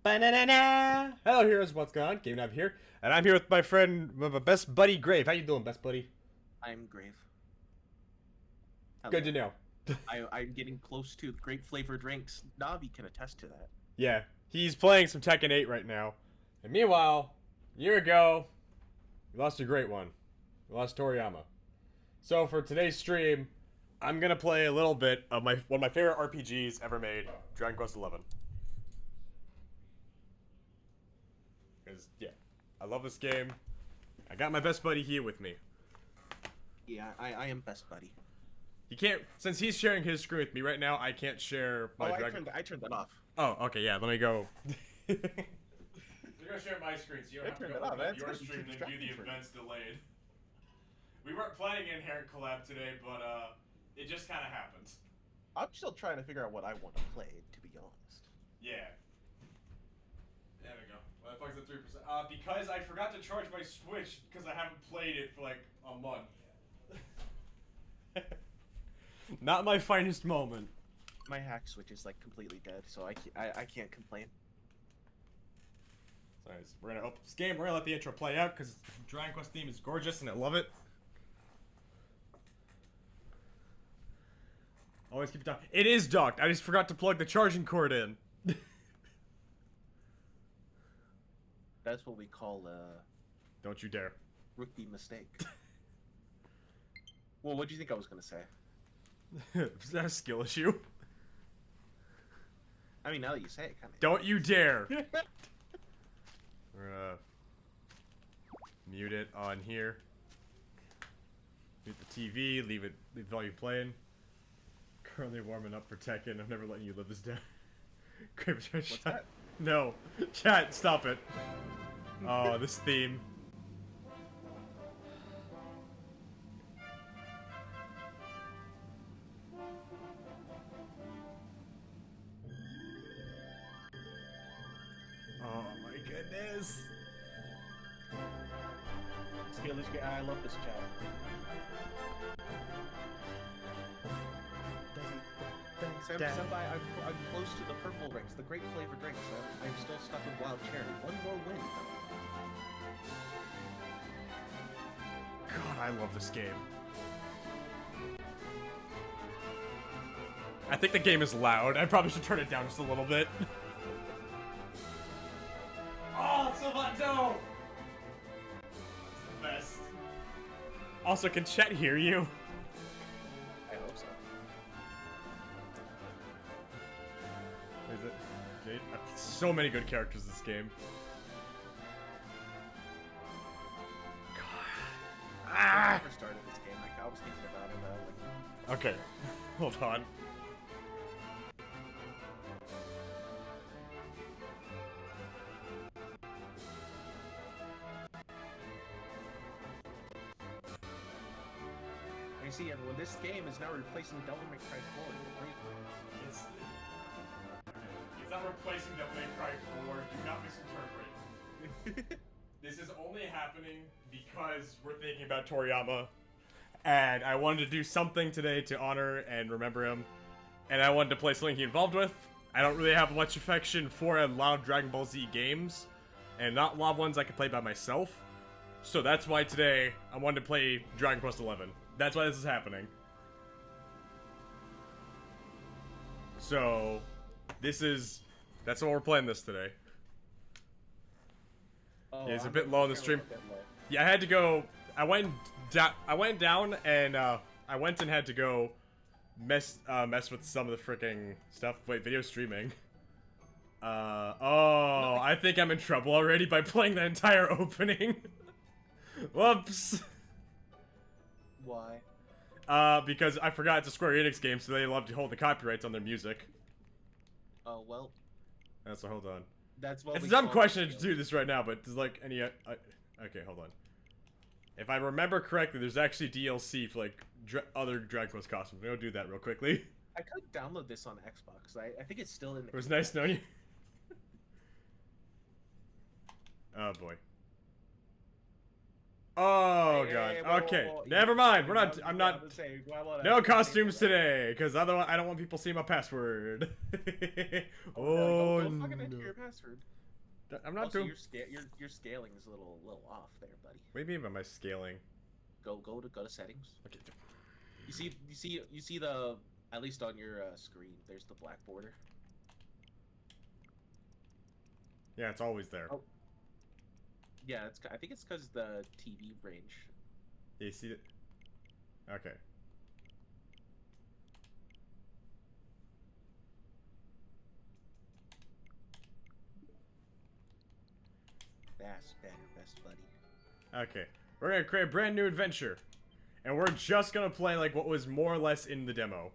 Ba-na-na-na! Hello, heroes. What's going on? GamingNavi here, and I'm here with my friend, my best buddy, Grave. How you doing, best buddy? I'm Grave. Good to Hello. know. I'm getting close to great flavored drinks. Navi can attest to that. Yeah, he's playing some Tekken 8 right now, and meanwhile, a year ago, we lost a great one. We lost Toryiama. So for today's stream, I'm gonna play a little bit of one of my favorite RPGs ever made, Dragon Quest XI. Because yeah, I love this game. I got my best buddy here with me. Yeah, I am best buddy. He can't, since he's sharing his screen with me right now. I can't share my Dragon. I turned that off. Oh, okay, yeah. Let me go. You're gonna share my screen, so you don't have to turned go it off. open That's your good. stream and Keep then view the distracting events delayed. We weren't planning an inherent collab today, but it just kind of happened. I'm still trying to figure out what I want to play, to be honest. Yeah. There we go. Why the fuck's it 3%? Because I forgot to charge my Switch because I haven't played it for like a month. Not my finest moment. My hack switch is like completely dead, so I can't complain. So anyways, we're gonna open this game. We're gonna let the intro play out because Dragon Quest theme is gorgeous and I love it. Always keep it docked. It is docked. I just forgot to plug the charging cord in. That's what we call a Don't you dare. rookie mistake. Well, what do you think I was gonna say? Is that a skill issue? I mean, now that you say it, kind of. Don't you dare. We're gonna mute it on here. Mute the TV. Leave the volume playing. Currently warming up for Tekken. I'm never letting you live this down. What's that? No. Chat, stop it. Oh, this theme. Oh my goodness. Skill is great. I love this chat. Senpai, I'm close to the purple drinks, the great flavored drinks. I'm still stuck with wild cherry. One more win. God, I love this game. I think the game is loud. I probably should turn it down just a little bit. Oh, Salvato! It's the best. Also, can chat hear you? I hope so. Is it? Jade? So many good characters in this game. God. I never started this game. Like, I was thinking about it. Okay, hold on. You see, and when this game is now replacing Devil May Cry 4, It's not replacing Devil May Cry 4. Do not misinterpret. This is only happening because we're thinking about Toriyama. And I wanted to do something today to honor and remember him. And I wanted to play something he involved with. I don't really have much affection for a lot of Dragon Ball Z games. And not a lot of ones I can play by myself. So that's why today I wanted to play Dragon Quest XI. That's why this is happening. So, that's why we're playing this today. Oh, It's a bit low on the stream. bit low. Yeah, I had to go. I went down, and I went and had to go mess with some of the freaking stuff. Wait, video streaming. Oh, I think I'm in trouble already by playing the entire opening. Whoops. Why? Because I forgot it's a Square Enix game, so they love to hold the copyrights on their music. Oh, well. So hold on. That's what It's we a dumb call question it. to do this right now, but there's like any. Okay, hold on. If I remember correctly, there's actually DLC for like other Dragon Quest costumes. We'll do that real quickly. I could download this on Xbox. I think it's still in the. It was nice knowing you. Oh boy. Oh Hey, god. hey, whoa, okay. whoa, whoa. Never mind. We're not. Yeah, I'm yeah, not. let's say, well, No costumes today, because otherwise I don't want people seeing my password. Oh, oh no, don't fucking enter no. your password. I'm not Also, doing. your scaling is a little off there, buddy. What do you mean by my scaling? Go to settings. Okay. You see the, at least on your screen, there's the black border. Yeah, it's always there. Oh. Yeah, I think it's because the TV range. Yeah, you see it? Okay. That's better, best buddy. Okay. We're gonna create a brand new adventure. And we're just gonna play like what was more or less in the demo.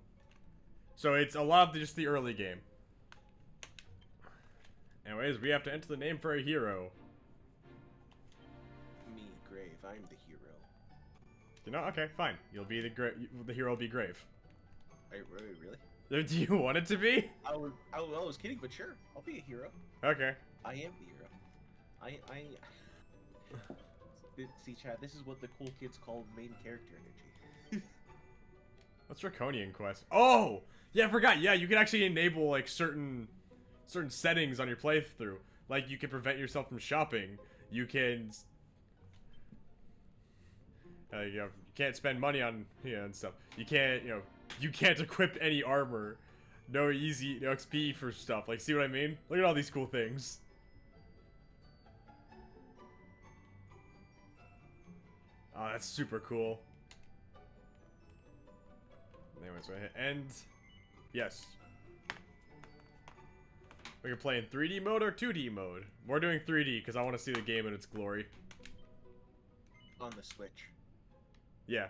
So it's a lot of just the early game. Anyways, we have to enter the name for a hero. Me, Grave, I'm the hero. You know, okay, fine. You'll be the hero will be Grave. Really? Do you want it to be? I was kidding, but sure, I'll be a hero. Okay. I am the hero. See, Chad, this is what the cool kids call main character energy. What's Draconian Quest? Oh! Yeah, I forgot. Yeah, you can actually enable, like, certain settings on your playthrough. Like, you can prevent yourself from shopping. You can... you know, you can't spend money on, and stuff. You can't, you can't equip any armor. No easy, no XP for stuff. Like, see what I mean? Look at all these cool things. Oh, that's super cool. Anyways, so I hit end. Yes. We can play in 3D mode or 2D mode. We're doing 3D because I want to see the game in its glory. On the Switch. Yeah.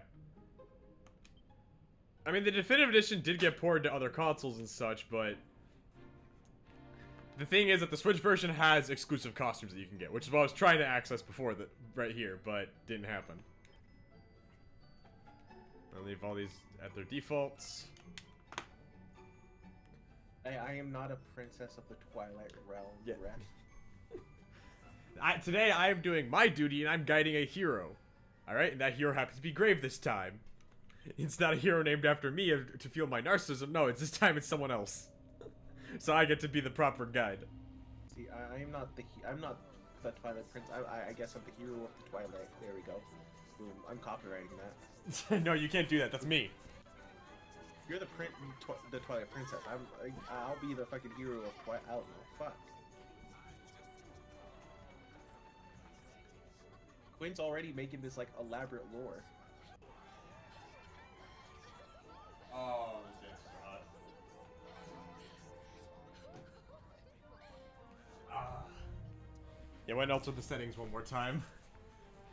I mean, the Definitive Edition did get ported to other consoles and such, but... The thing is that the Switch version has exclusive costumes that you can get, which is what I was trying to access before, right here, but didn't happen. I'll leave all these at their defaults. I am not a princess of the Twilight Realm, Yeah. Ref. Today I am doing my duty and I'm guiding a hero. Alright, and that hero happens to be Grave this time. It's not a hero named after me to fuel my narcissism. No, this time it's someone else. So I get to be the proper guide. See, I'm not the Twilight Prince. I guess I'm the hero of the Twilight. There we go. Boom. I'm copywriting that. No, you can't do that. That's me. You're the Twilight Princess. I'll be the fucking hero of Twilight. I don't know. Fuck. Quinn's already making this like elaborate lore. Oh, this game's so hot. Yeah, why not alter the settings one more time?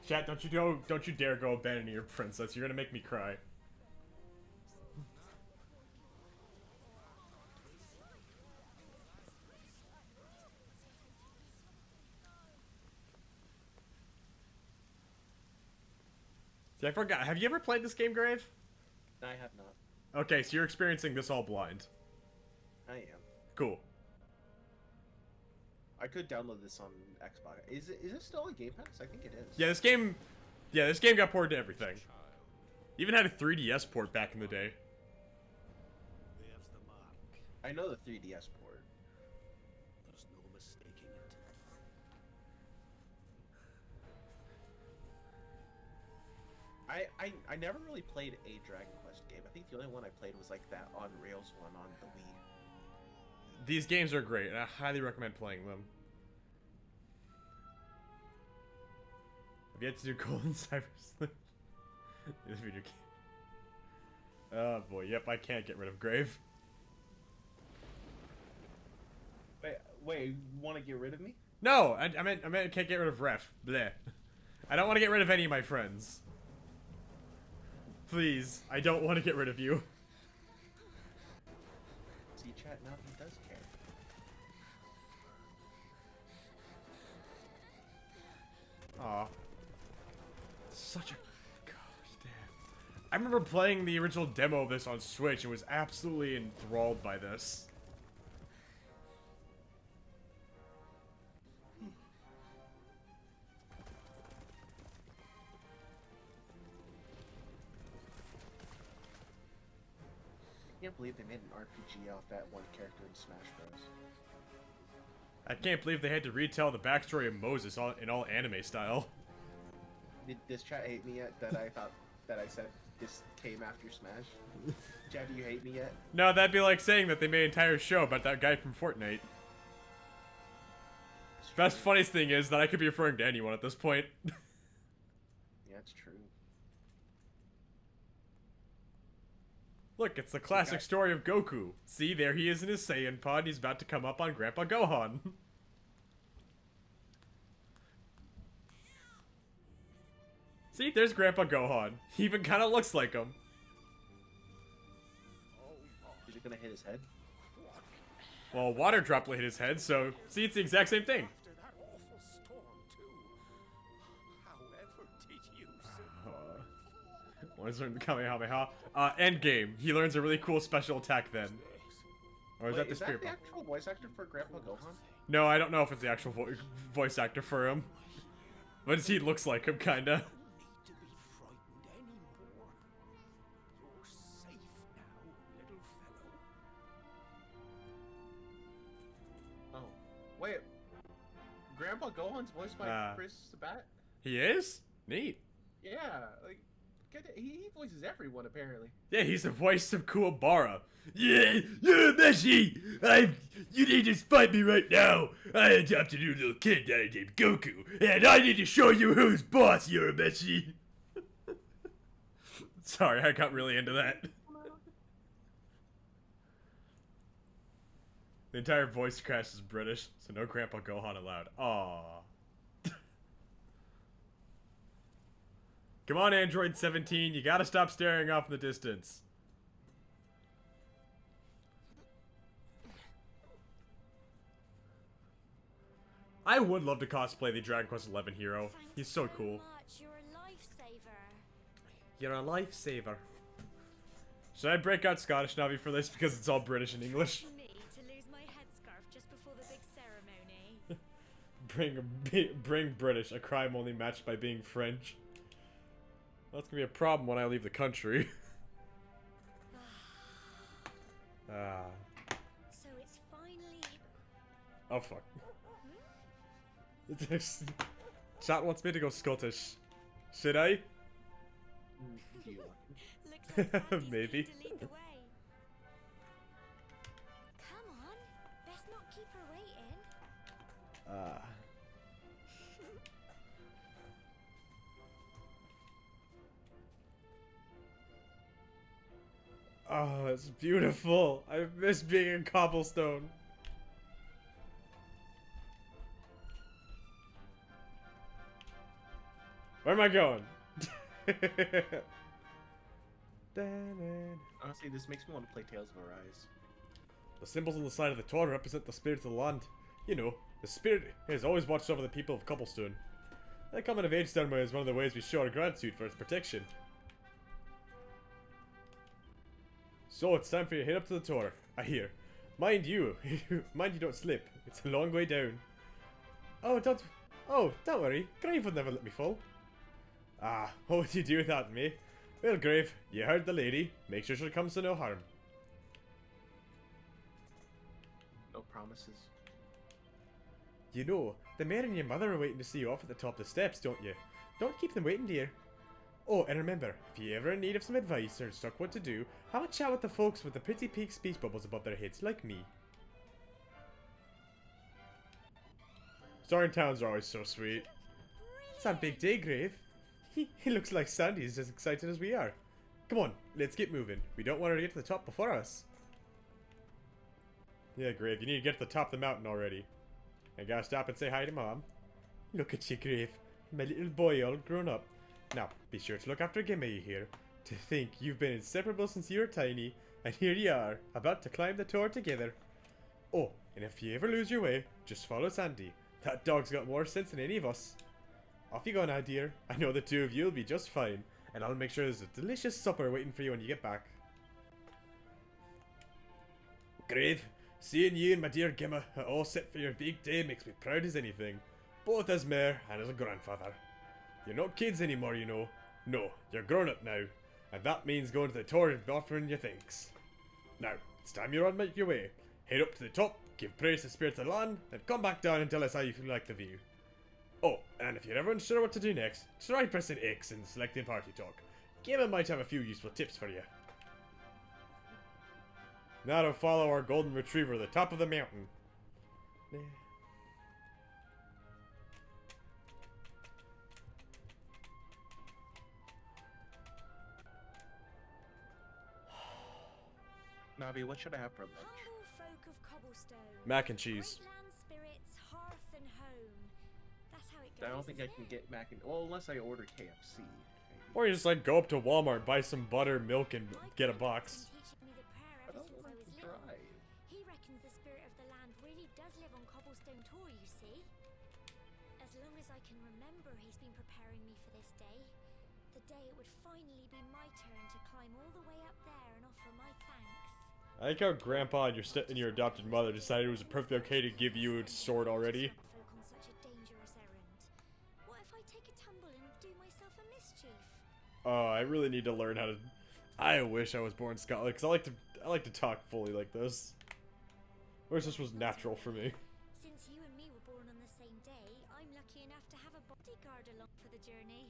Chat, don't you dare go abandoning your princess. You're gonna make me cry. See, I forgot. Have you ever played this game, Grave? I have not. Okay, so you're experiencing this all blind. I am. Cool. I could download this on Xbox. Is it still on Game Pass? I think it is. Yeah, this game got ported to everything. Even had a 3DS port back in the day. I know the 3DS port. There's no mistaking it. I never really played a Dragon Quest game. I think the only one I played was like that on Rails one on the Wii. These games are great, and I highly recommend playing them. Have you yet to do Golden Cyber Sleuth? This video game. Oh boy, yep, I can't get rid of Grave. Wait, you want to get rid of me? No, I meant I can't get rid of Ref. Bleh. I don't want to get rid of any of my friends. Please, I don't want to get rid of you. See, chat, now he does care. Aw. Such a... Gosh, damn. I remember playing the original demo of this on Switch and was absolutely enthralled by this. can't believe they made an RPG off that one character in Smash Bros. I can't believe they had to retell the backstory of Moses in all anime style. Did this chat hate me yet that I thought that I said this came after Smash? Chat, do you hate me yet? No, that'd be like saying that they made an entire show about that guy from Fortnite. Best funniest thing is that I could be referring to anyone at this point. Yeah, it's true. Look, it's the classic story of Goku. See, there he is in his Saiyan pod. He's about to come up on Grandpa Gohan. See, there's Grandpa Gohan. He even kind of looks like him. Is it gonna hit his head? Well, a water droplet hit his head, so see, it's the exact same thing. After that awful storm, too. However did you survive? Want to learn the Kamehameha? Endgame. He learns a really cool special attack then. Or is Wait, that the is spirit that the bomb? actual voice actor for Grandpa Gohan? No, I don't know if it's the actual voice actor for him. But he looks like him, kinda. Need to be frightened anymore. You're safe now, little fellow. Oh. Wait. Grandpa Gohan's voiced by Chris Sabat? He is? Neat. Yeah, like, he voices everyone, apparently. Yeah, he's the voice of Kuwabara. Yeah, you're Meshi! You need to fight me right now! I adopted a little kid that I named Goku, and I need to show you who's boss, Meshi! Sorry, I got really into that. The entire voice cast is British, so no Grandpa Gohan allowed. Aww. Come on, Android 17, you gotta stop staring off in the distance. I would love to cosplay the Dragon Quest XI hero. He's so cool. You're a lifesaver. You're a lifesaver. Should I break out Scottish Navi for this because it's all British and English? Me to lose my headscarf just before the big ceremony. Bring British, a crime only matched by being French. That's gonna be a problem when I leave the country. So it's finally... Oh fuck. Chat wants me to go Scottish. Should I? Looks like Sandy's Maybe. keen to lead the way. Come on, best not keep her waiting. Oh, it's beautiful. I miss being in cobblestone. Where am I going? Honestly, this makes me want to play Tales of Arise. The symbols on the side of the Torah represent the spirits of the land. You know, the spirit has always watched over the people of Cobblestone. That coming of age ceremony is one of the ways we show our gratitude for its protection. So it's time for you to head up to the Torah. I hear. Mind you don't slip. It's a long way down. Oh, don't worry. Grave would never let me fall. Ah, what would you do without me? Well, Grave, you heard the lady. Make sure she comes to no harm. No promises. You know, the mayor and your mother are waiting to see you off at the top of the steps, don't you? Don't keep them waiting, dear. Oh, and remember, if you're ever in need of some advice or stuck what to do, have a chat with the folks with the pretty pink speech bubbles above their heads, like me. Starring towns are always so sweet. It's a big day, Grave. He looks like Sandy's as excited as we are. Come on, let's get moving. We don't want her to get to the top before us. Yeah, Grave, you need to get to the top of the mountain already. I gotta stop and say hi to Mom. Look at you, Grave. My little boy all grown up. Now, be sure to look after Gimme here. To think you've been inseparable since you were tiny, and here you are, about to climb the tower together. Oh, and if you ever lose your way, just follow Sandy. That dog's got more sense than any of us. Off you go now, dear. I know the two of you will be just fine, and I'll make sure there's a delicious supper waiting for you when you get back. Grave, seeing you and my dear Gemma are all set for your big day makes me proud as anything, both as mayor and as a grandfather. You're not kids anymore, you know. No, you're grown up now, and that means going to the tour and offering your thanks. Now, it's time you make your way. Head up to the top, give praise to spirits of the land, then come back down and tell us how you like the view. Oh, and if you're ever unsure what to do next, try pressing X and selecting Party Talk. Gamer might have a few useful tips for you. Now to follow our golden retriever to the top of the mountain. Navi, what should I have for lunch? Humble folk of cobblestone. Mac and cheese. Great land spirits, hearth and home. That's how it goes. I don't think I isn't can it? get mac and... Well, unless I order KFC. maybe. Or you just like go up to Walmart, buy some butter, milk, and My get a grandpa's box. been teaching me the prayer I ever don't since I want was to little. drive. He reckons the spirit of the land really does live on Cobblestone Tor, you see. As long as I can remember, he's been preparing me for this day. The day it would finally be my turn to climb all the way up there and offer my thanks. I like how Grandpa and your adopted mother decided it was perfectly okay to give you a sword already. Folk on such a dangerous errand. What if I take a tumble and do myself a mischief? Oh, I really need to learn how to. I wish I was born Scotland because I like to talk fully like this. Wish this was natural for me. Since you and me were born on the same day, I'm lucky enough to have a bodyguard along for the journey.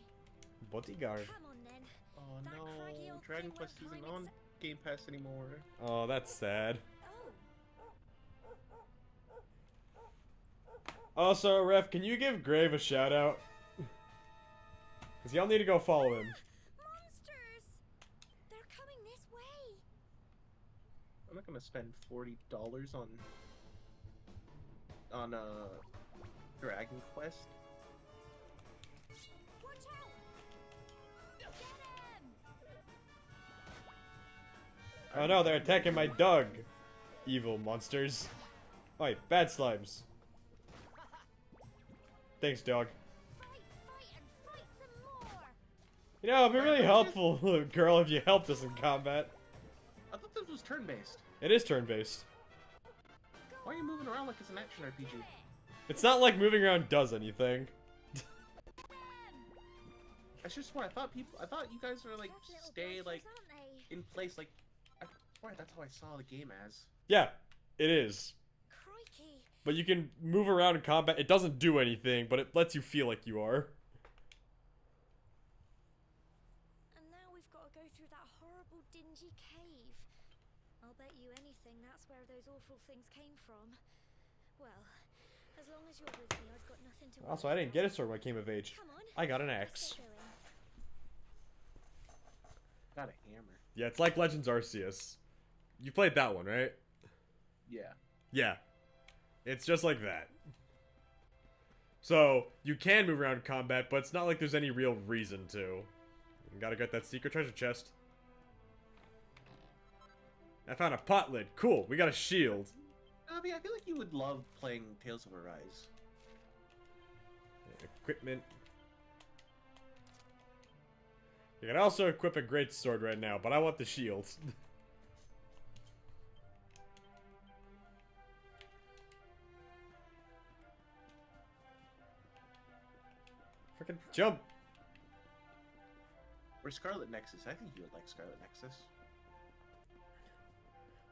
Bodyguard. Come on then. Oh That craggy no, old Dragon thing Quest won't isn't climb on Game Pass anymore. Oh, that's sad. Oh. Also, Ref, can you give Grave a shout out? Because y'all need to go follow him. Monsters! They're coming this way. I'm not gonna spend $40 on Dragon Quest. Watch out! Get him! Oh no, they're attacking my dog. Evil monsters. Oi, bad slimes. Thanks, dog. Fight, and fight some more! You know, it'd be really helpful, girl, if you helped us in combat. I thought this was turn-based. It is turn-based. Why are you moving around like it's an action RPG? It's not like moving around does anything. That's just what I thought. I thought you guys were like Tough little stay monsters, like aren't they? in place. Like, that's how I saw the game as. Yeah, it is. Crikey! But you can move around in combat. It doesn't do anything, but it lets you feel like you are. And now we've got to go through that horrible, dingy cave. I'll bet you anything that's where those awful things came from. Well, as long as you're with me, I've got nothing to worry Also, I didn't get a about. sword when I came of age. Come on. I got an let's axe. get going. Got a hammer. Yeah, it's like Legends Arceus. You played that one, right? Yeah. Yeah. It's just like that. So, you can move around in combat, but it's not like there's any real reason to. You gotta get that secret treasure chest. I found a pot lid. Cool, we got a shield. Navi, I feel like you would love playing Tales of Arise. Equipment. You can also equip a great sword right now, but I want the shield. Freaking jump! Or Scarlet Nexus. I think you would like Scarlet Nexus.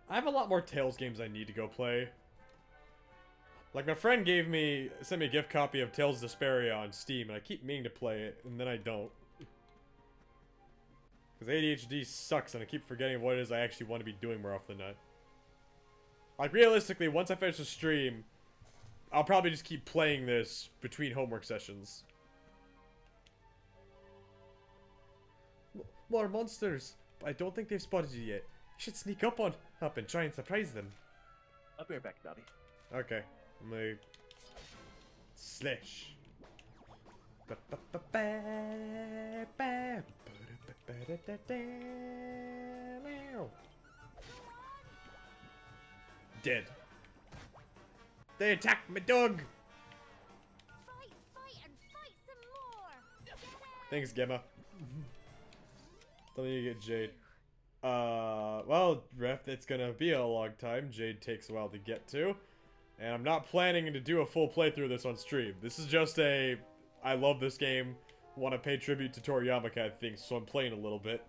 I have a lot more Tales games I need to go play. Like, my friend sent me a gift copy of Tales of Desperia on Steam, and I keep meaning to play it, and then I don't. Because ADHD sucks, and I keep forgetting what it is I actually want to be doing more often than not. Like, realistically, once I finish the stream, I'll probably just keep playing this between homework sessions. More monsters! But I don't think they've spotted you yet. You should sneak up and try and surprise them. I'll be right back, Navi. Okay. I'm gonna... Slash. Dead. They attacked my dog! Fight, and fight some more! Get him! Thanks, Gemma. Don't need to get Jade. Well, Ref, it's gonna be a long time. Jade takes a while to get to. And I'm not planning to do a full playthrough of this on stream. This is just a... I love this game, want to pay tribute to Toryiama kind of thing, so I'm playing a little bit.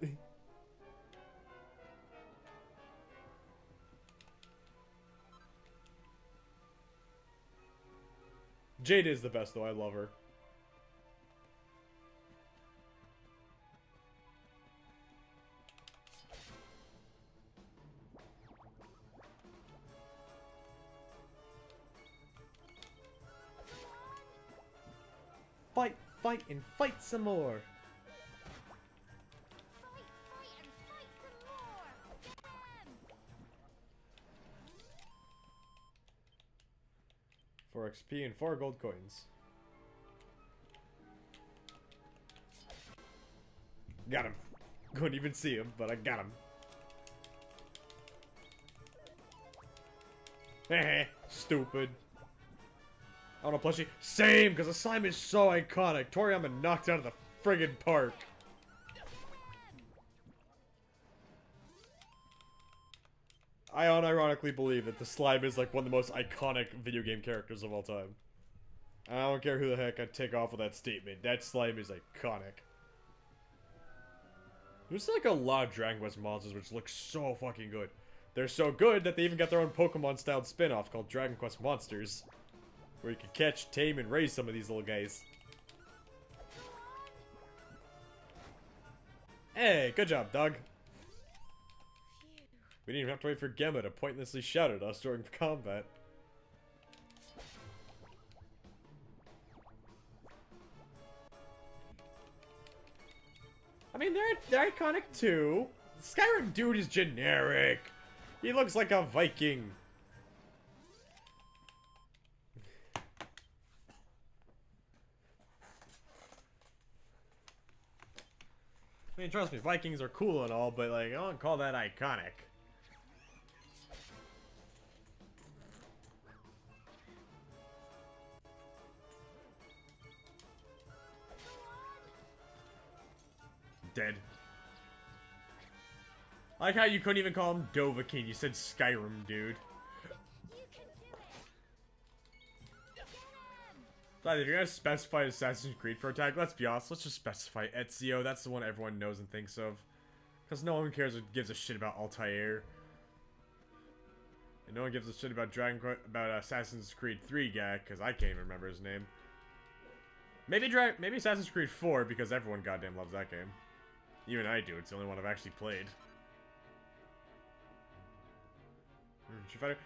Jade is the best, though. I love her. Fight, fight, and fight some more. Fight, fight, and fight some more! Get 'em! 4 XP and 4 gold coins. Got him. Couldn't even see him, but I got him. Heh, stupid. I want a plushie. Same, because the slime is so iconic. Toryiama knocked out of the friggin' park. I unironically believe that the slime is like one of the most iconic video game characters of all time. I don't care who the heck I take off with that statement. That slime is iconic. There's like a lot of Dragon Quest monsters which look so fucking good. They're so good that they even got their own Pokemon-styled spin-off called Dragon Quest Monsters. Where you can catch, tame, and raise some of these little guys. Hey, good job, dog. We didn't even have to wait for Gemma to pointlessly shout at us during combat. I mean, they're iconic too. Skyrim dude is generic. He looks like a Viking. I mean, trust me, Vikings are cool and all, but like, I don't call that iconic. Dead. I like how you couldn't even call him Dovahkiin, you said Skyrim, dude. You can do it! Get 'em! But if you're gonna specify Assassin's Creed for attack, let's be honest, let's just specify Ezio. That's the one everyone knows and thinks of. Because no one cares or gives a shit about Altair. And no one gives a shit about Assassin's Creed 3 guy, because I can't even remember his name. Maybe Assassin's Creed 4, because everyone goddamn loves that game. Even I do, it's the only one I've actually played.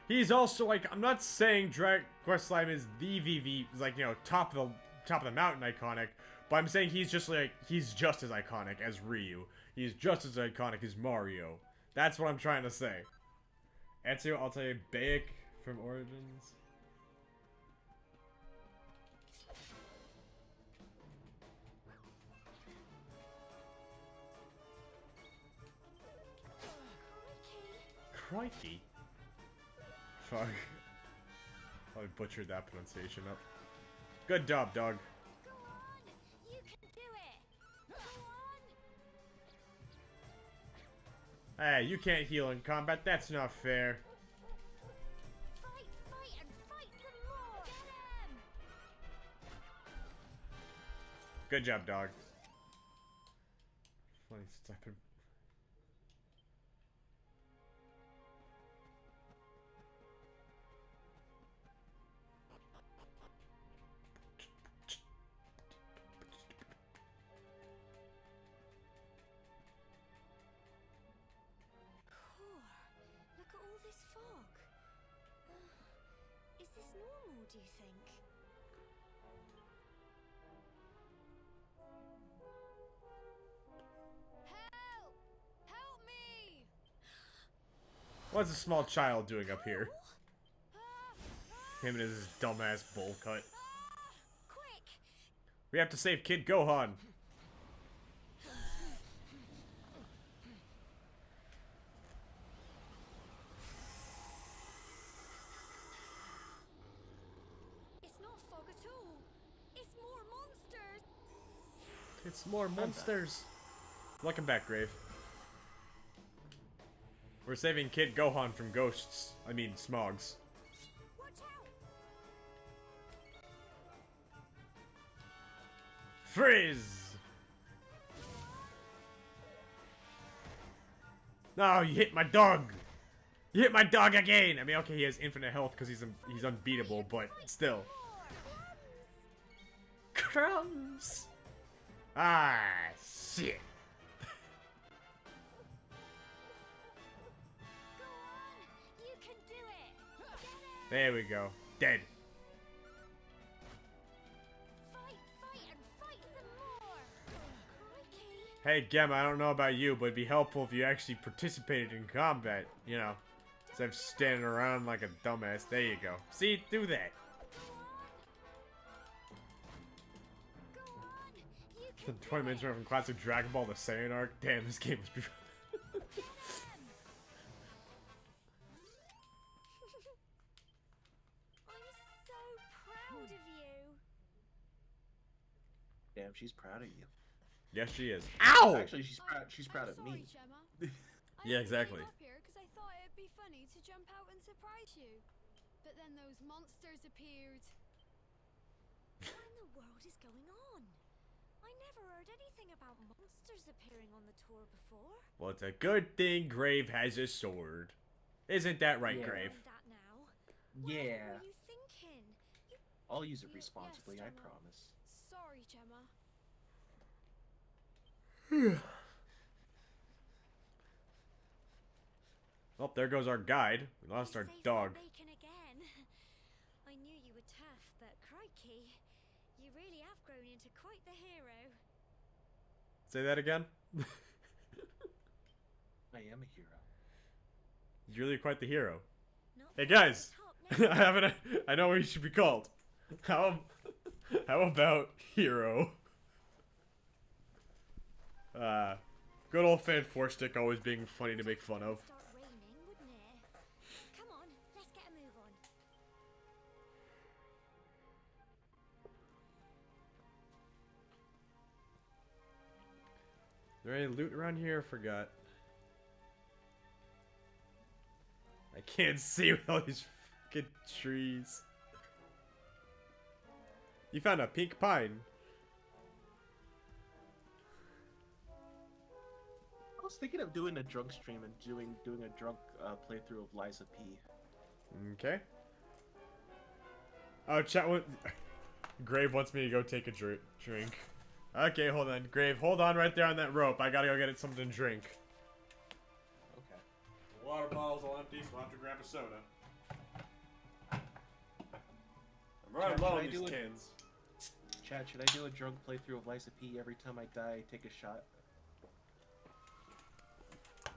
He's also like, I'm not saying Dragon Quest Slime is the VV, like, you know, top of the mountain iconic, but I'm saying he's just as iconic as Ryu. He's just as iconic as Mario. That's what I'm trying to say. Ezio, I'll tell you, Baek from Origins. Crikey. Fuck. I butchered that pronunciation up. Good job, dog. Go on! You can do it! Go on! Hey, you can't heal in combat. That's not fair. Fight, fight, and fight some more! Get 'em! Good job, dog. Funny since I've been... Look at all this fog. Is this normal, do you think? Help! Help me! What's a small child doing up here? Him and his dumbass bowl cut. Quick! We have to save Kid Gohan. It's not fog at all. It's more monsters. It's more monsters. Welcome back, Grave. We're saving Kid Gohan from ghosts. I mean, smogs. Watch out! Frizz! No, you hit my dog! You hit my dog again! I mean, okay, he has infinite health because he's unbeatable, but still. crumbs. Ah, shit. Go on! You can do it! Get it! There we go. Dead. Fight and fight some more! Crikey! Hey, Gemma, I don't know about you, but it'd be helpful if you actually participated in combat, you know, instead of standing around like a dumbass. There you go. See? Do that. Go on! You The can 20 do minutes it! from classic Dragon Ball, the Saiyan arc. Damn, this game was beautiful. I'm so proud of you! Damn, she's proud of you. Yes, she is. Ow! Actually, she's proud of me. Yeah, exactly. I came up here because I thought it'd be funny to jump out and surprise you. But then those monsters appeared. What in the world is going on? I never heard anything about monsters appearing on the tour before. Well, it's a good thing Grave has a sword. Isn't that right, Yeah. Grave? That now. Yeah. What were you thinking? You I'll use it Yes, responsibly, I Gemma. promise. Sorry, Gemma. Well, there goes our guide. We lost our saved my dog. bacon again. I knew you were tough, but crikey, you really have grown into quite the hero. Say that again? I am a hero. You're really quite the hero. Not Hey, far guys. from the top now. I know what you should be called. How about hero? Good old fan four stick always being funny to make fun of. Start raining, wouldn't it? Come on, let's get a move on. Is there any loot around here? I forgot. I can't see with all these fucking trees. You found a pink pine. I was thinking of doing a drunk stream and doing a drunk playthrough of Liza P. Okay. Oh, chat. Grave wants me to go take a drink. Okay, hold on. Grave, hold on right there on that rope. I gotta go get it something to drink. Okay. The water bottle's all empty, so I'll have to grab a soda. I'm running Chad, low should on I these do it? cans. Chad, should I do a drunk playthrough of Liza P every time I die? Take a shot.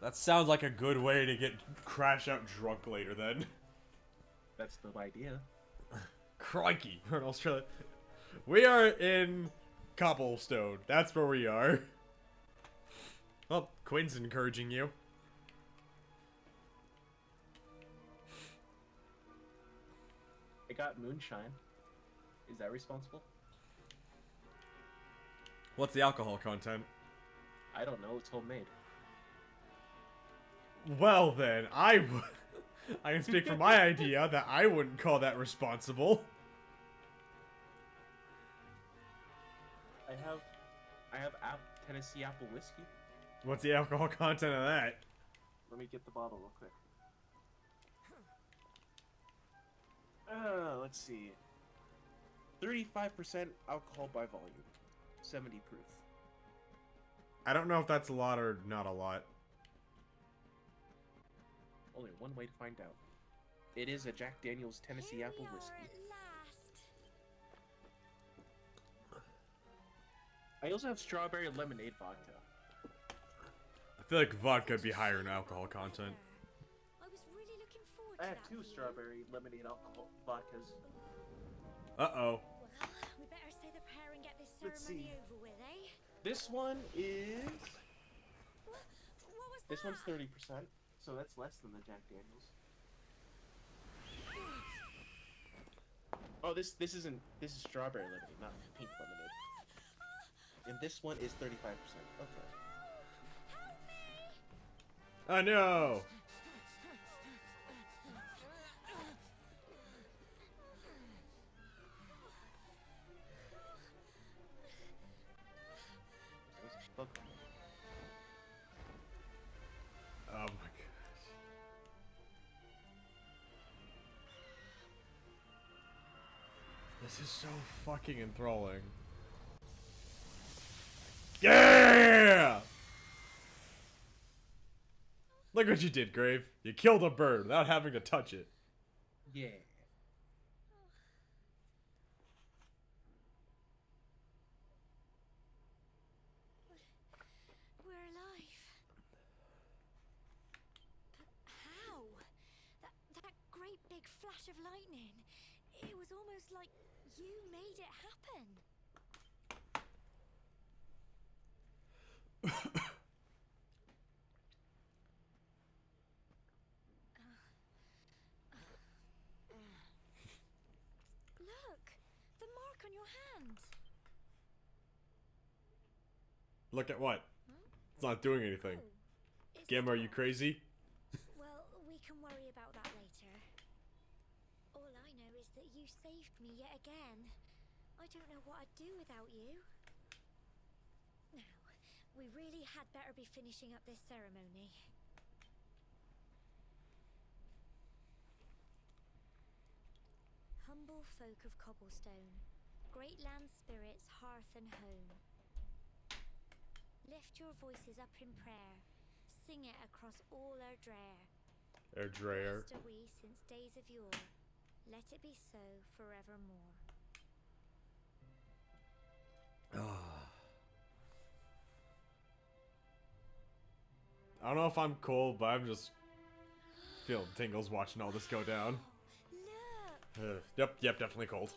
That sounds like a good way to get crash out drunk later then. That's the idea. Crikey, we're in Australia. We are in Cobblestone. That's where we are. Well, Quinn's encouraging you. I got moonshine. Is that responsible? What's the alcohol content? I don't know. It's homemade. Well then, I can speak for my idea that I wouldn't call that responsible. I have Tennessee apple whiskey. What's the alcohol content of that? Let me get the bottle real quick. Let's see. 35% alcohol by volume. 70 proof. I don't know if that's a lot or not a lot. Only one way to find out. It is a Jack Daniel's Tennessee Here apple we are whiskey. at last. I also have strawberry lemonade vodka. I feel like vodka would be higher in alcohol content. I was really looking forward I to have that 2 for you. strawberry lemonade alcohol vodkas. Uh-oh. Well, we better say the prayer and get this Let's ceremony see. over with, eh? This one is... What was This that? one's 30%, so that's less than the Jack Daniels. Oh, this is strawberry lemonade, not pink lemonade. And this one is 35%. Okay. Oh no! There's a bug on it. Oh my gosh. This is so fucking enthralling. Yeah! Look what you did, Grave. You killed a bird without having to touch it. Yeah. We're alive. But how? That great big flash of lightning. It was almost like you made it happen. Look, the mark on your hand. Look at what? It's not doing anything. Oh, it's Gamma, are you stopped. crazy? Well, we can worry about that later. All I know is that you saved me yet again. I don't know what I'd do without you. Now, we really had better be finishing up this ceremony. Humble folk of Cobblestone, great land spirits, hearth and home. Lift your voices up in prayer, sing it across all our drear. Dreyer. Blessed are we since days of yore, let it be so forevermore. I don't know if I'm cool, but I'm just feeling tingles watching all this go down. Look! Yep, definitely cold.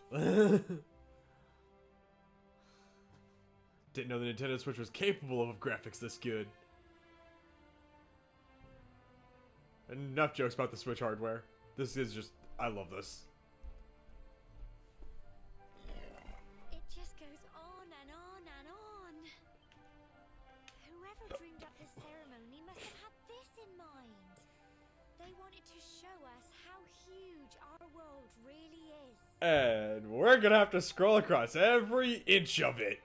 Didn't know the Nintendo Switch was capable of graphics this good. Enough jokes about the Switch hardware. This is just, I love this. It just goes on and on and on. Whoever dreamed up this ceremony must have had this in mind. They wanted to show us how huge our world really is. And we're gonna have to scroll across every inch of it.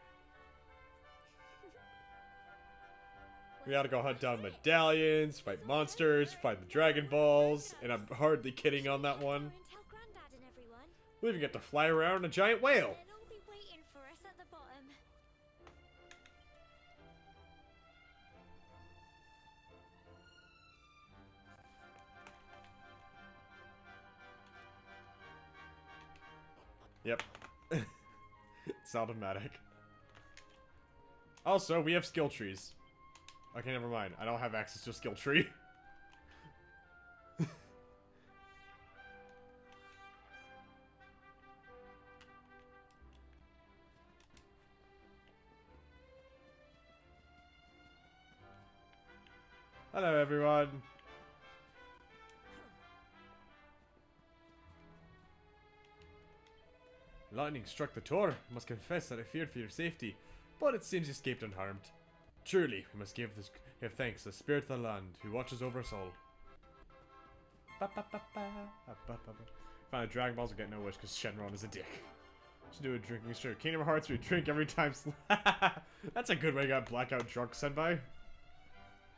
We gotta go hunt down medallions, fight monsters, find the Dragon Balls, and I'm hardly kidding on that one. And tell Grandad and everyone. We even get to fly around a giant whale. They'll all be waiting for us at the bottom. Yep. It's automatic. Also, we have skill trees. Okay, never mind. I don't have access to a skill tree. Hello, everyone. Lightning struck the Tor. I must confess that I feared for your safety, but it seems you escaped unharmed. Truly, we must give thanks to the spirit of the land who watches over us all. Finally, Dragon Balls will get no wish because Shenron is a dick. Should do a drinking stream. Kingdom Hearts, we drink every time. That's a good way to get blackout drunk, Senpai.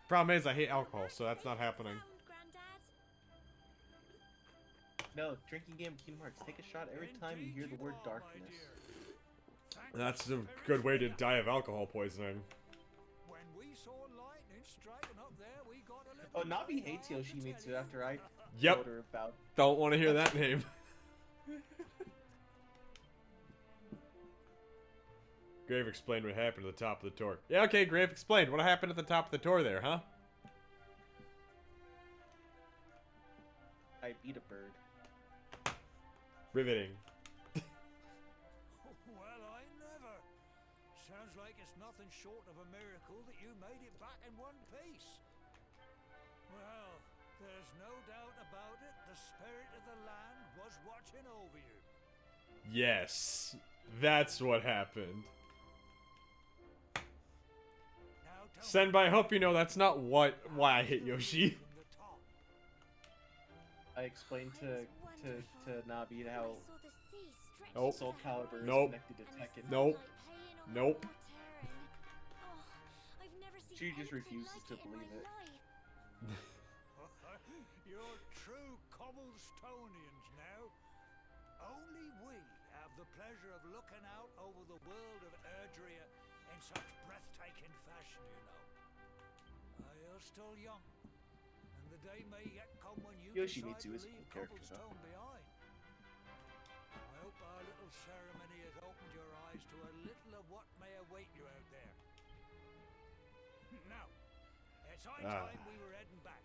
Problem is, I hate alcohol, so that's not happening. No, drinking game Kingdom Hearts. Take a shot every time you hear the word darkness. That's a good way to die of alcohol poisoning. When we saw lightning striking up there, we got a little Oh, Navi hates Yoshimitsu after I Yep. told her about. Don't want to hear that name. Grave explained what happened at the top of the Tor. Yeah, okay, Grave explained what happened at the top of the Tor there, huh? I beat a bird. Riveting. Well, I never. Sounds like it's nothing short of a miracle that you made it back in one piece. Well, there's no doubt about it. The spirit of the land was watching over you. Yes, that's what happened. Now, don't Senpai, I hope you know that's not why I hit Yoshi. from the top. I explained to Navi how Nope. Soul Calibur is Nope. connected to Tekken. Nope. Nope. She just refuses to believe it. You're true Cobblestonians now. Only we have the pleasure of looking out over the world of Erdrea in in such breathtaking fashion, you know. You're still young, and the day may yet come when you decide Yoshimitsu to is a leave cool character, though. Cobblestone behind. I hope our little ceremony has opened your eyes to a little of what may await you out there. Now, it's high time we were heading back.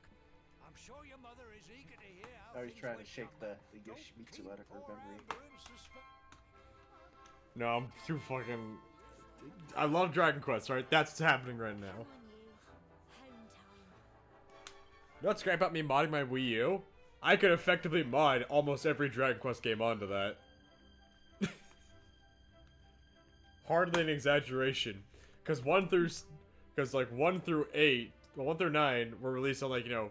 I'm sure your mother is eager to hear how I was things trying to went shake down the there. Don't Yoshimitsu keep out of her poor memory. Amber in suspense. No, I'm too fucking... I love Dragon Quest, right? That's what's happening right now. Come on, you. Home time. You know what's great about me modding my Wii U? I could effectively mod almost every Dragon Quest game onto that. Hardly an exaggeration. Because 1 through 8, well, 1 through 9 were released on, like, you know,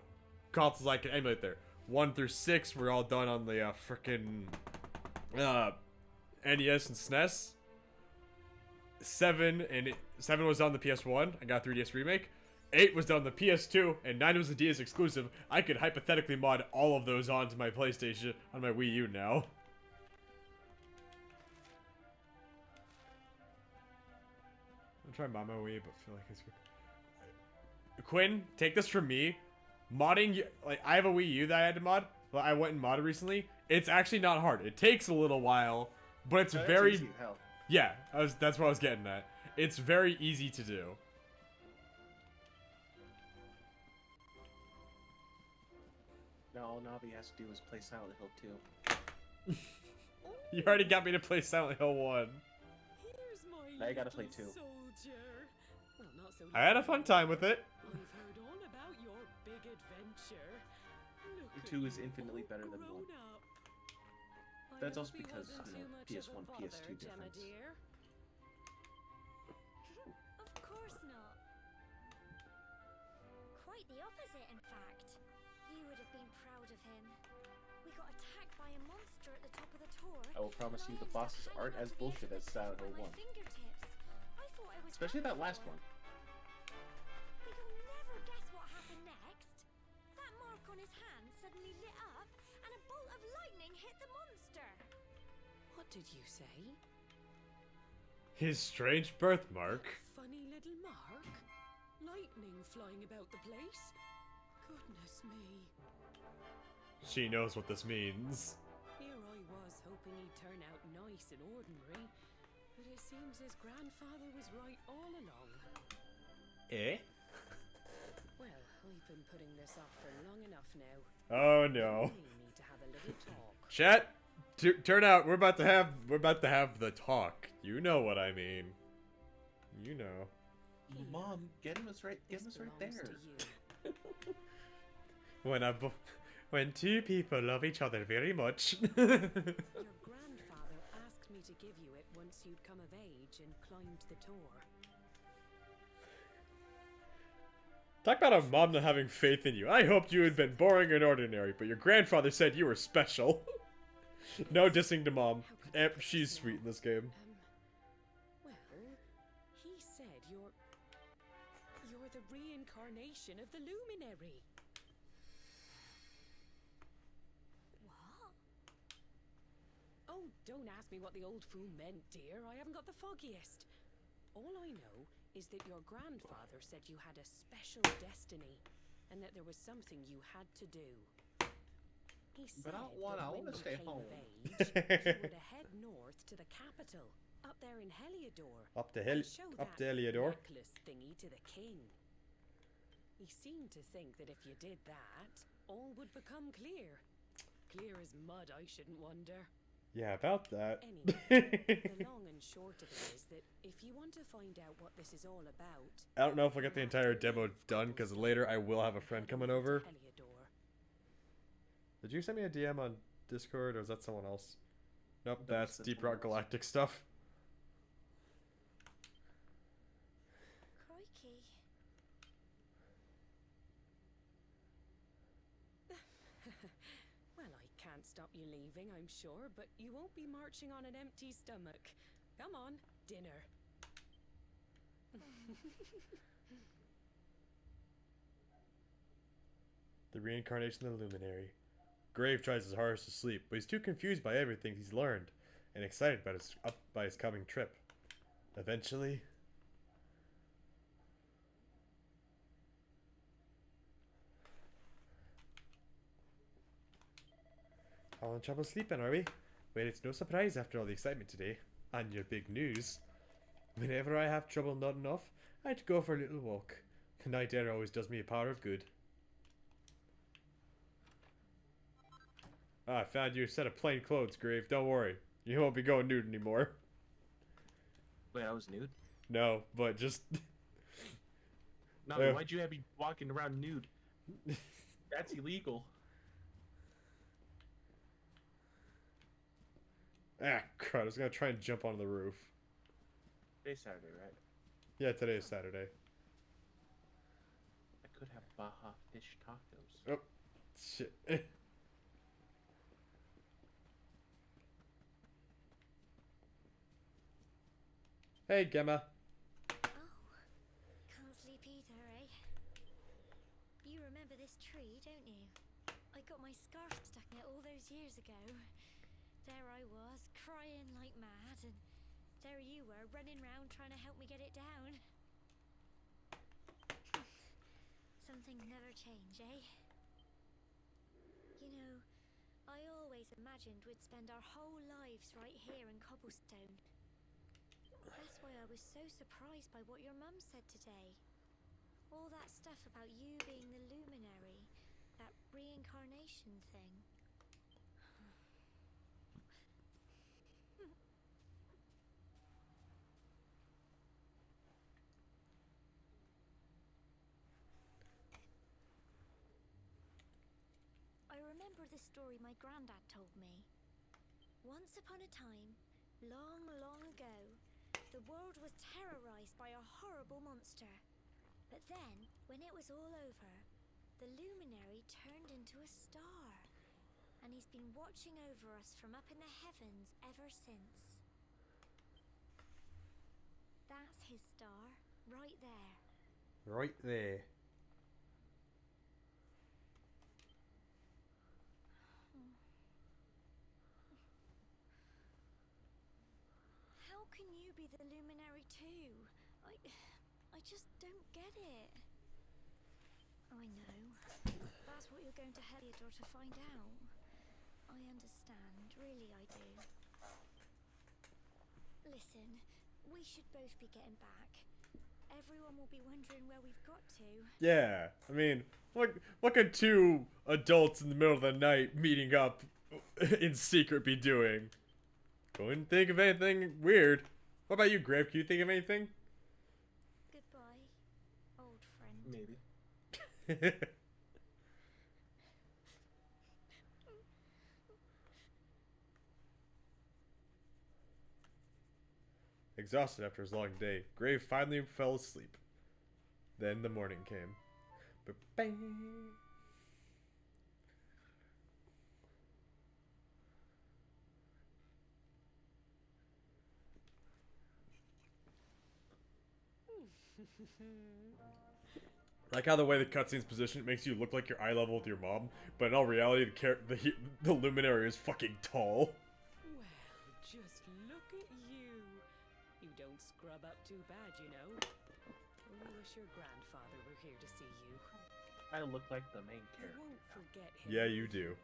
consoles I can emulate there. 1 through 6 were all done on the frickin' NES and SNES. 7 was on the PS1. I got a 3DS remake. 8 was done on the PS2, and 9 was a DS exclusive. I could hypothetically mod all of those onto my PlayStation on my Wii U now. I'm trying to mod my Wii, but feel like it's good. Quinn, take this from me. Modding, like, I have a Wii U that I had to mod. But I went and modded recently. It's actually not hard. It takes a little while, but it's That's very... easy as hell. Yeah, that's what I was getting at. It's very easy to do. Now all Navi has to do is play Silent Hill 2. You already got me to play Silent Hill 1. Here's my Now you gotta play little 2. soldier. Well, not so I had a fun time with it. I've heard all about your big adventure. Look at 2 is you, infinitely all better than 1. grown up. I That's hope also he because, wasn't you know, too much of a PS1, bother, PS2 Gemma difference. dear. Of course not. Quite the opposite, in fact. You would have been proud of him. We got attacked by a monster at the top of the tour. I will promise you the bosses aren't as bullshit as Silent Hill 1. I thought I was Especially that done last for. one. But you'll never guess what happened next. That mark on his hand suddenly lit up, and a bolt of lightning hit the monster. What did you say? His strange birthmark. Funny little mark? Lightning flying about the place? Goodness me. She knows what this means. Here I was hoping he'd turn out nice and ordinary, but it seems his grandfather was right all along. Eh? Well, I've been putting this off for long enough now. Oh no. We need to have a little talk. Chat, turn out. We're about to have the talk. You know what I mean. You know. Mom, get him us right This there. belongs to you. When two people love each other very much. Your grandfather asked me to give you it once you'd come of age and climbed the tour. Talk about a mom not having faith in you. I hoped you had been boring and ordinary, but your grandfather said you were special. No dissing to mom. She's sweet in this game. Well, he said you're the reincarnation of the luminary. What? Oh, don't ask me what the old fool meant, dear. I haven't got the foggiest. All I know is that your grandfather said you had a special destiny, and that there was something you had to do. He said But I that wanna when you stay came home. of age, you were to head north to the capital, up there in Heliodor, and show up that to Heliodor. necklace thingy to the king. He seemed to think that if you did that, all would become clear. Clear as mud, I shouldn't wonder. Yeah, about that. Anyway, the long and short of it is that if you want to find out what this is all about, I don't know if I got the entire demo done, because later I will have a friend coming over. Heliodor. Did you send me a DM on Discord, or is that someone else? Nope, No, that's that's Deep someone Rock else. Galactic stuff. Crikey. Well, I can't stop you leaving, I'm sure, but you won't be marching on an empty stomach. Come on, dinner. The reincarnation of the Luminary. Grave tries his hardest to sleep, but he's too confused by everything he's learned, and excited about by his coming trip. Eventually... All in trouble sleeping, are we? Well, it's no surprise after all the excitement today. And your big news. Whenever I have trouble nodding off, I'd go for a little walk. The night air always does me a power of good. Ah, I found you a set of plain clothes, Grave. Don't worry. You won't be going nude anymore. Wait, I was nude? No, but just... No, why'd you have me walking around nude? That's illegal. Ah, crud. I was gonna try and jump onto the roof. Today's Saturday, right? Yeah, today is Saturday. I could have Baja fish tacos. Oh, shit. Hey, Gemma. Oh, can't sleep either, eh? You remember this tree, don't you? I got my scarf stuck in it all those years ago. There I was, crying like mad, and there you were, running round trying to help me get it down. Some things never change, eh? You know, I always imagined we'd spend our whole lives right here in Cobblestone. That's why I was so surprised by what your mum said today. All that stuff about you being the luminary, that reincarnation thing. I remember the story my granddad told me. Once upon a time, long, long ago, the world was terrorized by a horrible monster. But then, when it was all over, the luminary turned into a star. And he's been watching over us from up in the heavens ever since. That's his star, right there. Right there. How can you be the luminary too? I just don't get it. I know. That's what you're going to Heliodor to find out. I understand, really I do. Listen, we should both be getting back. Everyone will be wondering where we've got to. Yeah, I mean, what could two adults in the middle of the night meeting up in secret be doing? Couldn't think of anything weird. What about you, Grave? Can you think of anything? Goodbye, old friend. Maybe. Exhausted after his long day, Grave finally fell asleep. Then the morning came. Ba-bang. Like how the way the cutscene's positioned makes you look like you're eye level with your mom, but in all reality, the luminary is fucking tall. Well, just look at you. You don't scrub up too bad, you know. Only wish your grandfather were here to see you. I look like the main You character. won't forget him. Yeah, you do.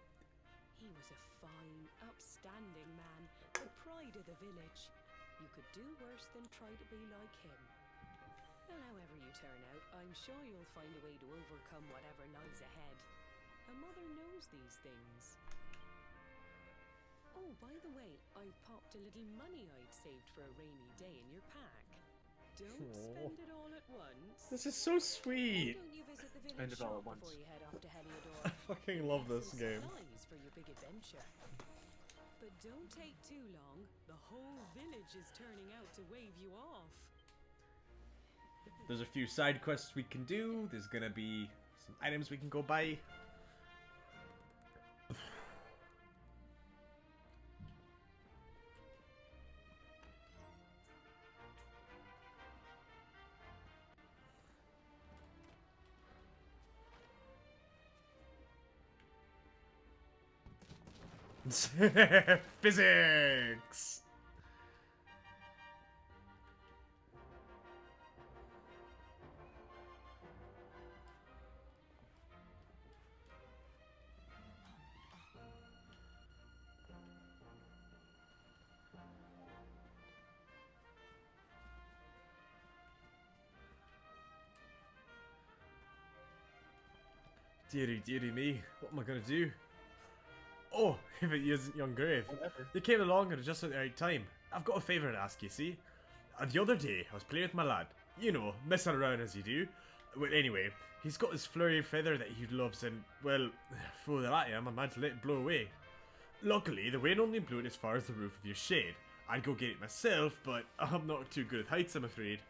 He was a fine, upstanding man, the pride of the village. You could do worse than try to be like him. Well, however you turn out, I'm sure you'll find a way to overcome whatever lies ahead. A mother knows these things. Oh, by the way, I've popped a little money I'd saved for a rainy day in your pack. Don't spend it all at once. This is so Why sweet. don't you visit the Spend village it all shop at once. before you head off to Heliodor? I fucking love this Some game. supplies for your big adventure. But don't take too long. The whole village is turning out to wave you off. There's a few side quests we can do. There's gonna be some items we can go buy. Physics! Dearie, dearie me, what am I gonna do? Oh, if it isn't young Grave. Whatever. You came along at just the right time. I've got a favour to ask you, see? The other day, I was playing with my lad. You know, messing around as you do. Well, anyway, he's got his flurry feather that he loves and, well, fool that I am, I managed to let it blow away. Luckily, the wind only blew it as far as the roof of your shed. I'd go get it myself, but I'm not too good at heights, I'm afraid.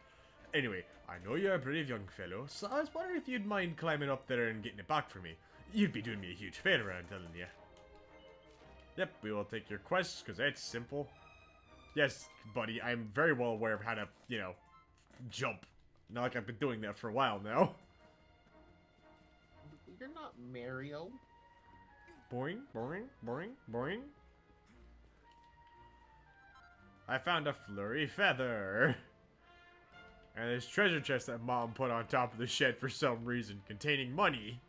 Anyway, I know you're a brave young fellow, so I was wondering if you'd mind climbing up there and getting it back for me. You'd be doing me a huge favour, I'm telling you. Yep, we will take your quest, because it's simple. Yes, buddy, I'm very well aware of how to, you know, jump. Not like I've been doing that for a while now. You're not Mario. Boing, boing, boing, boing. I found a flurry feather. And this treasure chest that Mom put on top of the shed for some reason, containing money.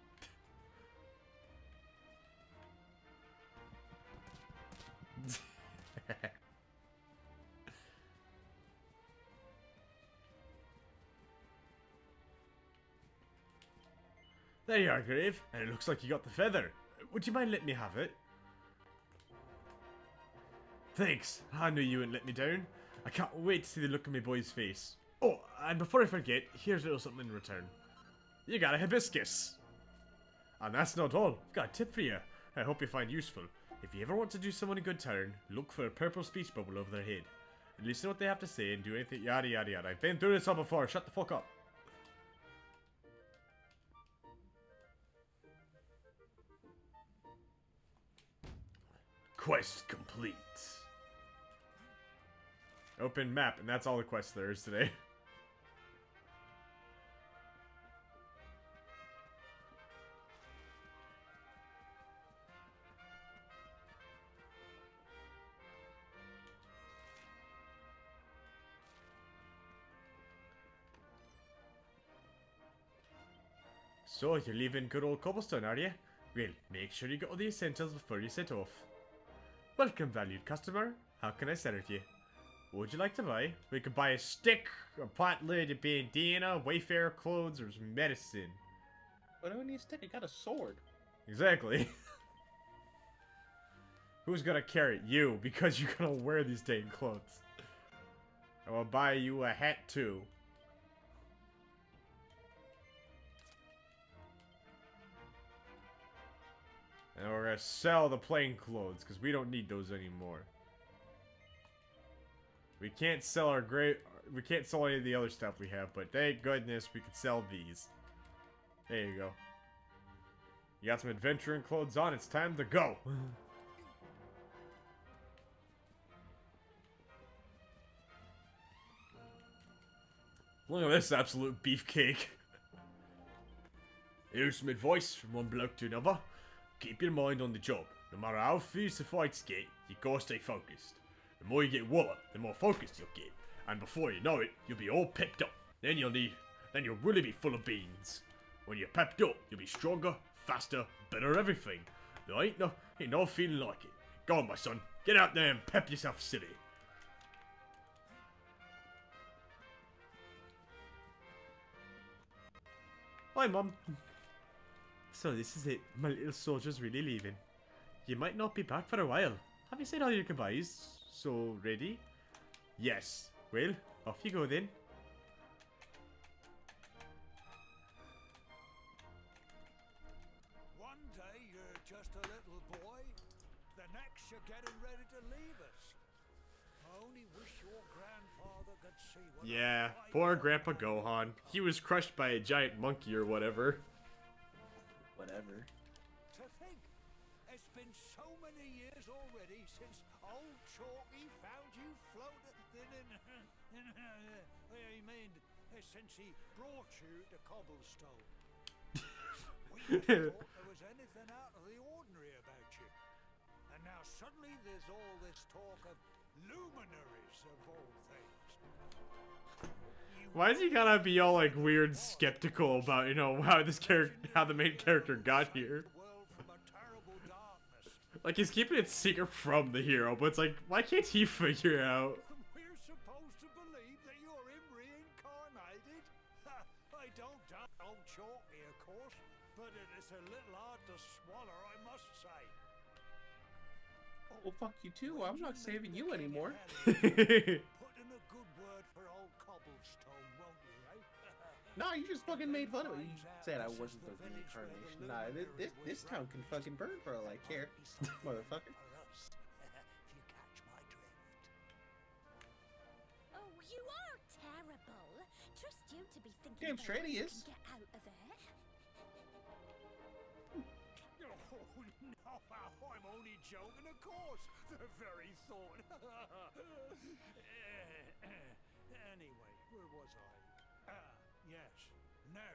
There you are, Grave, and it looks like you got the feather. Would you mind letting me have it? Thanks, I knew you wouldn't let me down. I can't wait to see the look on my boy's face. Oh, and before I forget, here's a little something in return. You got a hibiscus. And that's not all, I've got a tip for you. I hope you find useful. If you ever want to do someone a good turn, look for a purple speech bubble over their head. Listen to what they have to say and do anything yada yada yada. I've been through this all before, shut the fuck up. Quest complete. Open map, and that's all the quests there is today. So, you're leaving good old Cobblestone, are you? Well, make sure you get all the essentials before you set off. Welcome, valued customer. How can I serve you? What would you like to buy? We could buy a stick, a pot lid, a bandana, Wayfarer clothes, or some medicine. But I don't need a stick, I got a sword. Exactly. Who's gonna carry it? You, because you're gonna wear these dang clothes. I will buy you a hat too. And we're gonna sell the plain clothes, because we don't need those anymore. We can't sell we can't sell any of the other stuff we have, but thank goodness we could sell these. There you go. You got some adventuring clothes on, it's time to go! Look at this absolute beefcake. Here's some advice from one bloke to another. Keep your mind on the job. No matter how fierce the fights get, you gotta stay focused. The more you get walloped, the more focused you'll get. And before you know it, you'll be all pepped up. Then you'll really be full of beans. When you're pepped up, you'll be stronger, faster, better everything. There ain't no feeling like it. Go on, my son. Get out there and pep yourself silly. Hi, Mum. So this is it. My little soldier's really leaving. You might not be back for a while. Have you said all your goodbyes? So, ready? Yes. Well, off you go then. One day you're just a little boy, the next you're getting ready to leave us. I only wish your grandfather could see what Yeah, poor Grandpa Gohan. He was crushed by a giant monkey or whatever. Whatever. To think, it's been so many years already since old Chalky found you floating in I mean, since he brought you to Cobblestone. We never thought there was anything out of the ordinary about you. And now suddenly there's all this talk of luminaries of all things. Why is he gotta be all like weird skeptical about, you know, how the main character got here? Like he's keeping it secret from the hero, but it's like, why can't he figure it out? We're supposed to believe that you're him reincarnated? I don't doubt old Chalky, of course, but it is a little say. Oh, fuck you too. I'm not saving you anymore. Put in a good word for old Cobblestone, won't you, eh? Nah, you just fucking made fun of me. You said I wasn't the reincarnation. Nah, this town can fucking burn for all I care, motherfucker. For us, if you catch my drift. Oh, you are terrible. Trust you to be thinking Damn about straight what he you is. can get out of there. Oh, no, I'm only joking, of course. The very thought. Anyway, where was I? Yes. Now,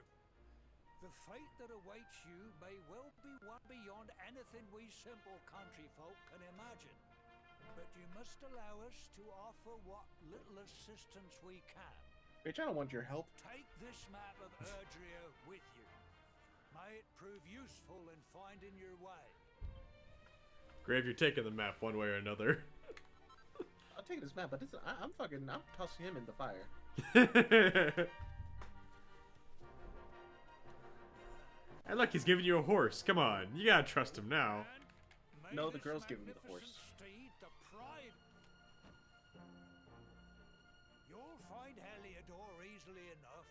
the fate that awaits you may well be one beyond anything we simple country folk can imagine. But you must allow us to offer what little assistance we can. Bitch, I don't want your help. Take this map of Erdrea with you. May it prove useful in finding your way. Grave, you're taking the map one way or another. I'll take this map, but I'm tossing him in the fire. And look, he's giving you a horse. Come on, you gotta trust him now. And may No, the this girl's giving me the horse. magnificent steed, the pride. You'll find Heliodor easily enough.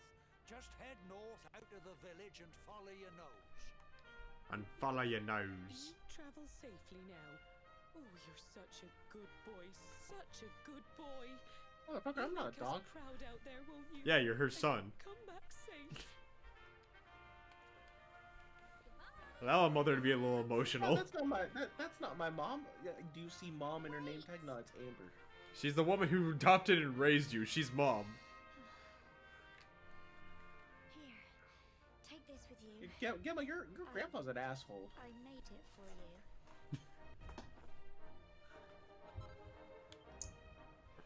Just head north out of the village and follow your nose. And follow your Can nose. you travel safely now? Oh, you're such a good boy. Such a good boy. Motherfucker, I'm not a Make us dog. proud out there, won't you? Yeah, you're her And son. Come back safe. Allow a mother to be a little No, emotional. that's not my mom. Yeah, do you see mom in her name tag? No, it's Amber. She's the woman who adopted and raised you. She's mom. Here, take this with you. Gemma, your grandpa's an asshole. I made it for you.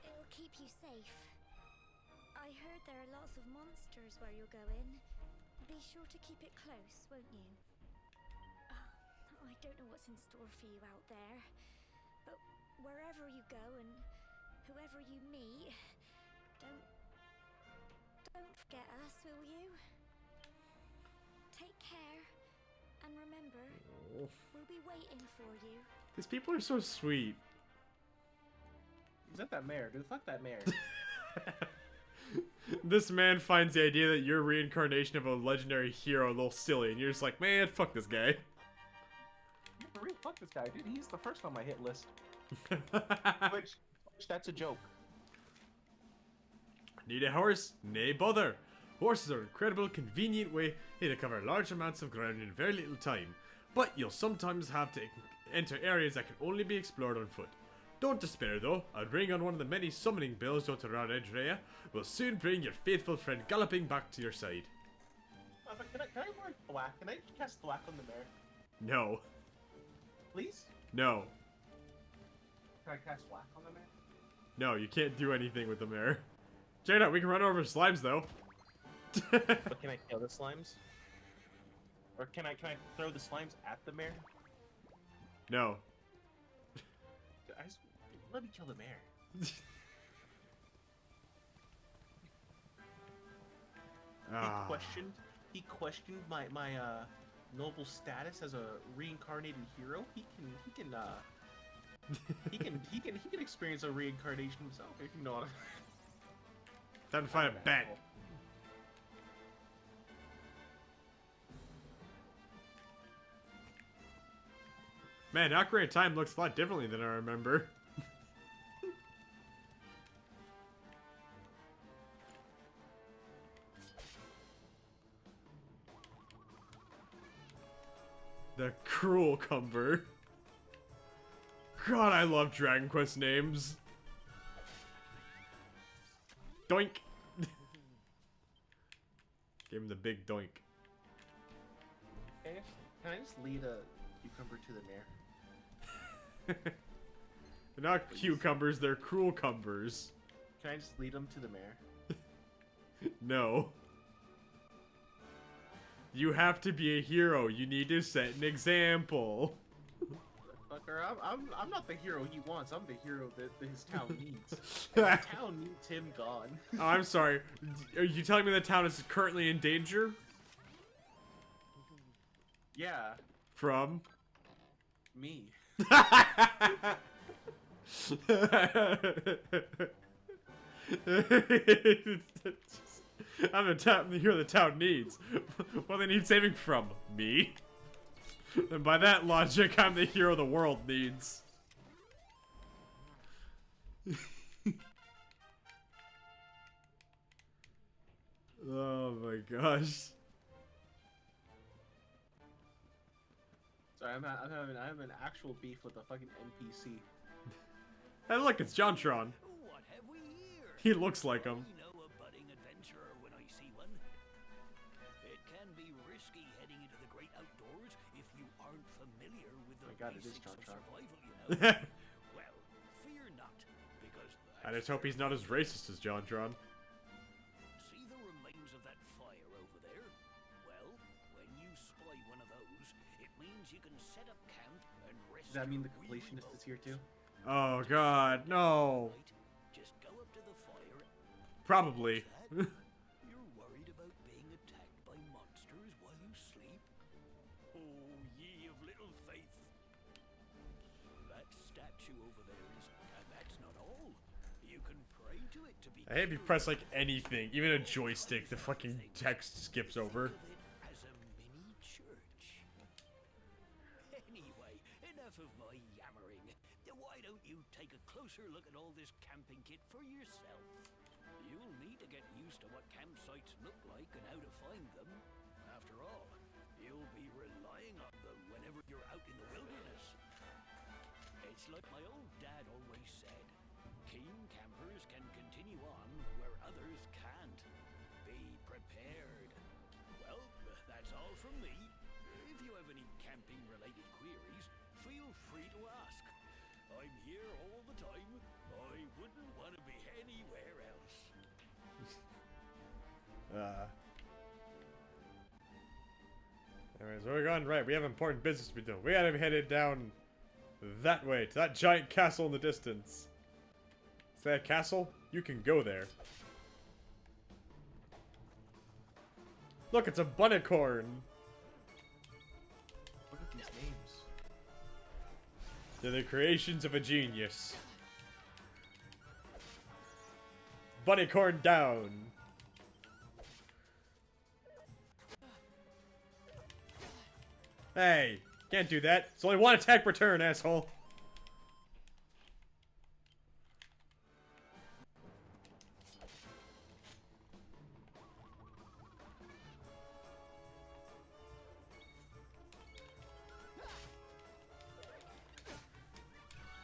It'll keep you safe. I heard there are lots of monsters where you're going. Be sure to keep it close, won't you? I don't know what's in store for you out there, but wherever you go and whoever you meet, don't forget us, will you? Take care, and remember, we'll be waiting for you. These people are so sweet. Is that mayor? Dude, fuck that mayor. This man finds the idea that your reincarnation of a legendary hero a little silly, and you're just like, man, fuck this guy. Yeah, for real, fuck this guy, dude. He's the first on my hit list. Which that's a joke. Need a horse? Nay bother. Horses are an incredible, convenient way to cover large amounts of ground in very little time, but you'll sometimes have to enter areas that can only be explored on foot. Don't despair though, I'll bring on one of the many summoning bells dotted around Edrea. Will soon bring your faithful friend galloping back to your side. Can I work thwack? Can I cast thwack on the mayor? No. Please? No. Can I cast thwack on the mayor? No, you can't do anything with the mare. Check it out, we can run over slimes though. But can I kill the slimes? Or can I throw the slimes at the mayor? No. Let me kill the mayor. Ah. He questioned my noble status as a reincarnated hero. He can experience a reincarnation himself if you know what Time to find a bet. Man, Ocarina of Time looks a lot differently than I remember. The Cruel Cumber. God, I love Dragon Quest names. Doink! Give him the big doink. Can I just lead a cucumber to the mayor? They're not cucumbers, they're cruel cumbers. Can I just lead him to the mayor? No. You have to be a hero. You need to set an example. Fucker, I'm not the hero he wants. I'm the hero that his town needs. And the town needs him gone. Oh, I'm sorry. Are you telling me the town is currently in danger? Yeah. From? Me. I'm the hero the town needs. What do they need saving from? Me. And by that logic, I'm the hero the world needs. Oh my gosh. Sorry, I'm having an actual beef with a fucking NPC. Hey, look, it's JonTron. What have we here? He looks like him. I know a budding adventurer when I see one. It can be risky heading into the great outdoors if you aren't familiar with the My God, it is basics of JonTron. survival, you know. Well, fear not, because I just hope he's not as racist as JonTron. see the remains of that fire over there? Well, when you spy one of those, it means you can set up camp and rest. Does that mean the your weary completionist is bones. here too? Oh god, no. Right? Just go up to the fire. Probably. That? You're worried about being attacked by monsters while you sleep? Oh, ye of little faith. That statue over there is, and that's not all. You can pray to it to be. I hate if you press like anything, even a joystick, the fucking text skips over. Think of it as a mini church. Anyway, enough of my yammering. Why don't you take a closer look at all this camping kit for yourself? You'll need to get used to what campsites look like and how to find them. After all, you'll be relying on them whenever you're out in the wilderness. It's like my old dad always said, keen campers can continue on where others can't. Be prepared. Well, that's all from me. If you have any camping-related queries, feel free to ask. I'm here all the time. I wouldn't want to be anywhere else. Anyways, where are we going? Right, we have important business to be doing. We gotta be headed down that way, to that giant castle in the distance. Is that a castle? You can go there. Look, it's a bunnicorn. Look at these names. They're the creations of a genius. Bunnicorn down. Hey, can't do that. It's only one attack per turn, asshole.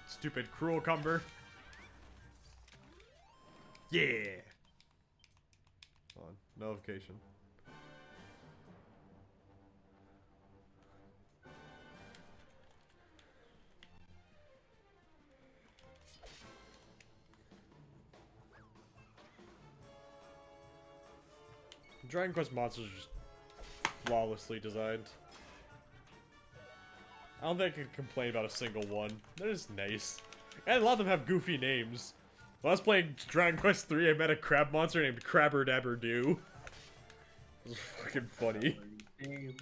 Stupid cruel cumber. Yeah. Hold on, notification. Dragon Quest monsters are just flawlessly designed. I don't think I can complain about a single one. They're just nice. And a lot of them have goofy names. When I was playing Dragon Quest 3, I met a crab monster named Crabber Dabber Doo. It was fucking funny. Names.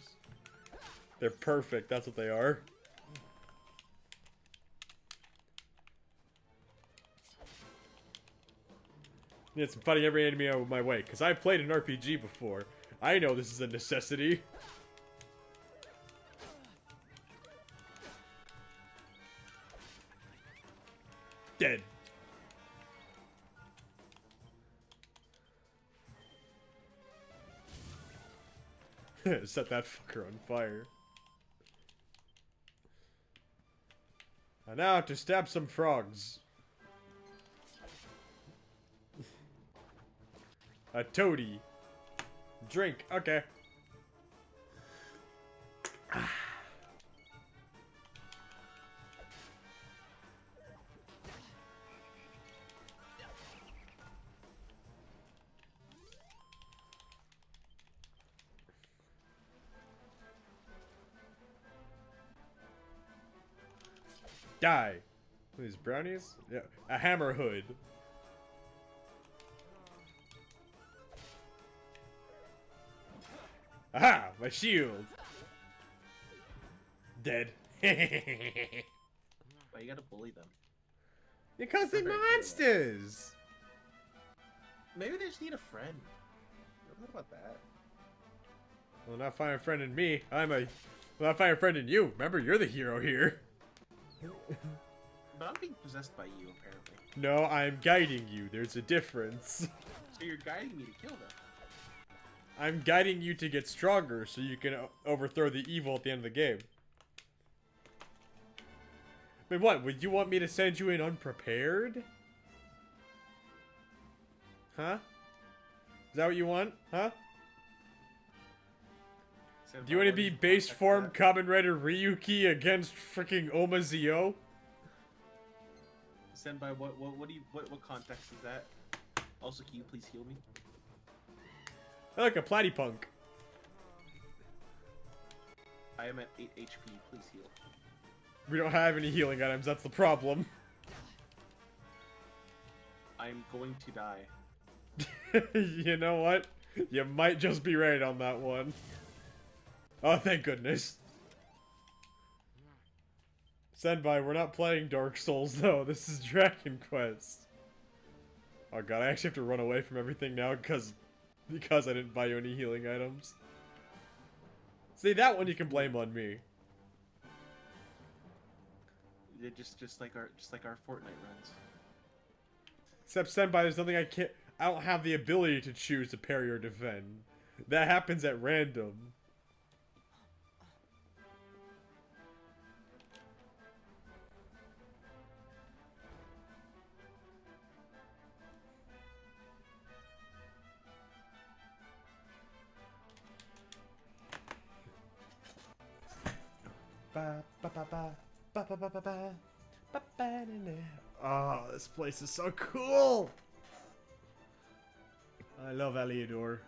They're perfect, that's what they are. It's fighting every enemy out of my way, because I've played an RPG before. I know this is a necessity. Dead. Set that fucker on fire. And now to stab some frogs. A toady. Drink. Okay. Die. These brownies? Yeah. A hammer hood. Aha! My shield! Dead. Why you gotta bully them? Because they're Very monsters. Maybe they just need a friend. What about that? Well, not find a friend in me. Not find a friend in you. Remember, you're the hero here. But I'm being possessed by you, apparently. No, I'm guiding you. There's a difference. So you're guiding me to kill them. I'm guiding you to get stronger so you can overthrow the evil at the end of the game. I mean, what? Would you want me to send you in unprepared? Huh? Is that what you want? Huh? Do you want to be base form Kamen Rider Ryuki against freaking Omazio? Senpai, what context is that? Also, can you please heal me? I like a platypunk. I am at 8 HP, please heal. We don't have any healing items, that's the problem. I'm going to die. You know what? You might just be right on that one. Oh, thank goodness. Senpai, we're not playing Dark Souls though, this is Dragon Quest. Oh god, I actually have to run away from everything now because I didn't buy you any healing items. See, that one you can blame on me. They're just like our Fortnite runs. Except Senpai, there's nothing I don't have the ability to choose to parry or defend. That happens at random. Oh, this place is so cool! I love Eliodor.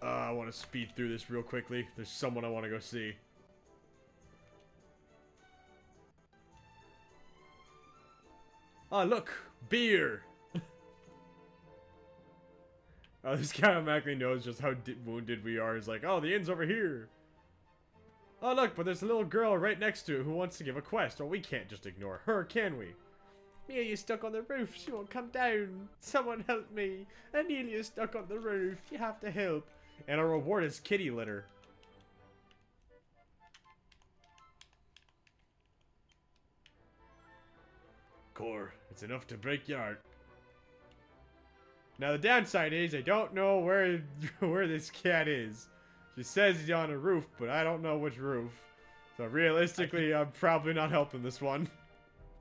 I want to speed through this real quickly. There's someone I want to go see. Oh, look! Beer! Oh, this guy automatically knows just how wounded we are. He's like, oh, the inn's over here. Oh, look, but there's a little girl right next to it who wants to give a quest. Oh, we can't just ignore her, can we? Amelia's stuck on the roof. She won't come down. Someone help me. Amelia's stuck on the roof. You have to help. And our reward is kitty litter. Core, it's enough to break your heart. Now the downside is I don't know where this cat is. She says he's on a roof, but I don't know which roof. So realistically, I'm probably not helping this one.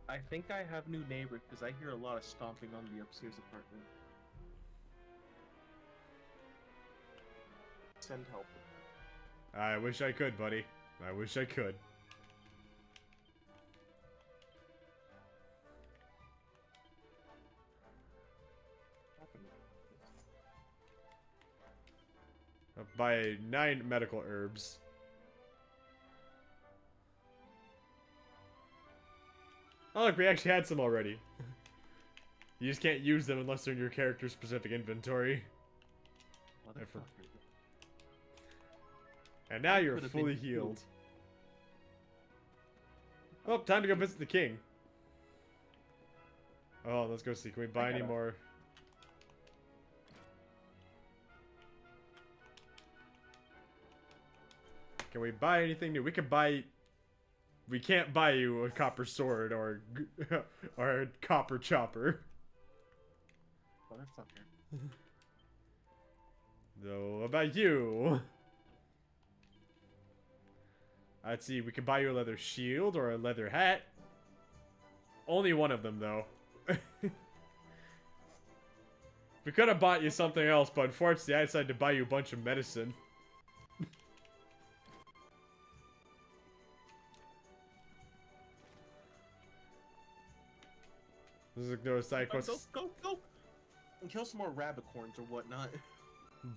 I think I have new neighbors because I hear a lot of stomping on the upstairs apartment. Send help. I wish I could, buddy. I wish I could. Buy 9 medical herbs. Oh look, we actually had some already. You just can't use them unless they're in your character's specific inventory. And now you're fully healed. Oh, time to go visit the king. Oh, let's go see. Can we buy any more? Can we buy anything new? We can buy... We can't buy you a copper sword or a copper chopper. Motherfucker. So, what about you? Let's see, we can buy you a leather shield or a leather hat. Only one of them, though. We could have bought you something else, but unfortunately I decided to buy you a bunch of medicine. This is no side quest. Go! And kill some more rabbit corns or whatnot.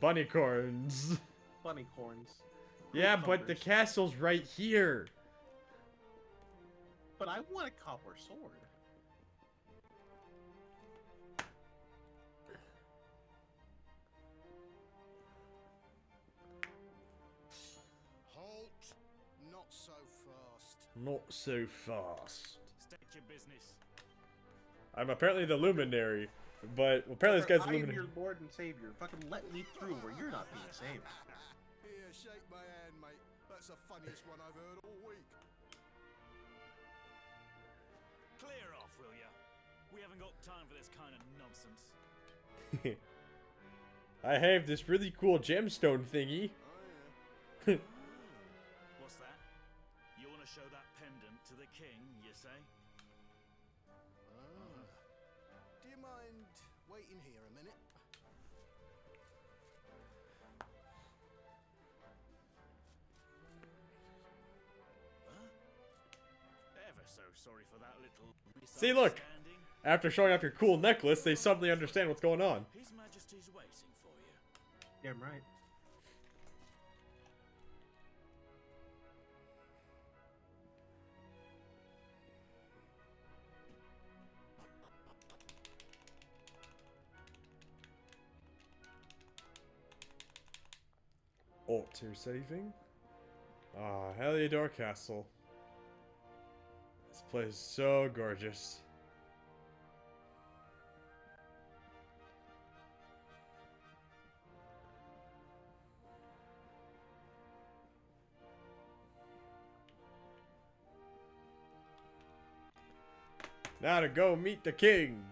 Bunny corns. Bunny corns. Yeah, but the castle's right here. But I want a copper sword. so fast. Not so fast. State your business. I'm apparently the luminary, but apparently this guy's I am luminary. your lord and savior. Fucking let me through where you're not being saved. Here, shake my hand, mate. That's the funniest one I've heard all week. Clear off, will ya? We haven't got time for this kind of nonsense. I have this really cool gemstone thingy. Oh, yeah. What's that? You want to show that pendant to the king, you say? Do you mind waiting here a minute? Huh? Ever so sorry for that little See, look. misunderstanding. After showing off your cool necklace, they suddenly understand what's going on. His Majesty's waiting for you. Damn right. Auto-saving? Ah, Heliodor Castle. This place is so gorgeous. Now to go meet the king.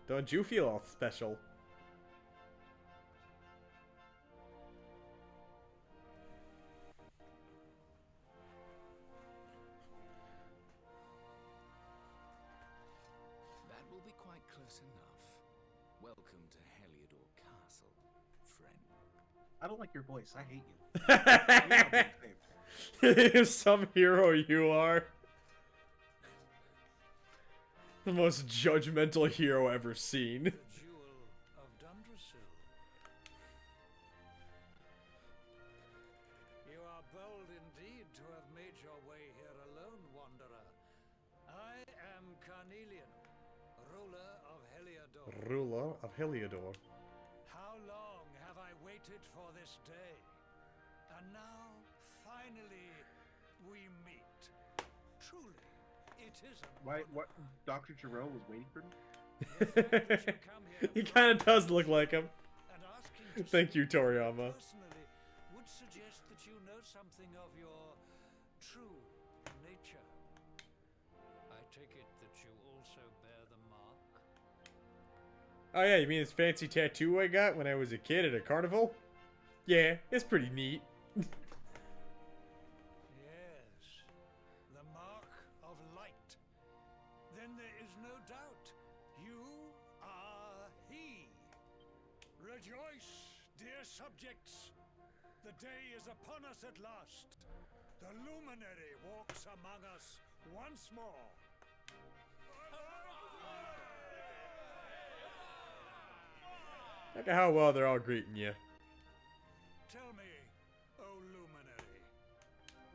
Don't you feel all special? That will be quite close enough. Welcome to Heliodor Castle, friend. I don't like your voice. I hate you. You're not being saved. Some hero you are. The most judgmental hero ever seen. The Jewel of Dundrasil. You are bold indeed to have made your way here alone, wanderer. I am Carnelian, ruler of Heliodor. Ruler of Heliodor. How long have I waited for this day? And now, finally, we meet. Truly, it is a Why? What? Dr. Giro was waiting for me? The fact that you come here He kind of does look like him. and asking to Thank see you, me Toryiama. personally would suggest that you know something of your true nature. I take it that you also bear the mark. Oh yeah, you mean this fancy tattoo I got when I was a kid at a carnival? Yeah, it's pretty neat. Yes, the mark of light. Then there is no doubt you are he. Rejoice, dear subjects. The day is upon us at last. The luminary walks among us once more. Look at how well they're all greeting you. Tell me, O luminary,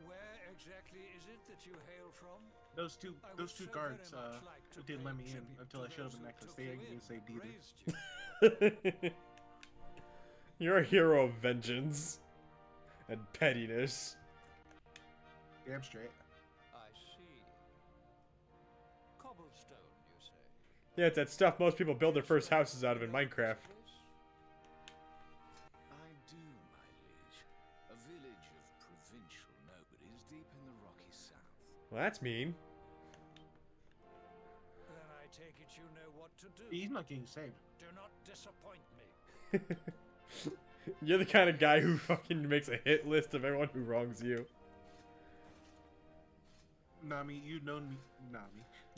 where exactly is it that you hail from? Those two I would guards so very much like to didn't let pay me in tribute until to I showed those them the who necklace. took They you didn't in, say either. raised you. You're a hero of vengeance and pettiness. Damn straight. I see. Cobblestone, you say? Yeah, it's that stuff most people build their first houses out of in Minecraft. I do, my liege. A village of provincial nobodies deep in the rocky south. Well, that's mean. Then I take it you know what to do. He's not getting saved. Do not disappoint me. You're the kind of guy who fucking makes a hit list of everyone who wrongs you. Nami, you've known me.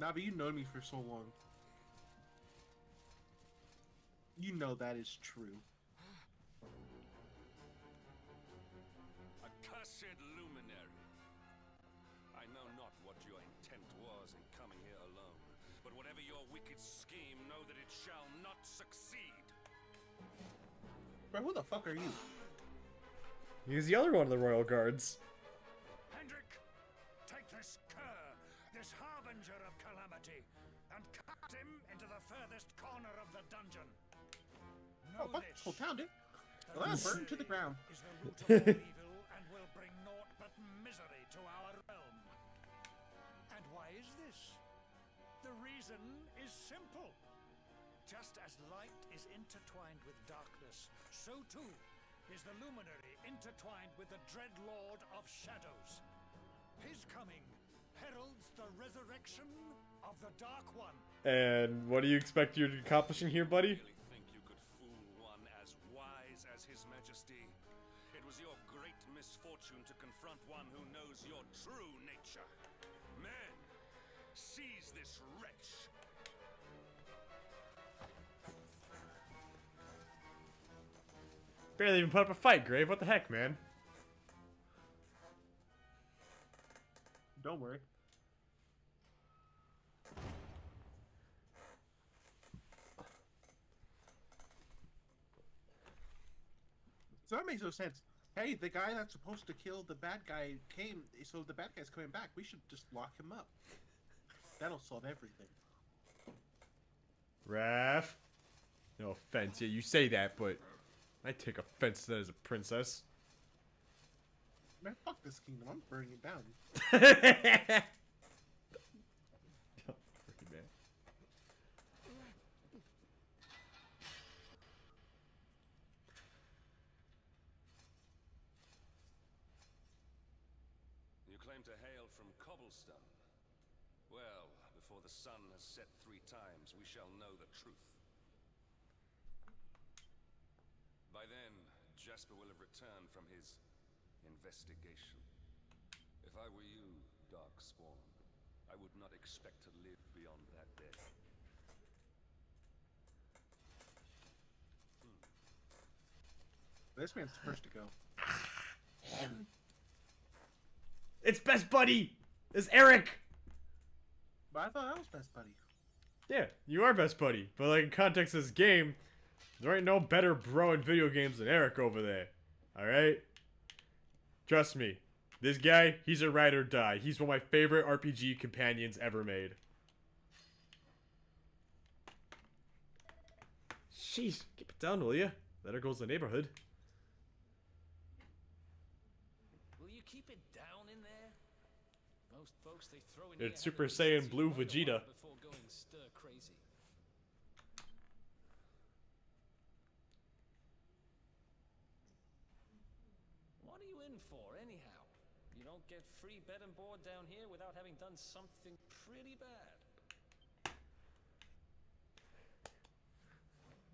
Navi, you've known me for so long. You know that is true. Accursed luminary. I know not what your intent was in coming here alone, but whatever your wicked scheme, know that it shall not succeed. Bro, who the fuck are you? He's the other one of the royal guards. Hendrik, take this cur, this harbinger of calamity, and cut Cast him into the furthest corner of the dungeon. Oh, Know fuck this. this whole town, dude. The Well, burn to the sea ground. is the root of all evil and will bring naught but misery to our realm. And why is this? The reason is simple. Just as light is intertwined with darkness, so too is the luminary intertwined with the dread lord of shadows. His coming heralds the resurrection of the Dark One. And what do you expect you're accomplishing here, buddy? Really think you could fool one as wise as His Majesty? It was your great misfortune to confront one who knows your true nature. Men, seize this wretch. Barely even put up a fight, Grave. What the heck, man? Don't worry. So that makes no sense. Hey, the guy that's supposed to kill the bad guy came, so the bad guy's coming back. We should just lock him up. That'll solve everything. Raph. No offense, yeah, you say that, but I take offense to that as a princess. Man, fuck this kingdom. I'm burning it down. You claim to hail from Cobblestone. Well, before the sun has set 3 times, we shall know the truth. By then, Jasper will have returned from his investigation. If I were you, Darkspawn, I would not expect to live beyond that day. This man's the first to go. It's Best Buddy! It's Eric! But I thought I was best buddy. Yeah, you are Best Buddy. But like in context of this game, there ain't no better bro in video games than Eric over there. Alright? Trust me. This guy, he's a ride or die. He's one of my favorite RPG companions ever made. Jeez, keep it down, will ya? Let her goes the neighborhood. Will you keep it down in there? Most folks they throw in It's Super Saiyan Blue Vegeta. before going stir crazy. What are you in for, anyhow? You don't get free bed and board down here without having done something pretty bad.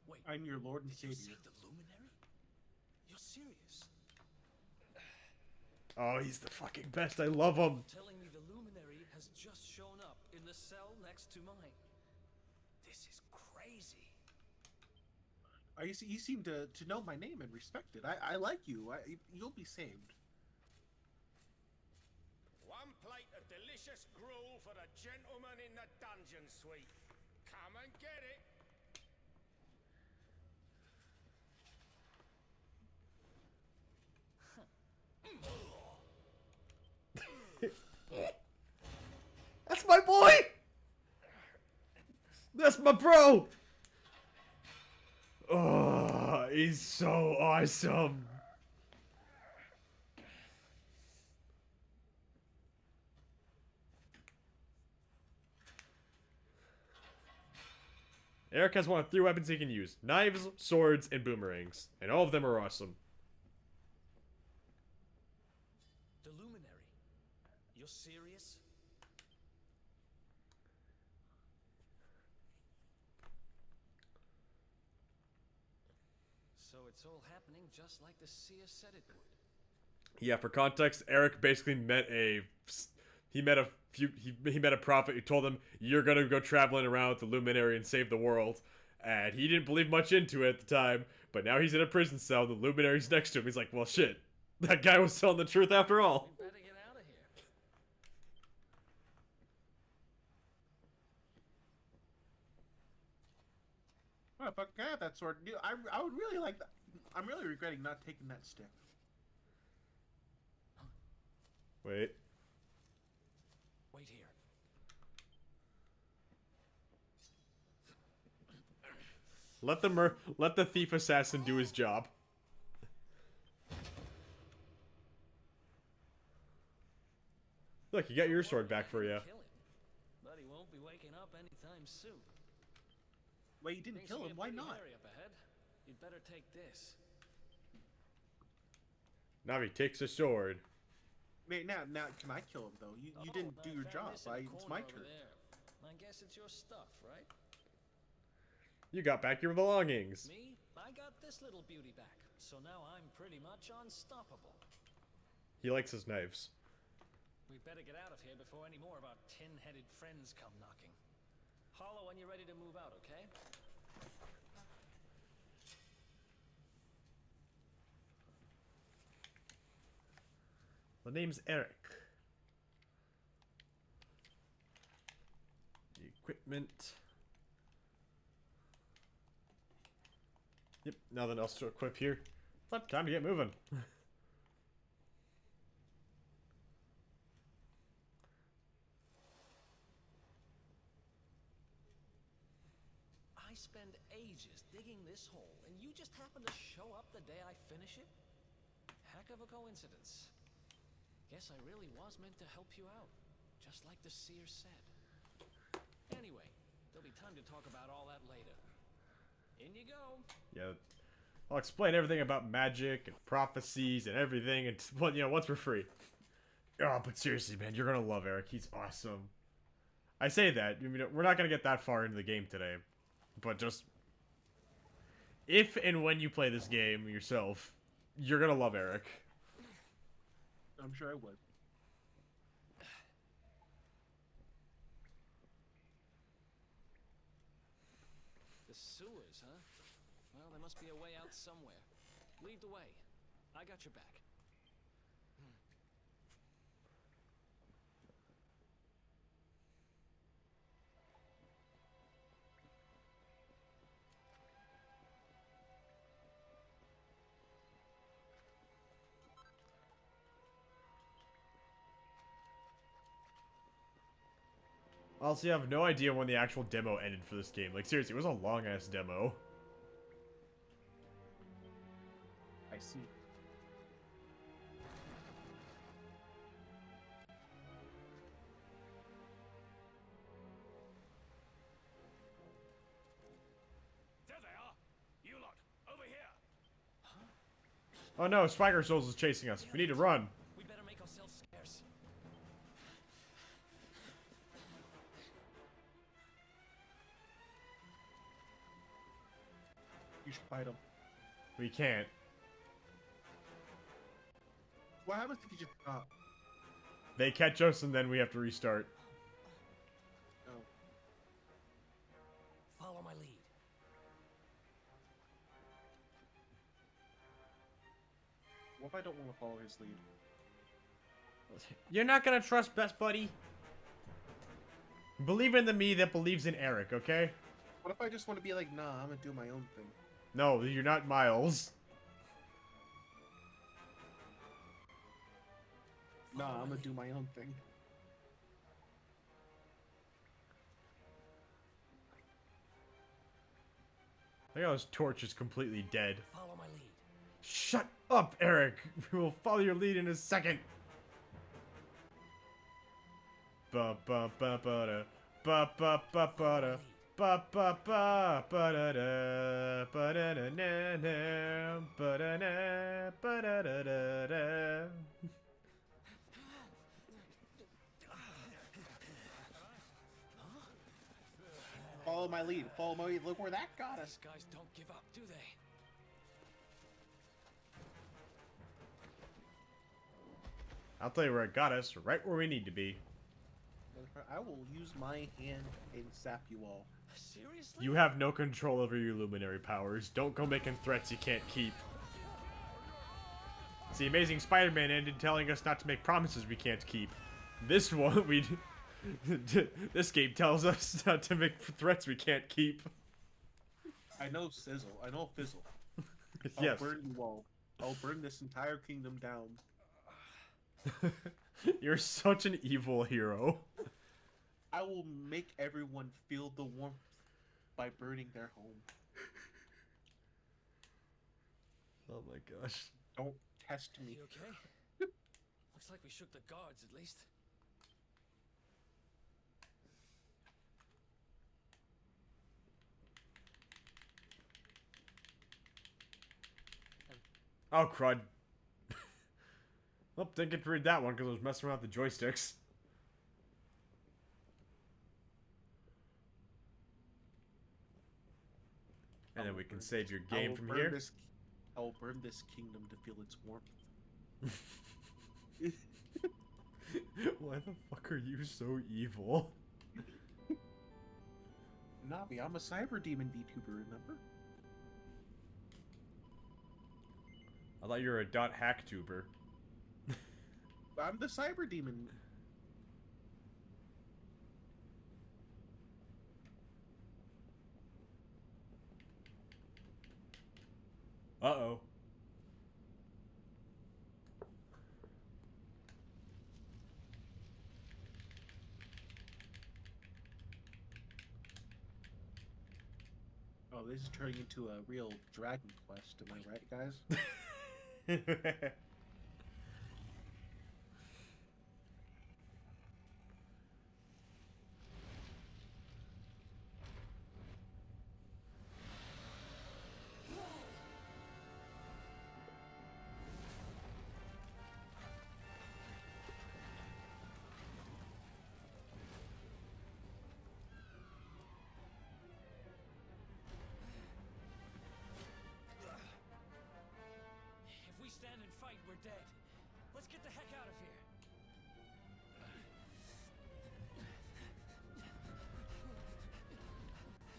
Wait, I'm your Lord and did you Savior. see the luminary? You're serious? Oh, he's the fucking best. I love him. Telling me the luminary has just shown up in the cell next to mine. This is crazy. You seem to know my name and respect it. I like you. You'll be saved. One plate of delicious gruel for the gentleman in the dungeon suite. Come and get it. That's my boy! That's my bro! Oh, he's so awesome. Eric has one of 3 weapons he can use. Knives, swords, and boomerangs. And all of them are awesome. The luminary. You're serious? So it's all happening just like the seer said it would. Yeah, for context, Eric basically met a prophet who told him, "You're gonna go traveling around with the luminary and save the world." And he didn't believe much into it at the time, but now he's in a prison cell, the luminary's next to him. He's like, well, shit, that guy was telling the truth after all. We better get out of here. Oh, fuck, I have that sword. Dude, I would really like that. I'm really regretting not taking that stick. Wait. Wait here. Let the thief assassin do his job. Look, you got your sword back for you. Kill him, but he won't be waking up anytime soon. Wait, you didn't Things kill will him? get Why pretty not? hairy up ahead. You'd better take this. Navi takes a sword. Wait, now, can I kill him though? You didn't do your job. It's my turn. I guess it's your stuff, right? You got back your belongings. Me? I got this little beauty back, so now I'm pretty much unstoppable. He likes his knives. We'd better get out of here before any more of our tin-headed friends come knocking. Holler when you're ready to move out, okay? The name's Eric. The equipment. Yep, nothing else to equip here. But time to get moving. I spend ages digging this hole, and you just happen to show up the day I finish it? Heck of a coincidence. Guess I really was meant to help you out, just like the seer said. Anyway, there'll be time to talk about all that later. In you go. Yeah, I'll explain everything about magic and prophecies and everything, and once we're free. Oh, but seriously, man, you're gonna love Eric. He's awesome. I say that. I mean, we're not gonna get that far into the game today, but just if and when you play this game yourself, you're gonna love Eric. I'm sure I would. The sewers, huh? Well, there must be a way out somewhere. Lead the way. I got your back. Honestly, I have no idea when the actual demo ended for this game. Like, seriously, it was a long-ass demo. I see. There they are! You lot, over here! Oh no, Spiker Souls is chasing us. We need to run. We better make ourselves scarce. You should fight him. We can't. What happens if you just stop? They catch us and then we have to restart. Oh. Follow my lead. What if I don't want to follow his lead? You're not gonna trust Best Buddy. Believe in the me that believes in Eric, okay? What if I just want to be like, nah, I'm gonna do my own thing? No, you're not Miles. Nah, I'm gonna do my own thing. I think his torch is completely dead. Follow my lead. Shut up, Eric. We will follow your lead in a second. Ba ba ba ba da. Ba ba ba ba da. Ba ba ba ba da da. Ba da da na na. Ba da na. Ba da da da da. Follow my lead. Follow my lead. Look where that got us. These guys don't give up, do they? I'll tell you where it got us. Right where we need to be. I will use my hand and zap you all. Seriously? You have no control over your luminary powers. Don't go making threats you can't keep. See, Amazing Spider-Man ended telling us not to make promises we can't keep. This one, this game tells us not to make threats we can't keep. I know Sizzle. I know Fizzle. Yes. I'll burn you all. I'll burn this entire kingdom down. You're such an evil hero. I will make everyone feel the warmth by burning their home. Oh my gosh. Don't test me. You okay? Looks like we shook the guards at least. Oh, crud. Well, didn't get to read that one because I was messing around with the joysticks. And then we can save your game from here. I will burn this kingdom to feel its warmth. Why the fuck are you so evil? Navi, I'm a cyber demon VTuber, remember? I thought you were a .hack tuber. I'm the cyber demon. Uh-oh. Oh, this is turning into a real Dragon Quest, am I right, guys? If we stand and fight, we're dead. Let's get the heck out of here.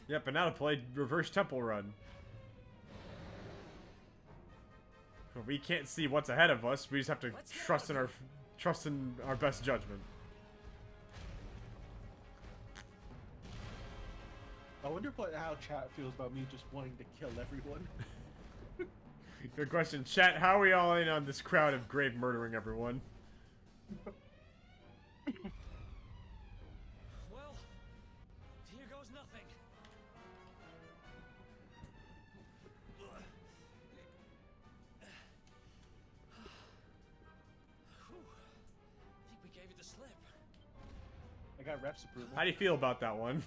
Yep, and now to play reverse temple run. We can't see what's ahead of us. We just have to trust in our best judgment. I wonder how chat feels about me just wanting to kill everyone. Good question. Chat, how are we all in on this crowd of grave murdering everyone? Well, here goes nothing. Whew. I think we gave it the slip. I got ref's approval. How do you feel about that one?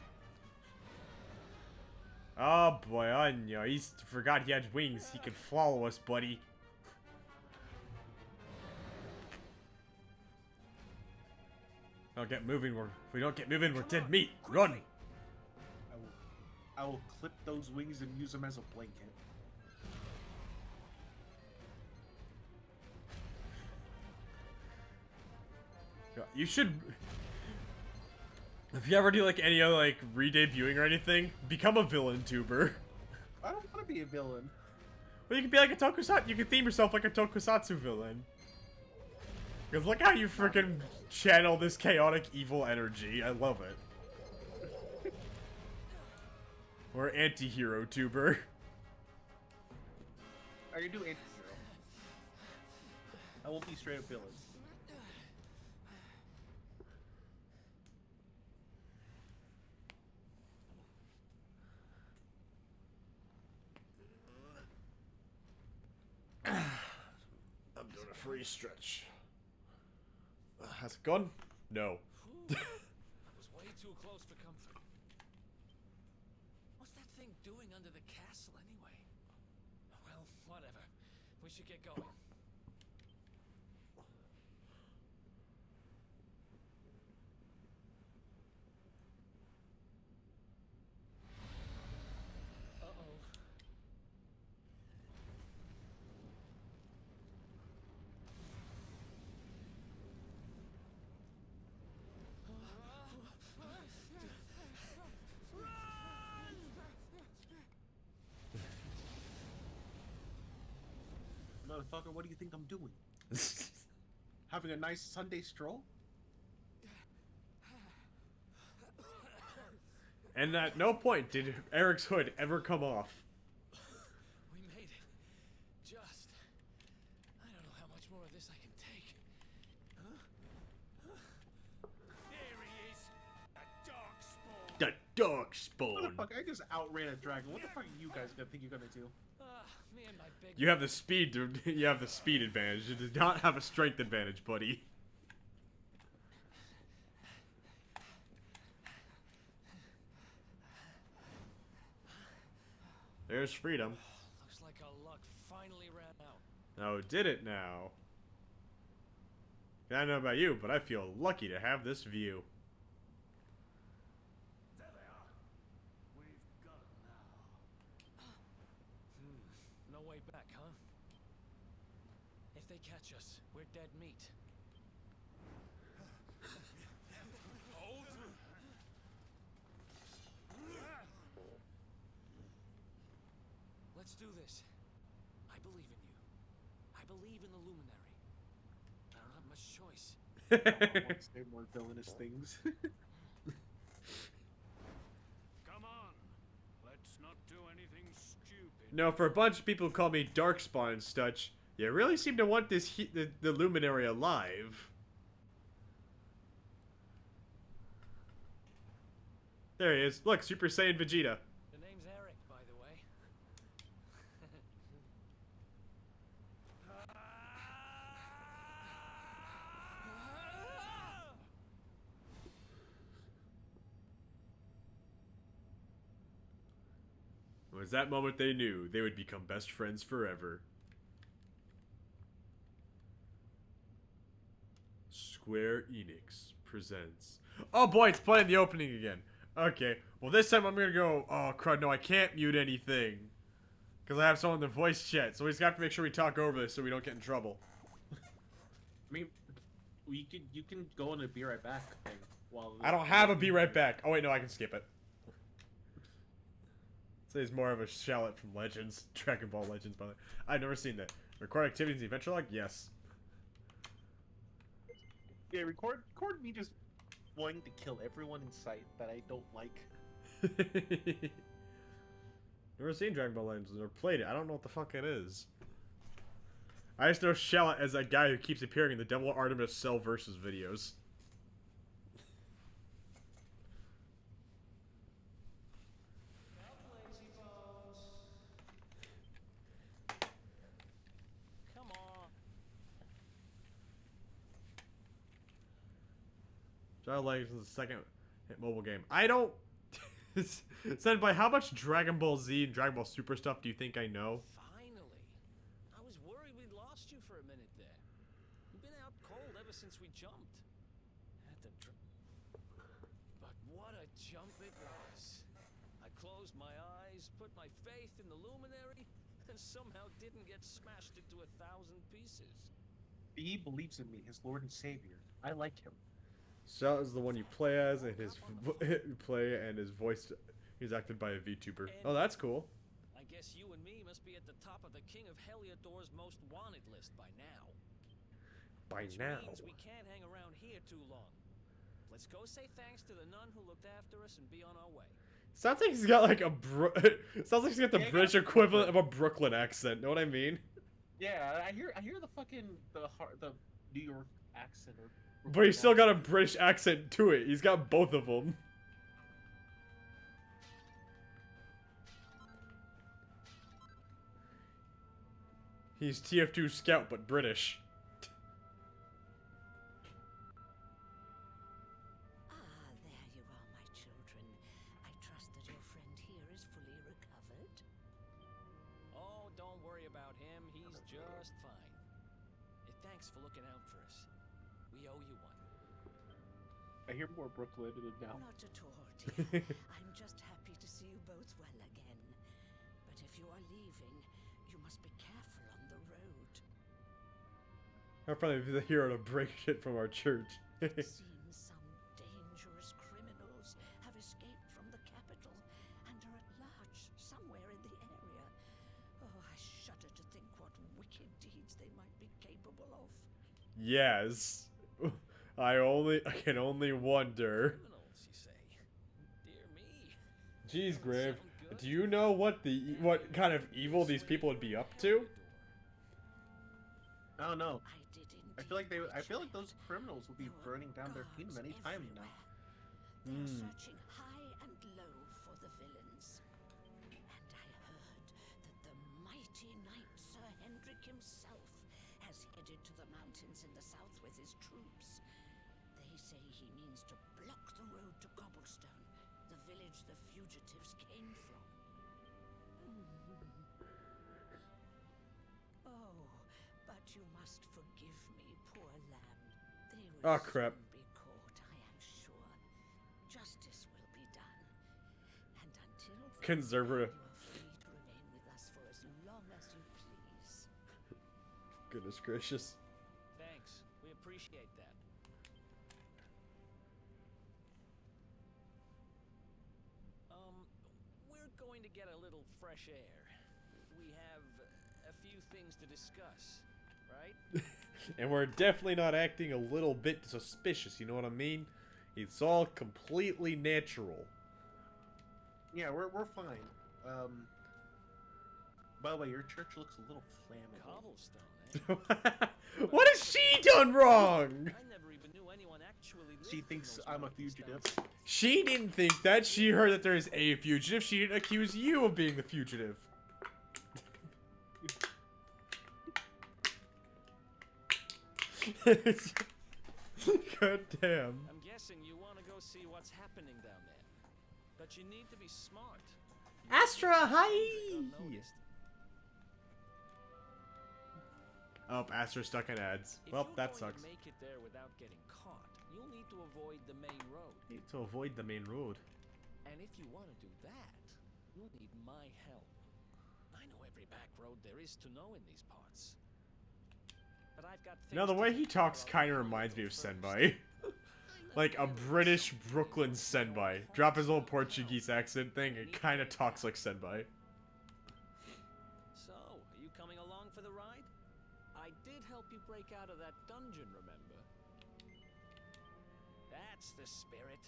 Oh boy, Anya, he forgot he had wings. He could follow us, buddy. Don't get moving. If we don't get moving, we're dead meat. Run! I will clip those wings and use them as a blanket. You should... If you ever do like any other like re-debuting or anything, become a villain tuber. I don't want to be a villain. Well, you can be like a tokusatsu. You can theme yourself like a tokusatsu villain. Because look how you freaking channel this chaotic evil energy. I love it. Or anti-hero tuber. I can do anti-hero. I won't be straight up villain. I'm doing a free stretch. Has it gone? No. That was way too close for comfort. What's that thing doing under the castle anyway? Well, whatever. We should get going. Motherfucker, what do you think I'm doing? Having a nice Sunday stroll? And at no point did Eric's hood ever come off. We made it. Just. I don't know how much more of this I can take. There he is. A darkspawn. The darkspawn. Motherfucker, I just outran a dragon. What the fuck are you guys gonna think you're gonna do? me and my big You have the speed. You have the speed advantage. You do not have a strength advantage, buddy. There's freedom. Looks like our luck finally ran out. Oh, did it now? I don't know about you, but I feel lucky to have this view. There they are. We've got them now. No way back, huh? If they catch us, we're dead meat. Hold! Let's do this. I believe in you. I believe in the Luminary. I don't have much choice. I want to say more villainous things. Come on. Let's not do anything stupid. No, for a bunch of people who call me Darkspawn and such, you really seem to want this the Luminary alive. There he is. Look, Super Saiyan Vegeta. The name's Eric, by the way. It was that moment they knew they would become best friends forever. Square Enix presents. Oh boy, it's playing the opening again. Okay, well this time I'm gonna go, oh crud, no I can't mute anything. Because I have someone in the voice chat, so we just have to make sure we talk over this so we don't get in trouble. I mean, you can go on a be right back thing while. I don't have a be right back. Oh wait, no, I can skip it. So he's more of a shallot from Legends, Dragon Ball Legends, by the way. I've never seen that. Record activities in the adventure log? Yes. Yeah, record me just wanting to kill everyone in sight that I don't like. Never seen Dragon Ball Legends or played it. I don't know what the fuck it is. I just know Shallot as that guy who keeps appearing in the Devil Artemis Cell versus videos. Come on. Dragon Ball Legends is the second hit mobile game. I don't... Said by how much Dragon Ball Z and Dragon Ball Super stuff do you think I know? Finally. I was worried we'd lost you for a minute there. You've been out cold ever since we jumped. But what a jump it was. I closed my eyes, put my faith in the Luminary, and somehow didn't get smashed into 1,000 pieces. He believes in me, his Lord and Savior. I like him. Shallot is the one you play as, and his voice is acted by a VTuber. Oh, that's cool. I guess you and me must be at the top of the King of Heliodor's most wanted list by now. Which means we can't hang around here too long. Let's go say thanks to the nun who looked after us and be on our way. Sounds like he's got like a sounds like he's got the British equivalent of a Brooklyn accent. Know what I mean? Yeah, I hear the fucking the New York accent. But he's still got a British accent to it. He's got both of them. He's TF2 Scout, but British. Ah, there you are, my children. I trust that your friend here is fully recovered. Oh, don't worry about him. He's just fine. Thanks for looking out for us. We owe you one. I hear more Brooklyn now. Not at all, dear. I'm just happy to see you both well again. But if you are leaving, you must be careful on the road. I'll probably be the hero to break shit from our church. It seems some dangerous criminals have escaped from the capital and are at large somewhere in the area. Oh, I shudder to think what wicked deeds they might be capable of. Yes. I can only wonder. Criminals, you say? Dear me. Jeez, Grave. Do you know what kind of evil these people would be up to? I don't know. I feel like those criminals will be burning down their kingdom any time now. They're searching high and low for the villains. And I heard that the mighty mighty knight Sir Hendrik himself has headed to the mountains in the south with his troops. They say he means to block the road to Cobblestone, the village the fugitives came from. Oh, but you must forgive me, poor lamb. They will crap. soon be caught, I am sure. Justice will be done. And until then, Conservative. you are free to remain with us for as long as you please. Goodness gracious. Thanks. We appreciate that. We're going to get a little fresh air. We have a few things to discuss, right? And we're definitely not acting a little bit suspicious, you know what I mean? It's all completely natural. Yeah, we're fine. By the way, your church looks a little flammable. Cobblestone, eh? What has she done wrong? I never even knew anyone actually lived She in thinks those I'm a mountains fugitive. down south. She didn't think that. She heard that there is a fugitive. She didn't accuse you of being the fugitive. God damn. I'm guessing you want to go see what's happening down there. But you need to be smart. Astra, hi! Unnoticed. Oh, Astra's stuck in ads. If Well, you're that going sucks. to make it there without getting caught, you'll need to avoid the main road. Need to avoid the main road. And if you want to do that, you'll need my help. I know every back road there is to know in these parts. But I've got Now, the things way to he take care talks of kind of before I reminds go me of first. Senbai. Like a British Brooklyn Senbai. Drop his little Portuguese accent thing and kind of talks like Senbai. So, are you coming along for the ride? I did help you break out of that dungeon, remember? That's the spirit.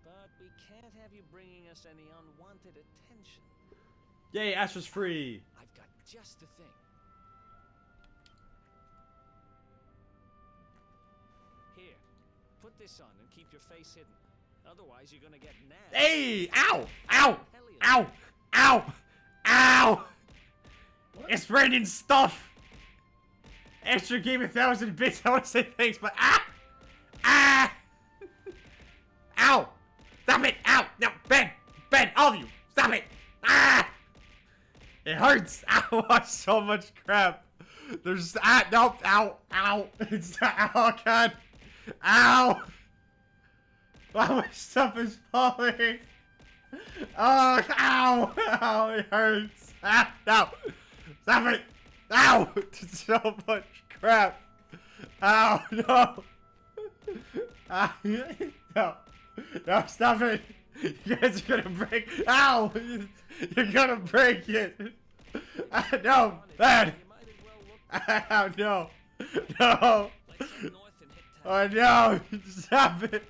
But we can't have you bringing us any unwanted attention. Yay, Astra's free! I've got just the thing. Here, put this on and keep your face hidden. Otherwise, you're gonna get nabbed. Hey! Ow! Ow! Ow! Ow! Ow! It's raining stuff! Astra gave me 1,000 bits. I want to say thanks, but ah! Ah! Ow! Stop it! Ow! No! Ben! Ben! All of you! Stop it! Ah! It hurts! Ow! So much crap! There's... Ah! Nope! Ow! Ow! It's... Oh, God! Ow! Wow, my stuff is falling! Oh! Ow! Ow! It hurts! Ah! No! Stop it! Ow! So much crap! Ow! No! Ah! No! No! Stop it! You guys are gonna break... Ow! You're gonna break it! Ah, no! Bad! Ow! No! No! Oh no! Stop it!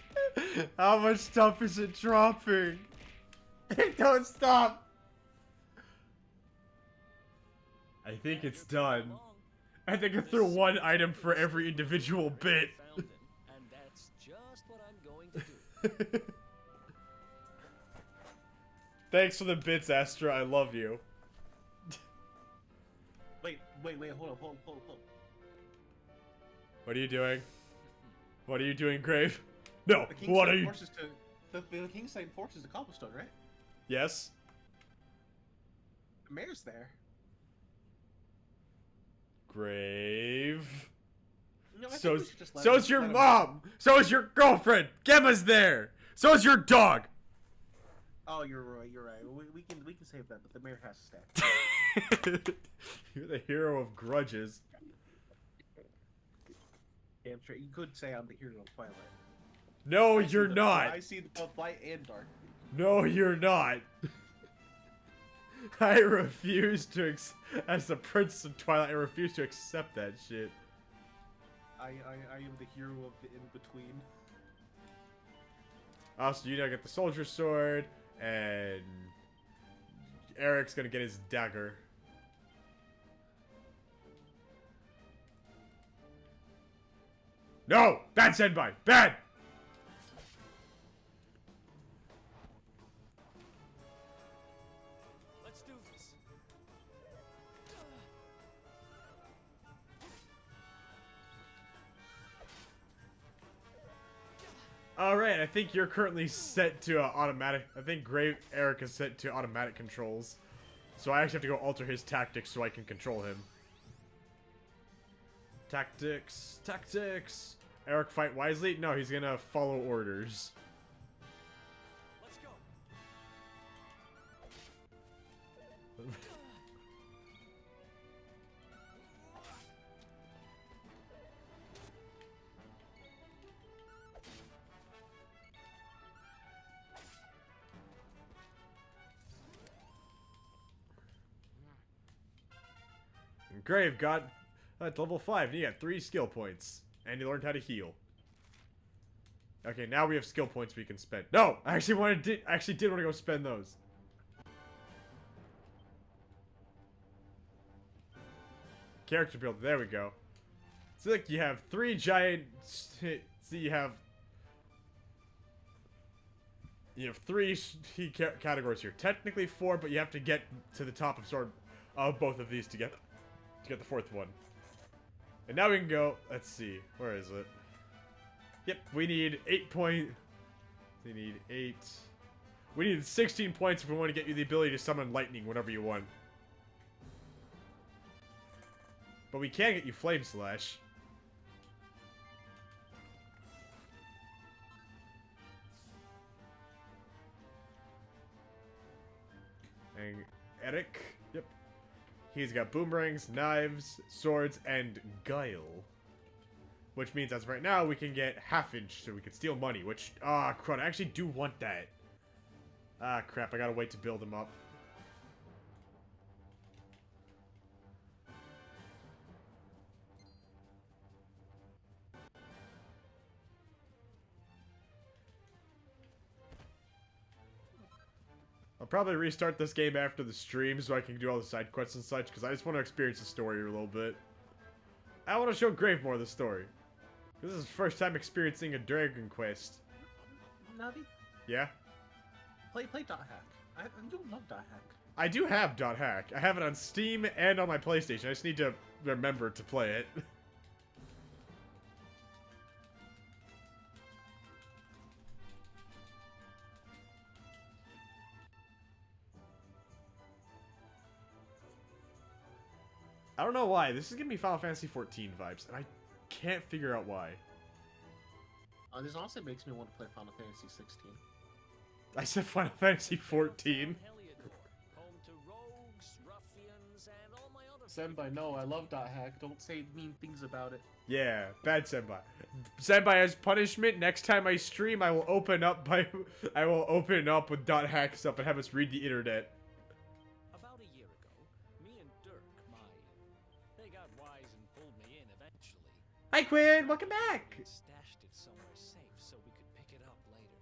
How much stuff is it dropping? Don't stop! I think it's done. I think I threw one item for every individual bit. And that's just what I'm going to do. Thanks for the bits, Astra. I love you. Wait, hold on. What are you doing? What are you doing, Grave? No, The king what are sent you... forces to the king sent forces to Cobblestone, right? Yes? The mayor's there. Grave... No, I think So, we should just let so's him- your let him- mom! So's your girlfriend! Gemma's there! So's your dog! Oh, you're right. We can save that, but the mayor has to stay. You're the hero of grudges. Damn straight. You could say I'm the hero of Twilight. No, I see you're the- not! I see both light and dark. No, you're not! I refuse to as the Prince of Twilight, I refuse to accept that shit. I am the hero of the in-between. Also, you gotta get the soldier sword, and Eric's gonna get his dagger. No! Bad Senpai! Bad! Let's do this. Alright, I think you're currently set to automatic. I think Grave Eric is set to automatic controls. So I actually have to go alter his tactics so I can control him. Tactics. Tactics. Eric, fight wisely? No, he's gonna follow orders. Let's go. Grave got at level 5 and he got 3 skill points. And he learned how to heal. Okay, now we have skill points we can spend. No! I actually did want to go spend those. Character builder, there we go. So like you have 3 giant so you have 3 categories here. Technically 4, but you have to get to the top of both of these to get the 4th one. And now we can go, let's see, where is it? Yep, we need we need 16 points if we want to get you the ability to summon lightning whenever you want. But we can get you Flame Slash. And Eric, yep. He's got boomerangs, knives, swords, and guile. Which means as of right now, we can get half-inch, so we can steal money, which, crud, I actually do want that. Ah, crap, I gotta wait to build him up. I'll probably restart this game after the stream so I can do all the side quests and such, because I just want to experience the story a little bit. I want to show Grave more of the story. This is his first time experiencing a Dragon Quest. Navi? Yeah? Play Dot Hack. I do love Dot Hack. I do have Dot Hack. I have it on Steam and on my PlayStation. I just need to remember to play it. I don't know why. This is giving me Final Fantasy 14 vibes, and I can't figure out why. This honestly makes me want to play Final Fantasy 16. I said Final Fantasy 14. Home to rogues, ruffians, and all my other Senpai, no, I love Dot Hack. Don't say mean things about it. Yeah, bad Senpai. Senpai, as punishment, next time I stream, I will open up with Dot Hack stuff and have us read the internet. About a year ago, me and Dirk, they got wise and pulled me in eventually. Hi Quinn, welcome back! Stashed it somewhere safe so we could pick it up later.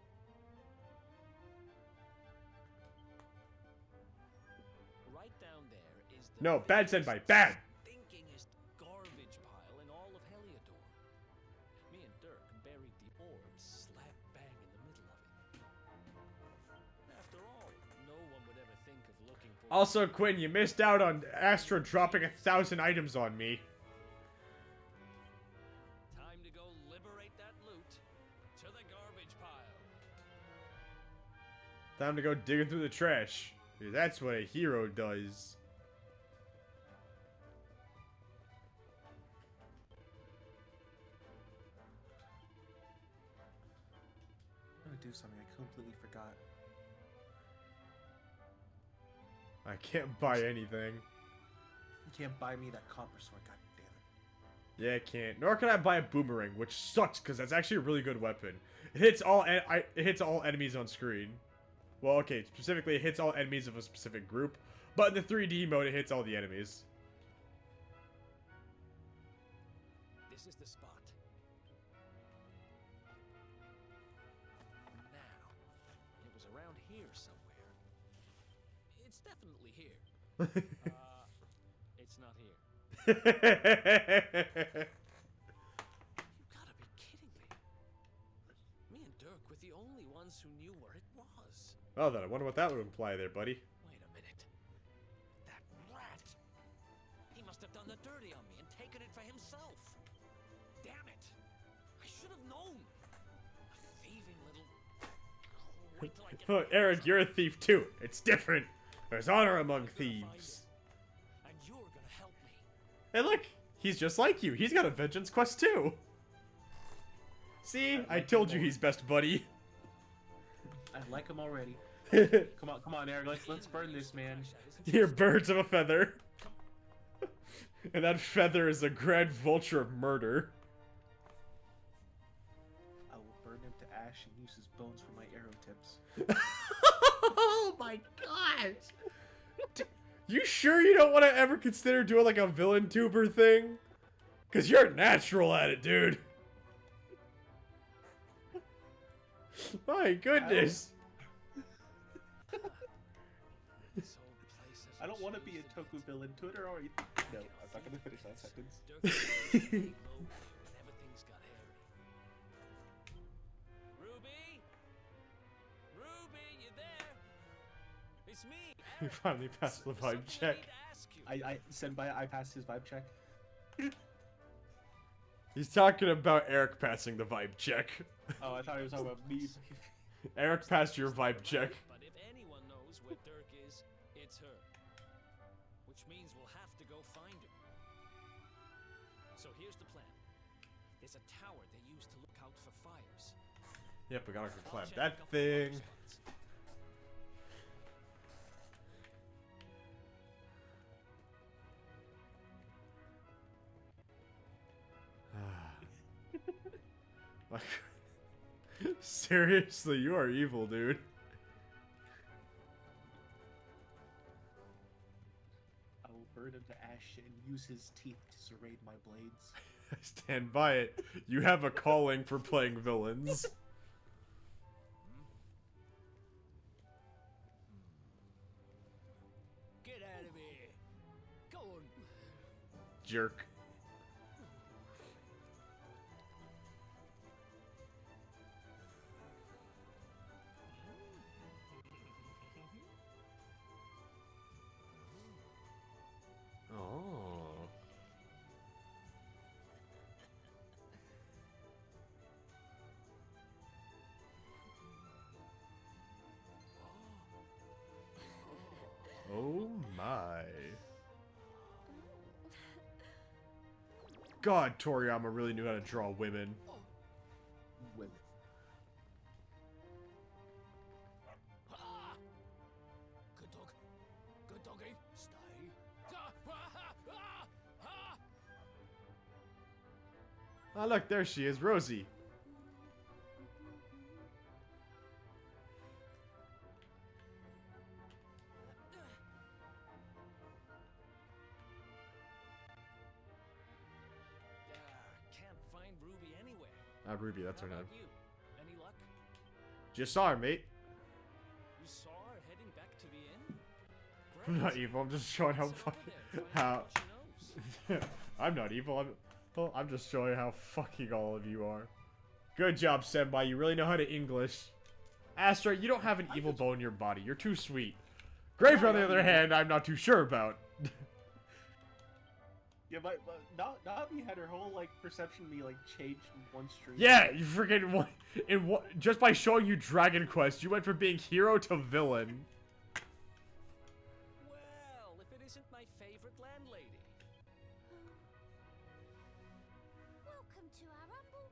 Right down there is the No, bad Senpai, bad! stinkingest garbage pile in all of Heliodor. Me and Dirk buried the orb slap bang in the middle of it. After all, no one would ever think of looking for... Also, Quinn, you missed out on Astra dropping 1,000 items on me. Time to go liberate that loot to the garbage pile. Time to go digging through the trash. Dude, that's what a hero does. I'm gonna do something I completely forgot. I can't buy anything. You can't buy me that copper sword, god damn it. Yeah, I can't. Nor can I buy a boomerang, which sucks because that's actually a really good weapon. It hits all enemies on screen. Well, okay, specifically it hits all enemies of a specific group, but in the 3D mode it hits all the enemies. This is the spot. Now, it was around here somewhere. It's definitely here. It's not here. You gotta be kidding me. Me and Dirk were the only ones who knew where it was. Oh, then I wonder what that would imply there, buddy. Wait a minute. That rat! He must have done the dirty on me and taken it for himself. Damn it! I should have known. A thieving Wait till I get Look, Eric, you're a thief too. It's different. There's honor among thieves. and you're gonna help me. Hey, look, he's just like you. He's got a vengeance quest too. See, I told you he's best buddy. I like him already. Come on, Eric. Let's burn this man. You're birds of a feather. And that feather is a grand vulture of murder. I will burn him to ash and use his bones for my arrow tips. Oh my gosh! You sure you don't want to ever consider doing like a villain tuber thing? Cause you're natural at it, dude. My goodness. I don't want to be a Toku villain. Twitter already. No, I'm not gonna finish that sentence. Everything's got hairy. Ruby? Ruby, you there? It's me. You finally passed the vibe check. I passed his vibe check. He's talking about Eric passing the vibe check. Oh, I thought he was talking about me. Eric passed your vibe check. But if anyone knows where Dirk is, it's her. Which means we'll have to go find him. So here's the plan. There's a tower they use to look out for fires. Yep, we gotta climb that thing. Like, seriously, you are evil, dude. I will burn him to ash and use his teeth to serrate my blades. Stand by it. You have a calling for playing villains. Get out of here. Go on. Jerk. Oh. Oh my. God, Toriyama really knew how to draw women. Women. Good dog. Good doggy. Stay. Oh, look, there she is, Rosie. Can't find Ruby anywhere. Ruby, that's her How name. about you? Any luck? Just saw her, mate. You saw her heading back to the inn? I'm not evil, I'm just showing how fucking... How... I'm not evil, I'm just showing how fucking all of you are. Good job, Senpai, you really know how to English. Astra, you don't have an evil bone in your body, you're too sweet. Graver, on the other hand, I'm not too sure about. Yeah, but Navi had her whole like perception of me like changed in one stream. Yeah, you freaking just by showing you Dragon Quest, you went from being hero to villain. Well, if it isn't my favorite landlady. Welcome to our humble.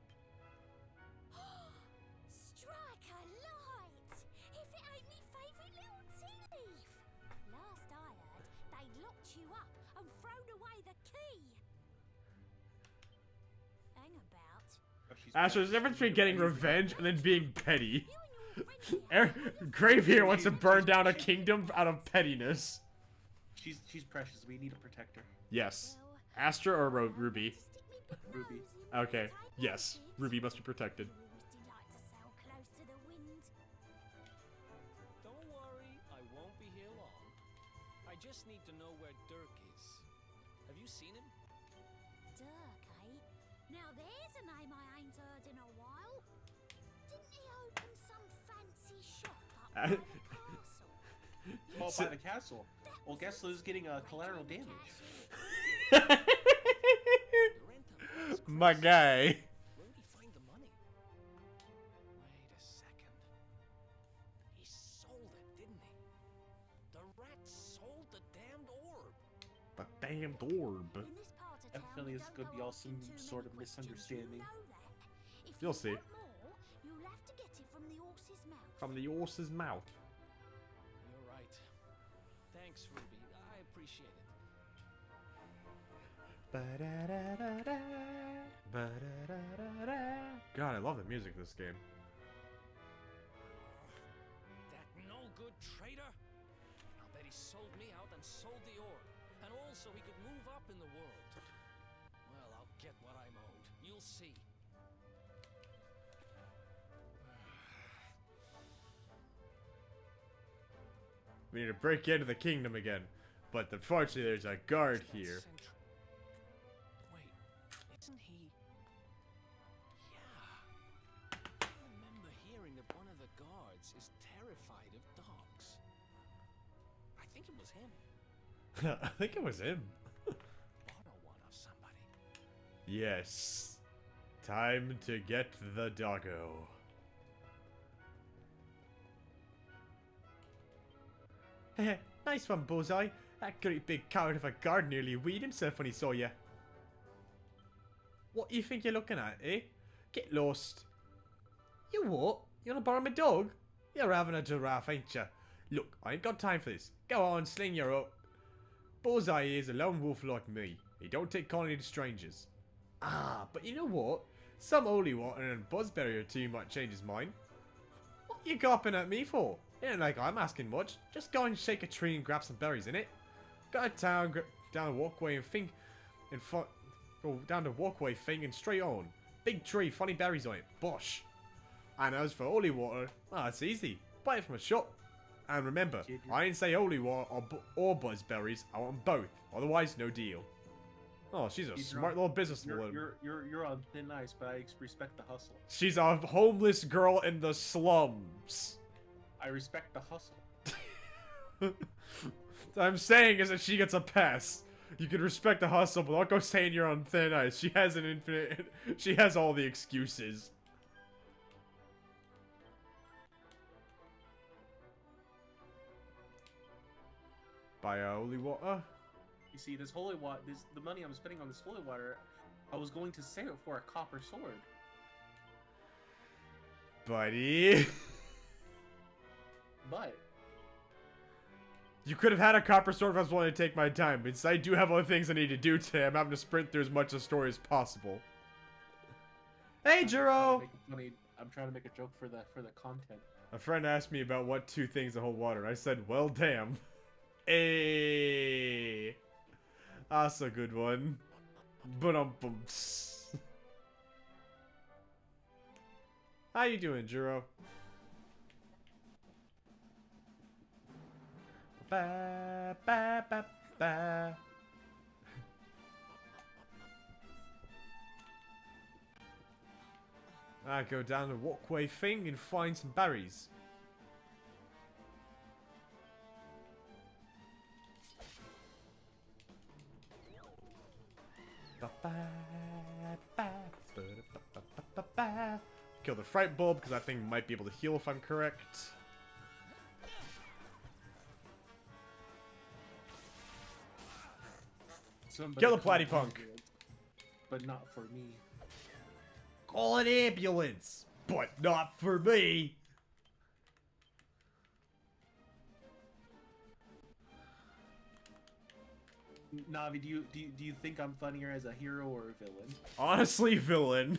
Strike a light! If it ain't me favourite little tea leaf! Last I heard, they'd locked you up and thrown away the key. Hang about. Astra, there's a difference between getting revenge and then being petty. Grave here wants to burn down a kingdom out of pettiness. She's precious. We need to protect her. Yes. Astra or Ruby? Ruby. Okay. Yes. Ruby must be protected. Don't worry, I won't be here long. I just need to know where Dirk is. Have you seen him? Dirk, eh? Now there's a name I ain't heard in a while. Didn't he open some fancy shop up by the castle? Oh, by the castle. Well, Gessler's getting collateral damage. My guy. Where did he find the money? Wait a second. The damn orb. In this part of town, Definitely we is don't going to go be all asking some too sort many of questions, you misunderstanding. know that. If You'll you see. want more, you'll have to get it from the horse's mouth. From the horse's mouth. You're right. Thanks, Ruby. I appreciate it. Ba-da-da-da-da, ba-da-da-da-da. God, I love the music of this game. That no-good traitor? I'll bet he sold me out and sold the orb. And also he could move up in the world. Well, I'll get what I'm owed. You'll see. We need to break into the kingdom again. But unfortunately, there's a guard here. Wait, isn't he? Yeah. I remember hearing that one of the guards is terrified of dogs. I think it was him. I think it was him. Borrow one of somebody. Yes. Time to get the doggo. Nice one, Bullseye. That great big coward of a guard nearly weed himself when he saw you. What do you think you're looking at, eh? Get lost. You what? You wanna borrow my dog? You're having a giraffe, ain't ya? Look, I ain't got time for this. Go on, sling your up. Bullseye is a lone wolf like me. He don't take kindly to strangers. Ah, but you know what? Some holy water and buzzberry or two might change his mind. What you gawping at me for? It ain't like I'm asking much. Just go and shake a tree and grab some berries in it. Go to town, down a walkway and think, go down the walkway thinking straight on. Big tree, funny berries on it. Bosh. And as for holy water, well, it's easy. Buy it from a shop. And remember, I didn't say holy water or buzzberries. I want them both. Otherwise, no deal. Oh, she's a smart little businesswoman. You're on thin ice, but I respect the hustle. She's a homeless girl in the slums. I respect the hustle. What I'm saying is that she gets a pass. You can respect the hustle, but don't go saying you're on thin ice. She has an infinite... She has all the excuses. Buy a holy water? You see, this holy water, the money I'm spending on this holy water, I was going to save it for a copper sword. Buddy. But you could have had a copper sword if I was willing to take my time, but I do have other things I need to do today. I'm having to sprint through as much of the story as possible. Hey, Jiro! I'm trying to make a joke for the content. A friend asked me about what two things that hold water, and I said, well, damn. Hey, that's a good one. Ba-dum-bumps. How you doing, Jiro? Ba ba ba ba. I go down the walkway thing and find some berries. Kill the fright bulb because that thing might be able to heal if I'm correct. Kill the platypunk. But not for me. Call an ambulance, but not for me. Navi, do you think I'm funnier as a hero or a villain? Honestly, villain.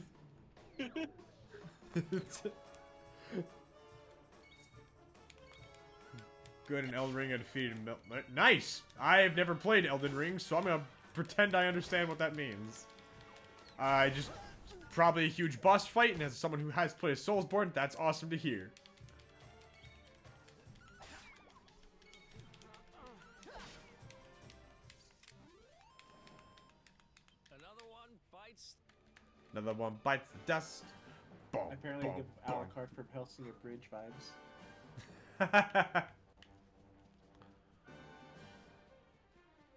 Good in Elden Ring, I defeated Nice! I've never played Elden Ring, so I'm gonna pretend I understand what that means. I just... Probably a huge boss fight, and as someone who has played Soulsborne, that's awesome to hear. Another one bites the dust. Boom, Apparently, boom, give boom. Alucard from Hellsinger Bridge vibes.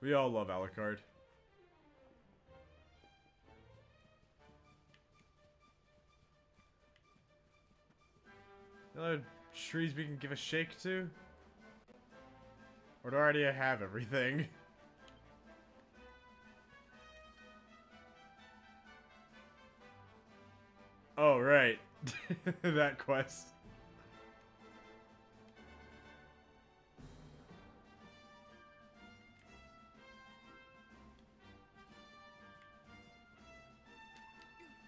We all love Alucard. Other trees we can give a shake to? Or do I already have everything? Oh, right. That quest.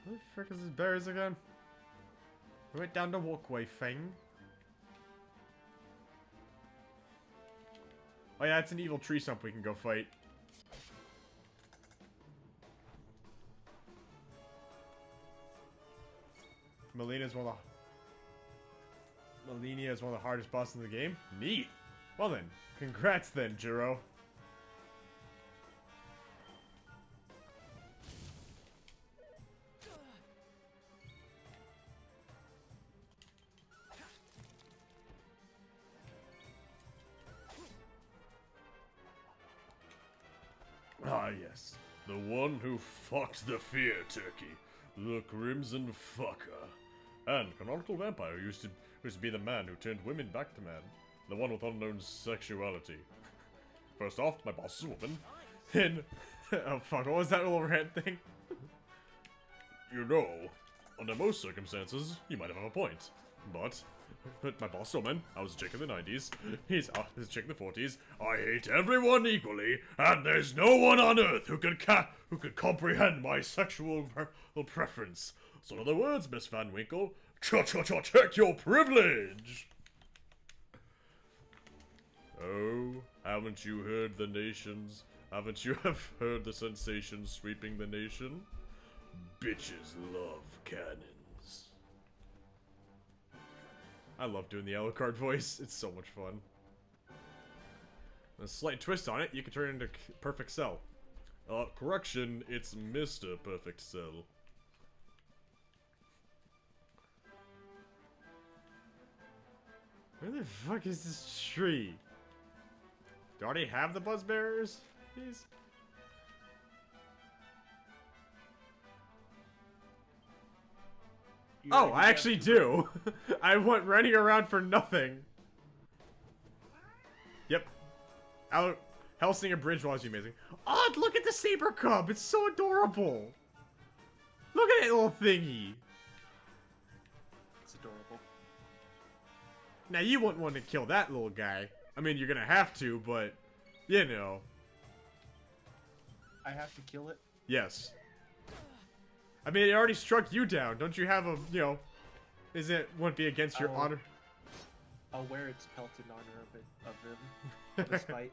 Where the frick is his berries again? We went down the walkway thing. Oh yeah, it's an evil tree stump we can go fight. Melina is one of the hardest bosses in the game. Neat. Well then, congrats then, Jiro. Ah yes, the one who fucked the fear turkey, the Crimson Fucker. And canonical vampire used to be the man who turned women back to man. The one with unknown sexuality. First off, my boss is a woman. Then, oh fuck, what was that little rant thing? You know, under most circumstances, you might have a point. But my boss is a woman. I was a chick in the 90s. He's a chick in the 40s. I hate everyone equally, and there's no one on earth who could comprehend my sexual preference. So in other words, Miss Van Winkle, check your privilege! Oh, haven't you heard the nations? Haven't you heard the sensation sweeping the nation? Bitches love cannons. I love doing the Alucard voice. It's so much fun. A slight twist on it, you can turn it into Perfect Cell. Correction, it's Mr. Perfect Cell. Where the fuck is this tree? Do I already have the buzz bearers? Please? Oh, I actually do. I went running around for nothing. Yep. Hellsinger Bridge was amazing. Oh, look at the saber cub. It's so adorable. Look at that little thingy. It's adorable. Now, you wouldn't want to kill that little guy. I mean, you're gonna have to, but, you know. I have to kill it? Yes. I mean, it already struck you down. Don't you have a, you know, wouldn't be against your honor? I'll wear its pelt in honor of him, this fight.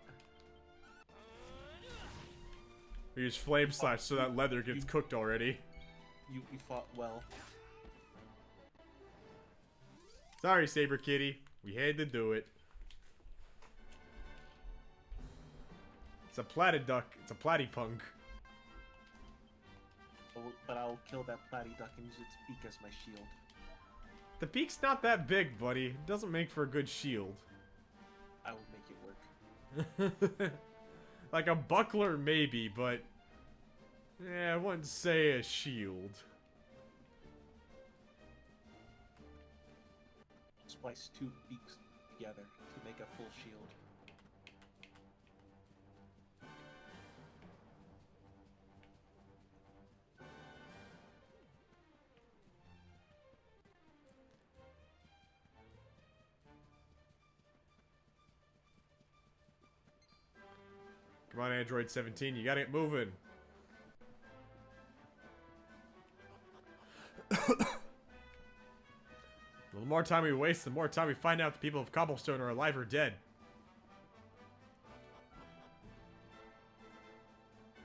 We use Flame Slash so that leather gets cooked already. You fought well. Sorry, Saber Kitty. We had to do it. It's a platyduck. It's a platypunk. But I'll kill that platyduck and use its beak as my shield. The beak's not that big, buddy. It doesn't make for a good shield. I will make it work. Like a buckler, maybe, but... yeah, I wouldn't say a shield. Splice two beaks together to make a full shield. Come on, Android 17, you gotta get moving. The more time we waste, the more time we find out the people of Cobblestone are alive or dead.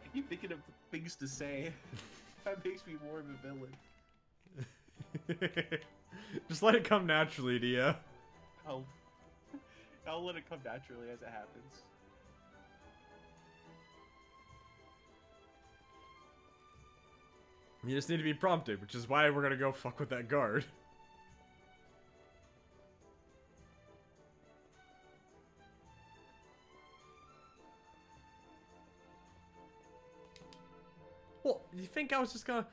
I keep thinking of things to say. That makes me more of a villain. Just let it come naturally to you. I'll let it come naturally as it happens. You just need to be prompted, which is why we're gonna go fuck with that guard. What? You think I was just gonna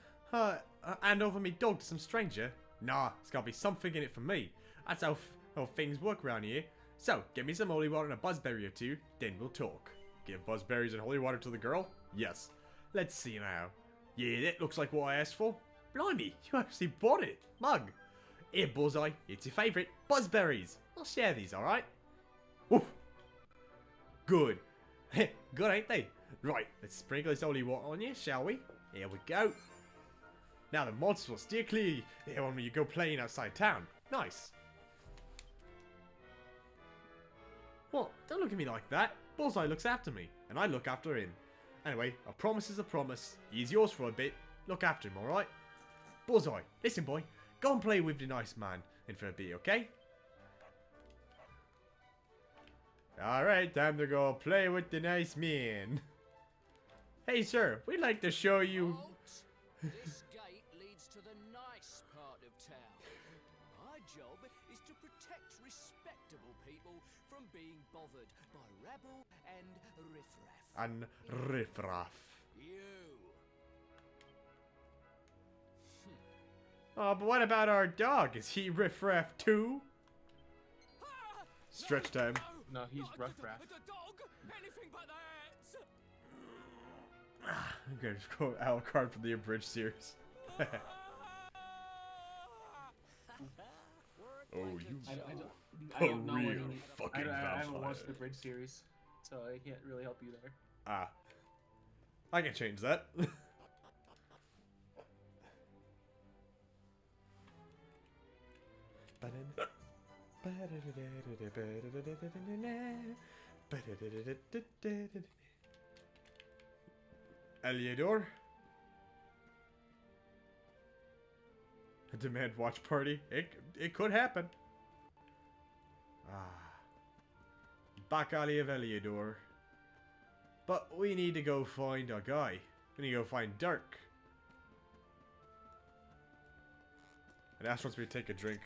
hand over me dog to some stranger? Nah, it's gotta be something in it for me. That's how things work around here. So, get me some holy water and a buzzberry or two, then we'll talk. Give buzzberries and holy water to the girl? Yes. Let's see now. Yeah, that looks like what I asked for. Blimey, you actually bought it. Mug. Here, Bullseye, it's your favourite. Buzzberries. I'll share these, alright? Woof. Good. Good, ain't they? Right, let's sprinkle this holy water on you, shall we? Here we go. Now the monsters will steer clear here when you go playing outside town. Nice. What? Don't look at me like that. Bullseye looks after me, and I look after him. Anyway, a promise is a promise. He's yours for a bit. Look after him, alright? Bullseye, listen boy. Go and play with the nice man in for a bit, okay? Alright, time to go play with the nice man. Hey sir, we'd like to show you... This gate leads to the nice part of town. My job is to protect respectable people from being bothered by rabble and riffraff. And riffraff. You. Oh, but what about our dog? Is he riffraff too? Stretch time. No, he's rough raff. The dog, anything but that. I'm gonna just go Alucard from the abridged series. Oh, you I don't know real any, fucking I haven't vampire. watched the bridge series, so I can't really help you there. Ah. I can change that. Eliodor? A demand watch party? It could happen. Ah. Back alley of Eliodor. But we need to go find a guy. We need to go find Dirk. And Ash wants me to take a drink.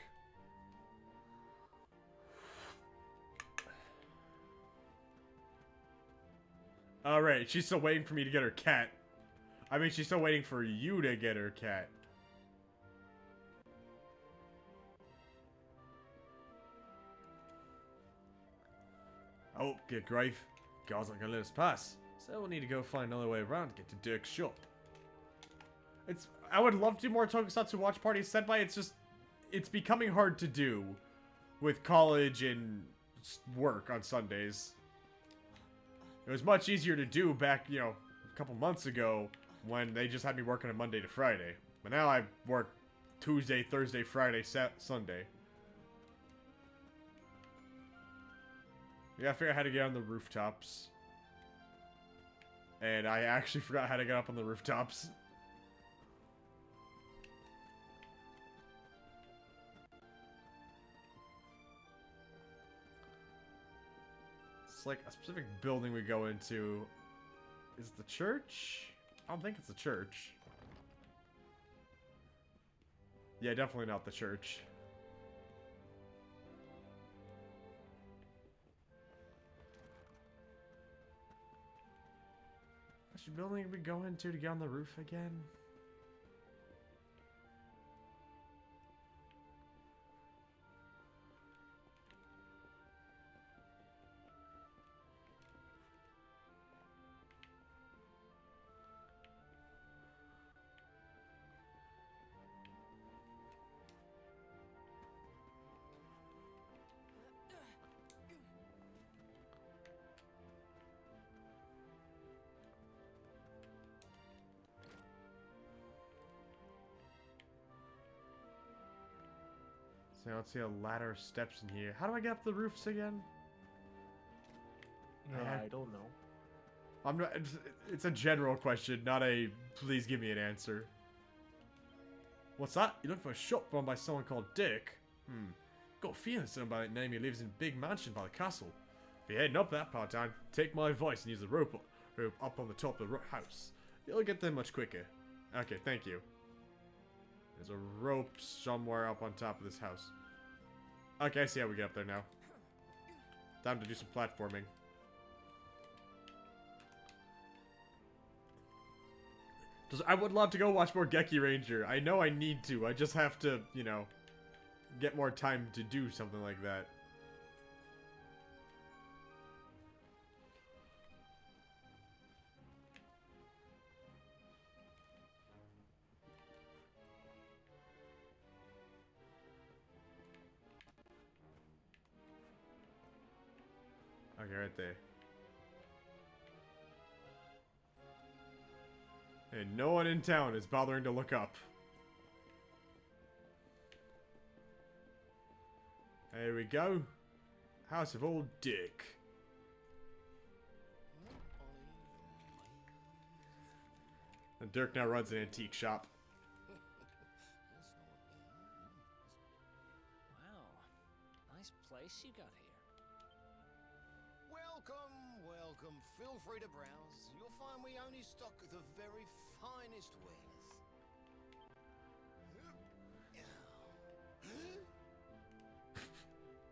Alright, she's still waiting for me to get her cat. I mean, she's still waiting for you to get her cat. Oh, good grief. God's not gonna let us pass. So we'll need to go find another way around to get to Dirk's shop. I would love to do more Tokusatsu watch parties, Senpai. It's becoming hard to do with college and work on Sundays. It was much easier to do back, you know, a couple months ago when they just had me working on Monday to Friday. But now I work Tuesday, Thursday, Friday, Sunday. Yeah, I figured out how to get on the rooftops. And I actually forgot how to get up on the rooftops. It's like a specific building we go into. Is it the church? I don't think it's the church. Yeah, definitely not the church. Which building we go into to get on the roof again? So I don't see a ladder of steps in here. How do I get up the roofs again? I don't know. I'm not. It's a general question, not a please give me an answer. What's that? You looking for a shop run by someone called Dick? Got a feeling someone by that name who lives in a big mansion by the castle. If you're heading up that part of town, take my advice and use the rope up on the top of the house. You'll get there much quicker. Okay, thank you. There's a rope somewhere up on top of this house. Okay, I see how we get up there now. Time to do some platforming. I would love to go watch more Geki Ranger. I know I need to. I just have to, you know, get more time to do something like that. Okay, right there. And no one in town is bothering to look up. There we go. House of Old Dick. And Dirk now runs an antique shop. Wow, nice place you got here. Welcome, welcome. Feel free to browse. You'll find we only stock the very finest wares.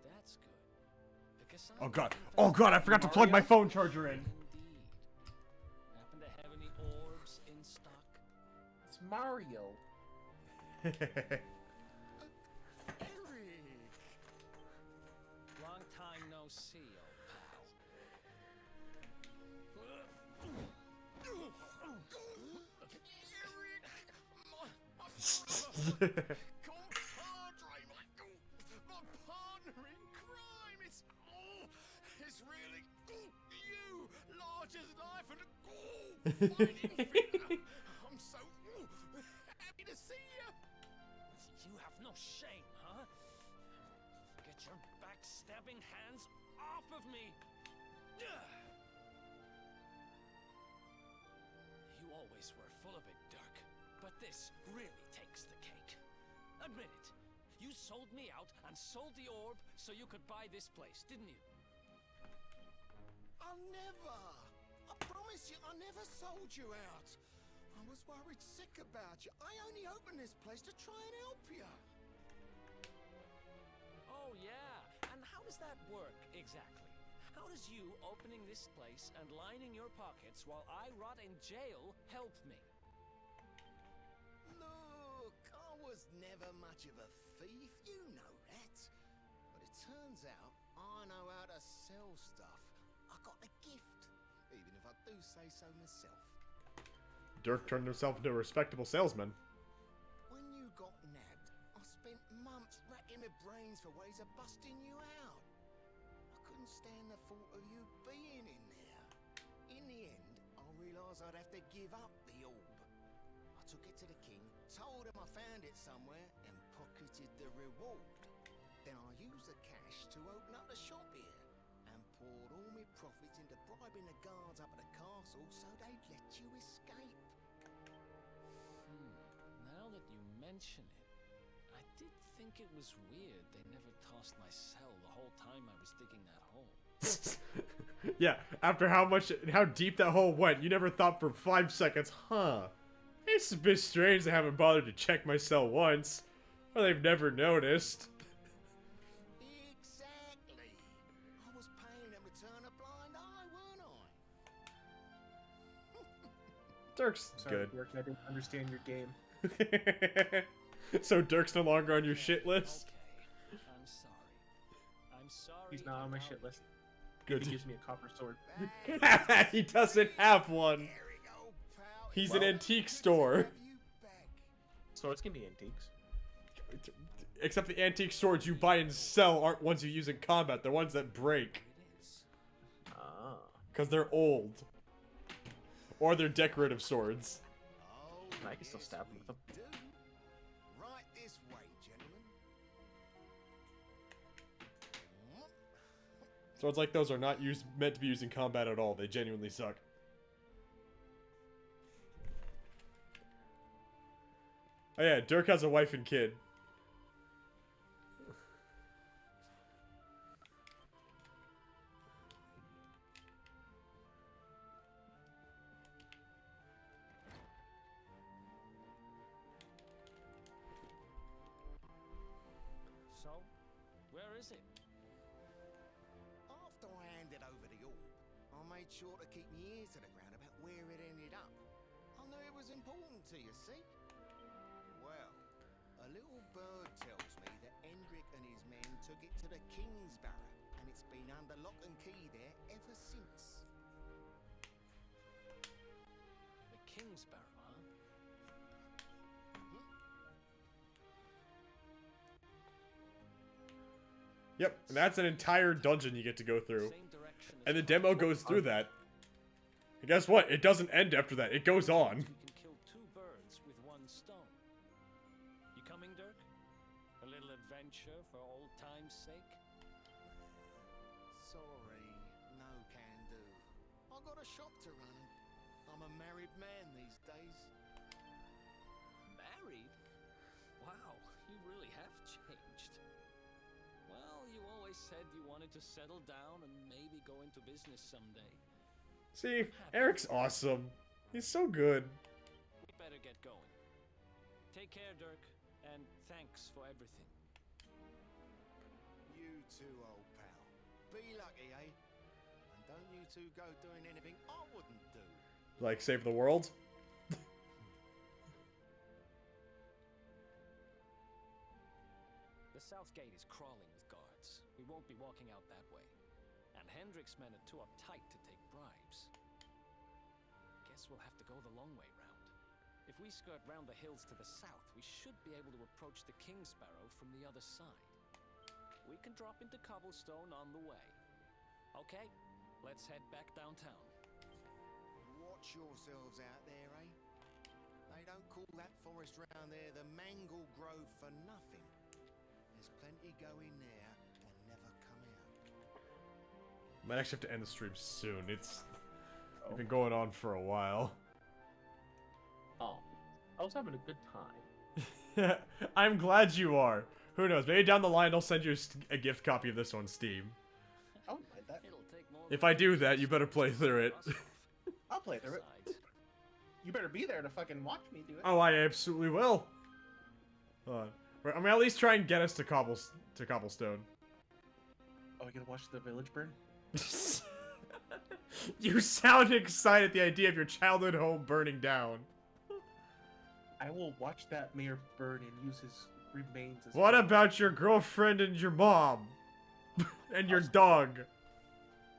That's good. Because Oh god. Oh god, I forgot to plug my phone charger in. Happen to have any orbs in stock? It's Mario. Eric! Long time no see, old pal. Compadre, my partner in crime. It's really you, large as life, and fighting fit. I'm so happy to see you. You have no shame, huh? Get your backstabbing hands off of me! You always were full of it, Dirk. But this really takes the cake. Admit it. You sold me out and sold the orb so you could buy this place, didn't you? I never. I promise you, I never sold you out. I was worried sick about you. I only opened this place to try and help you. Oh, yeah. And how does that work, exactly? How does you opening this place and lining your pockets while I rot in jail help me? Look, I was never much of a thief. You know that. But it turns out I know how to sell stuff. I got a gift, even if I do say so myself. Dirk turned himself into a respectable salesman. When you got nabbed, I spent months racking my brains for ways of busting you out. I couldn't stand the thought of you being in there. In the end, I realised I'd have to give up the orb. I took it to the king, told him I found it somewhere, and pocketed the reward. Then I used the cash to open up the shop here, and poured all my profits into bribing the guards up at the castle so they'd let you escape. Now that you mention it, I did think it was weird they never tossed my cell the whole time I was digging that hole. Yeah, after how deep that hole went, you never thought for 5 seconds, huh? It's a bit strange they haven't bothered to check my cell once. Or they've never noticed. Exactly. I was paying them to turn a blind eye, weren't I? Dirk's Sorry, good. Dirk, I didn't understand your game. So Dirk's no longer on your shit list? Okay, I'm sorry. I'm sorry. He's not on my shit list. Good. He gives me a copper sword. He doesn't have one. He's an antique store. Swords can be antiques. Except the antique swords you buy and sell aren't ones you use in combat. They're ones that break. Ah. Because they're old. Or they're decorative swords. I can still stab him with them. Right this way, gentlemen. Swords like those are not meant to be used in combat at all. They genuinely suck. Oh yeah, Dirk has a wife and kid. So, where is it? After I handed over the orb, I made sure to keep my ears to the ground about where it ended up. I knew it was important to you, see? Well, a little bird tells me that Hendrik and his men took it to the King's Barrow, and it's been under lock and key there ever since. The King's Barrow, huh? Yep, and that's an entire dungeon you get to go through. Same direction And the demo goes through that. And guess what? It doesn't end after that. It goes on. We can kill 2 birds with 1 stone. You coming, Dirk? A little adventure for old time's sake? Sorry, no can do. I got a shop to run. I'm a married man these days. Married? Wow, you really have changed. Well, you always said you wanted to settle down and maybe go into business someday. See, Eric's awesome. He's so good. We better get going. Take care, Dirk, and thanks for everything. You too, old pal. Be lucky, eh? And don't you two go doing anything I wouldn't do. Like, save the world? The south gate is crawling with guards. We won't be walking out that way. And Hendrik's men are too uptight to take bribes. Guess we'll have to go the long way round. If we skirt round the hills to the south, we should be able to approach the King Sparrow from the other side. We can drop into Cobblestone on the way. Okay, let's head back downtown. Watch yourselves out there, eh? They don't call that forest round there the Mangle Grove for nothing. There's plenty go in there and never come out. Might actually have to end the stream soon. It's been going on for a while. Oh, I was having a good time. I'm glad you are. Who knows? Maybe down the line I'll send you a gift copy of this on Steam. I wouldn't mind that. If I do that, you better play through it. I'll play through it. You better be there to fucking watch me do it. Oh, I absolutely will. I'm gonna at least try and get us to Cobblestone. Oh, I gotta watch the village burn? You sound excited at the idea of your childhood home burning down. I will watch that mayor burn and use his remains as What about your girlfriend and your mom? And your dog?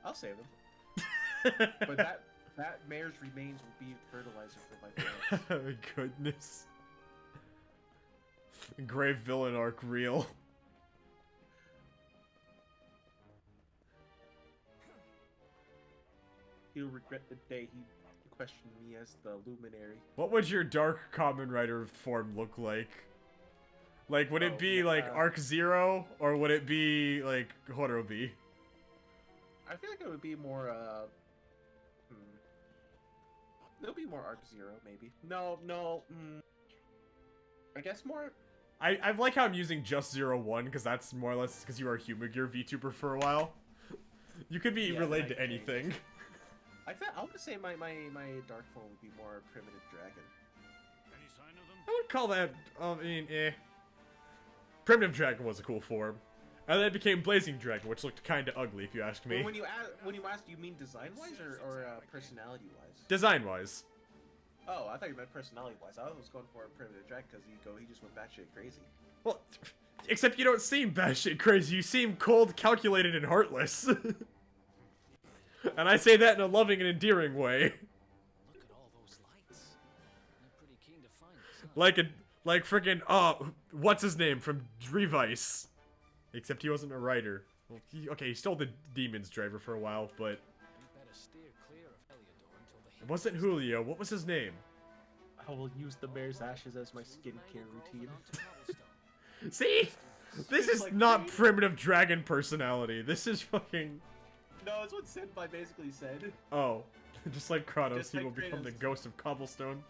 I'll save them. But that mayor's remains will be fertilizer for my plants. Oh, goodness. Grave villain arc real. He'll regret the day he questioned me as the luminary. What would your Dark Common Rider form look like? Like, would it be like Arc Zero, or would it be like Horobi? I feel like it would be more, It'll be more Arc Zero, maybe. No, I guess more... I like how I'm using just 01, because that's more or less because you are a Humagear VTuber for a while. You could be related to anything. I would say my dark form would be more Primitive Dragon. Any sign of them? I would call that, Primitive Dragon was a cool form. And then it became Blazing Dragon, which looked kinda ugly, if you ask me. Well, when you ask, do you mean design-wise or personality-wise? Design-wise. Oh, I thought you meant personality-wise. I was going for a Primitive Dragon because he just went batshit crazy. Well, except you don't seem batshit crazy. You seem cold, calculated, and heartless. And I say that in a loving and endearing way. Look at all those lights. I'm pretty keen to find this, huh? Like friggin' what's his name from Revice? Except he wasn't a writer. Well, he stole the Demon's Driver for a while, but... You better steer clear of Heliodor until the It wasn't Julio. What was his name? I will use the bear's ashes as my skincare routine. See? This is like not Primitive Dragon personality. This is fucking... No, it's what Senpai basically said. Oh. Just like Kratos, he will like become the Kratos. ghost of Cobblestone.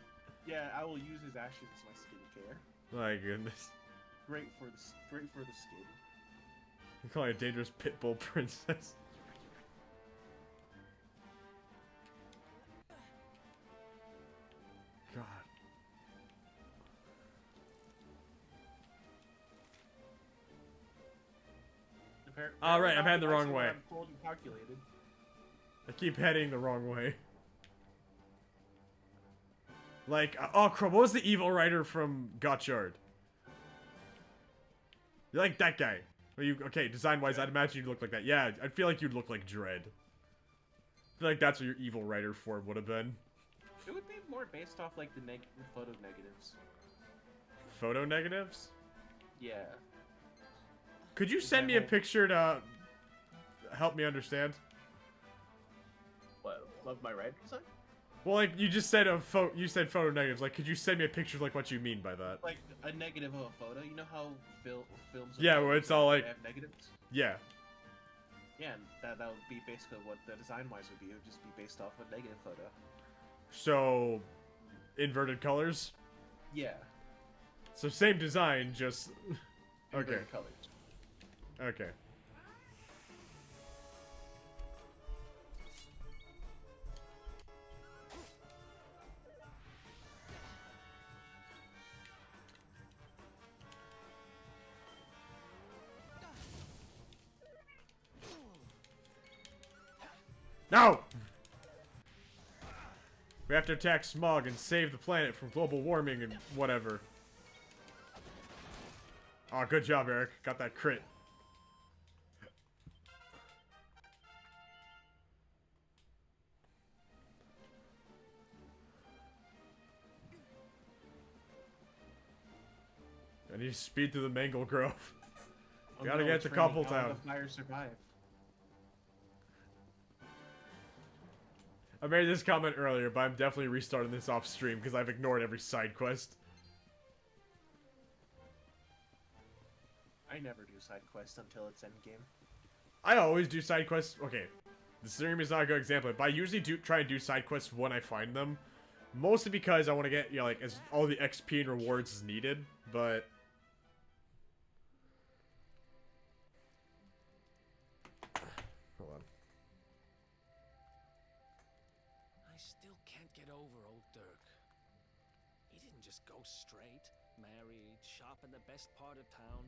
Yeah, I will use his ashes as my skincare. My goodness. Great for the skin. You're calling a dangerous pitbull princess. God. Alright, I'm heading the wrong way. I'm cold and calculated. I keep heading the wrong way. Like, what was the evil writer from Gotchard? You're like that guy. Okay, design-wise, I'd imagine you'd look like that. Yeah, I feel like you'd look like Dread. I feel like that's what your evil writer form would have been. It would be more based off, like, the photo negatives. Photo negatives? Yeah. Could you send me a picture to help me understand? What? Love my red design? Well, like, you just said you said photo negatives. Like, could you send me a picture of, like, what you mean by that? Like, a negative of a photo. You know how films... Yeah, where it's all, like... have negatives? Yeah. Yeah, and that would be basically what the design-wise would be. It would just be based off a negative photo. So, inverted colors? Yeah. So same design, just... Okay. Inverted colors. Okay. No! We have to attack Smog and save the planet from global warming and whatever. Oh, good job, Eric. Got that crit. I need to speed through the Mangle Grove. Gotta get to Couple Town. The fire survive. I made this comment earlier, but I'm definitely restarting this off stream because I've ignored every side quest. I never do side quests until it's endgame. I always do side quests. Okay, the stream is not a good example, but I usually try and do side quests when I find them. Mostly because I want to get, you know, like, as all the XP and rewards as needed, but... Hold on. I still can't get over old Dirk. He didn't just go straight, married, shop in the best part of town.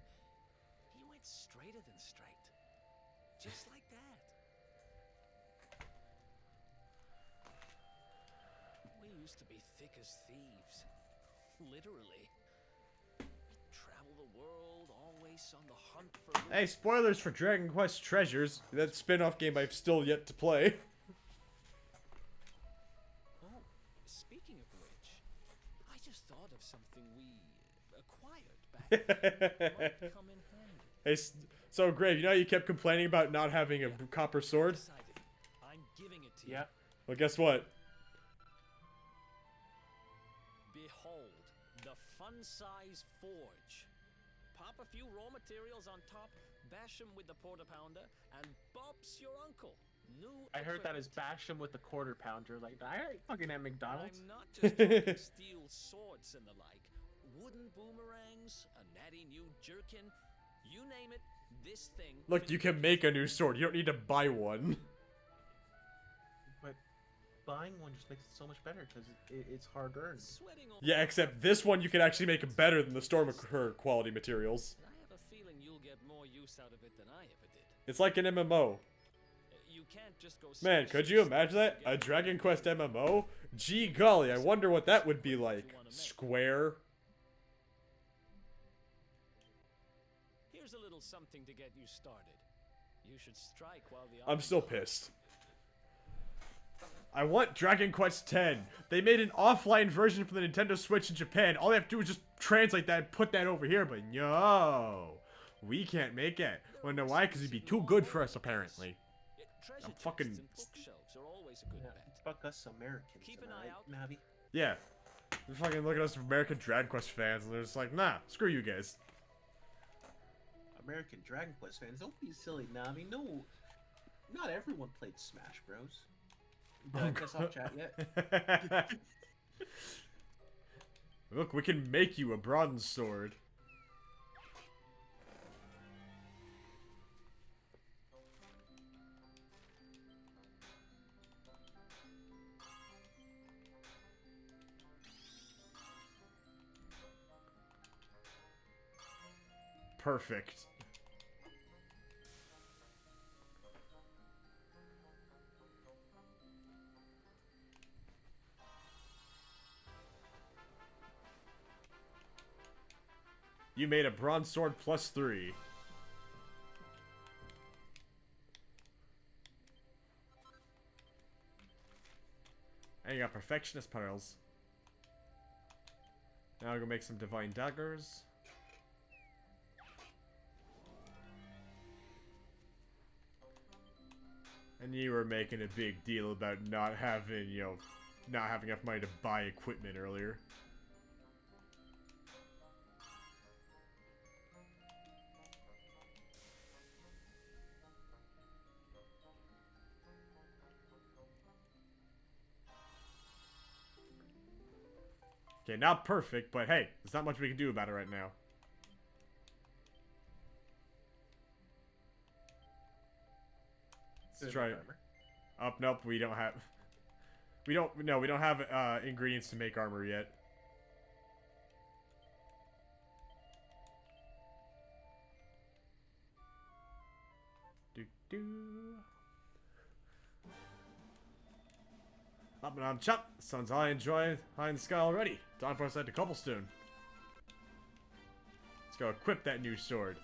He went straighter than straight. Just like that. We used to be thick as thieves. Literally. We'd travel the world, always on the hunt for... Hey, spoilers for Dragon Quest Treasures. That spin-off game I've still yet to play. Oh, speaking of which, I just thought of something we acquired back then. Might come in handy. Hey, so Grave, you know how you kept complaining about not having a copper sword? I'm giving it to you. Yeah. Well, guess what? Behold, the fun-size forge. Pop a few raw materials on top, bash them with the porta pounder, and Bob's your uncle. New I heard that as equipment. bash him with the quarter pounder. Like, I ain't fucking at McDonald's. I'm not just talking steel swords and the like. Wooden boomerangs, a natty new jerkin, you name it, this thing... Look, you can make a new sword. You don't need to buy one. But buying one just makes it so much better because it's hard earned. Yeah, except this one you can actually make better than the Stormcur quality materials. I have a feeling you'll get more use out of it than I ever did. It's like an MMO. You can't just go... Man, could you imagine that? A Dragon Quest MMO? Gee golly, I wonder what that would be like. Square? Here's a little something to get you started. You should strike while the... I'm still pissed. I want Dragon Quest X. They made an offline version for the Nintendo Switch in Japan. All they have to do is just translate that and put that over here, but no. We can't make it. Wanna know why? Because it'd be too good for us, apparently. I'm fucking... Bookshelves are always a good bet. Fuck us Americans. Keep an eye out. Navi. Yeah. They fucking look at us American Dragon Quest fans, and they're just like, nah, screw you guys. American Dragon Quest fans, don't be silly, Navi. No, not everyone played Smash Bros. Did I piss off chat yet? Look, we can make you a bronze sword. Perfect. You made a bronze sword +3. And you got perfectionist pearls. Now I'll go make some divine daggers. And you were making a big deal about not having, you know, not having enough money to buy equipment earlier. Okay, not perfect, but hey, there's not much we can do about it right now. Let's try it. Up, nope, we don't have... We don't have ingredients to make armor yet. Up and on chop, sun's high and dry, high in the sky already. Time for us to head to Cobblestone. Let's go equip that new sword.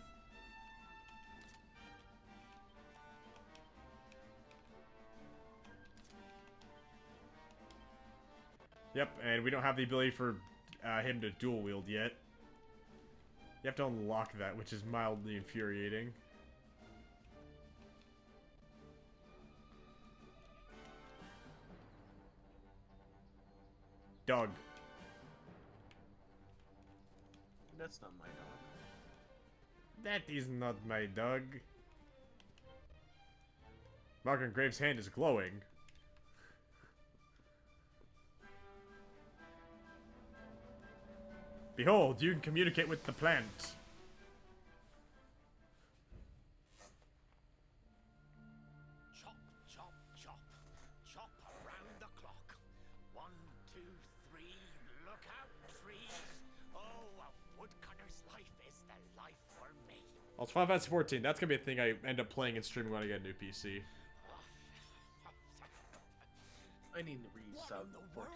Yep, and we don't have the ability for him to dual wield yet. You have to unlock that, which is mildly infuriating. Dog. That's not my dog. That is not my dog. Margaret Graves' hand is glowing. Behold, you can communicate with the plant. Chop, chop, chop. Chop around the clock. 1, 2, 3, look out, trees. Oh, a woodcutter's life is the life for me. Also, Final Fantasy 14. That's gonna be a thing I end up playing and streaming when I get a new PC. I need to resub 14.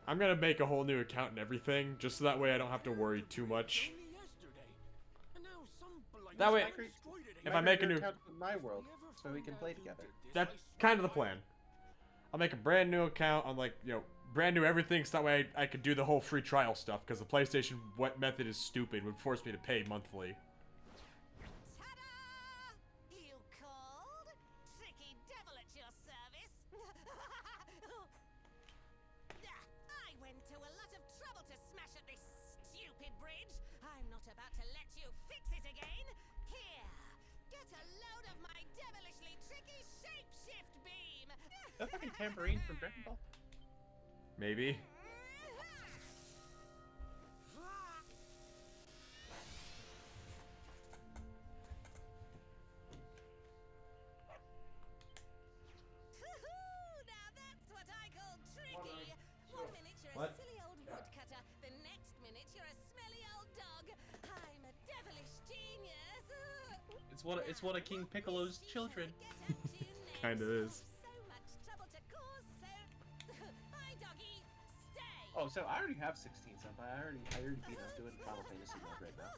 I'm gonna make a whole new account and everything, just so that way I don't have to worry too much. That way, if I make a new account in my world, so we can play together. That's kind of the plan. I'll make a brand new account on, like, you know, brand new everything, so that way I could do the whole free trial stuff, because the PlayStation method is stupid, would force me to pay monthly. You called? Tricky devil at your service. I went to a lot of trouble to smash at this stupid bridge. I'm not about to let you fix it again. Here, get a load of my devilishly tricky shapeshift beam. That fucking tambourine from Dragon Ball? Maybe. Now that's what I call tricky. One minute you're What? a silly old woodcutter, the next minute you're a smelly old dog. I'm a devilish genius. It's one of King Piccolo's children. Kinda is. So much trouble to cause, so hi doggy, stay. Oh, so I already have 16, Senpai. I already beat up doing Final Fantasy mode right now.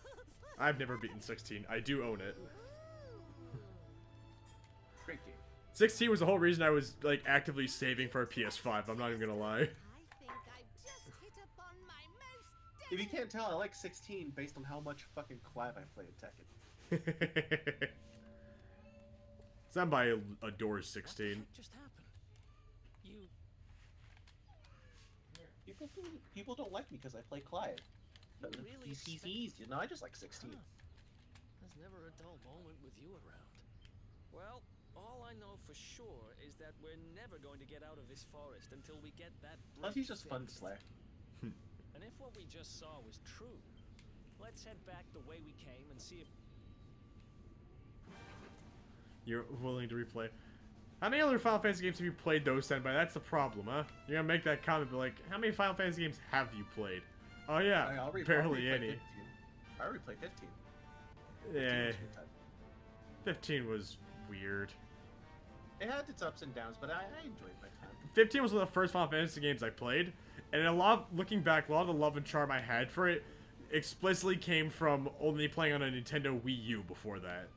I've never beaten 16. I do own it. Great game. 16 was the whole reason I was, like, actively saving for a PS5. I'm not even gonna lie. If you can't tell, I like 16 based on how much fucking Clav I play at Tekken. Somebody adores 16. What just happened? People don't like me because I play Clive. But really he's easy, you know. I just like 16. There's never a dull moment with you around. Well, all I know for sure is that we're never going to get out of this forest until we get that Plus, bridge he's just fun to fixed. slay. And if what we just saw was true, let's head back the way we came and see if... You're willing to replay. How many other Final Fantasy games have you played, though, Senpai? That's the problem, huh? You're gonna make that comment, but like, how many Final Fantasy games have you played? Oh yeah, I'll barely replay any. 15. I already played 15. Yeah, 15 was weird. It had its ups and downs, but I enjoyed my time. 15 was one of the first Final Fantasy games I played, and looking back, a lot of the love and charm I had for it explicitly came from only playing on a Nintendo Wii U before that.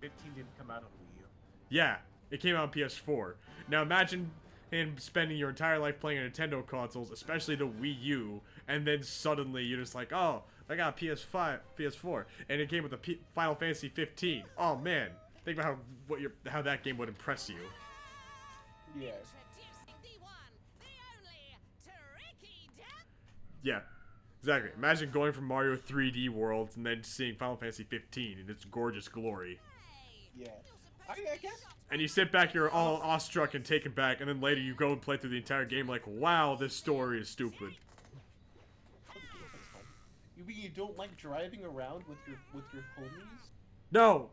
15 didn't come out on Wii U. Yeah, it came out on PS4. Now imagine him spending your entire life playing on Nintendo consoles, especially the Wii U, and then suddenly you're just like, oh, I got a PS4, and it came with a Final Fantasy 15. Oh man, Think about how that game would impress you. Yeah. Introducing the one, the only, Tricky Death. Yeah, exactly. Imagine going from Mario 3D worlds and then seeing Final Fantasy 15 in its gorgeous glory. Yeah. I guess. And you sit back, you're all awestruck and taken back, and then later you go and play through the entire game like, wow, this story is stupid. You mean you don't like driving around with your homies? No!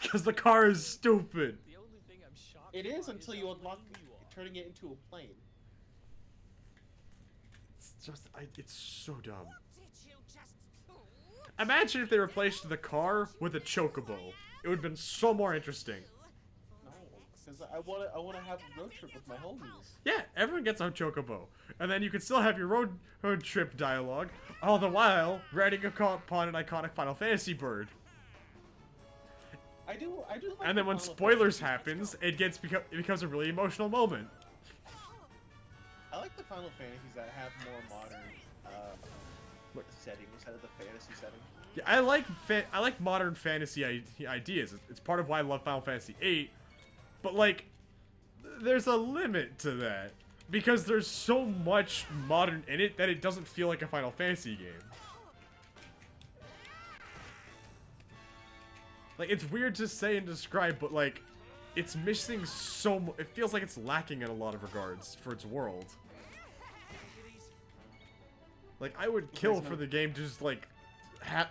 Because the car is stupid. The only thing I'm shocked It is by until how you unlock lame you are. turning it into a plane. It's just, it's so dumb. Did you just... Imagine if they replaced the car with a chocobo. It would have been so more interesting. No, because I wanna have a road trip with my homies. Yeah, everyone gets a chocobo. And then you can still have your road trip dialogue, all the while riding upon an iconic Final Fantasy bird. I do like And then when Final spoilers Fantasy. happens, it becomes a really emotional moment. I like the Final Fantasies that have more modern settings instead of the fantasy setting. Yeah, I like modern fantasy ideas. It's part of why I love Final Fantasy VIII. But like, there's a limit to that because there's so much modern in it that it doesn't feel like a Final Fantasy game. Like, it's weird to say and describe, but like, it's missing so much. It feels like it's lacking in a lot of regards for its world. Like, I would kill for the game to just like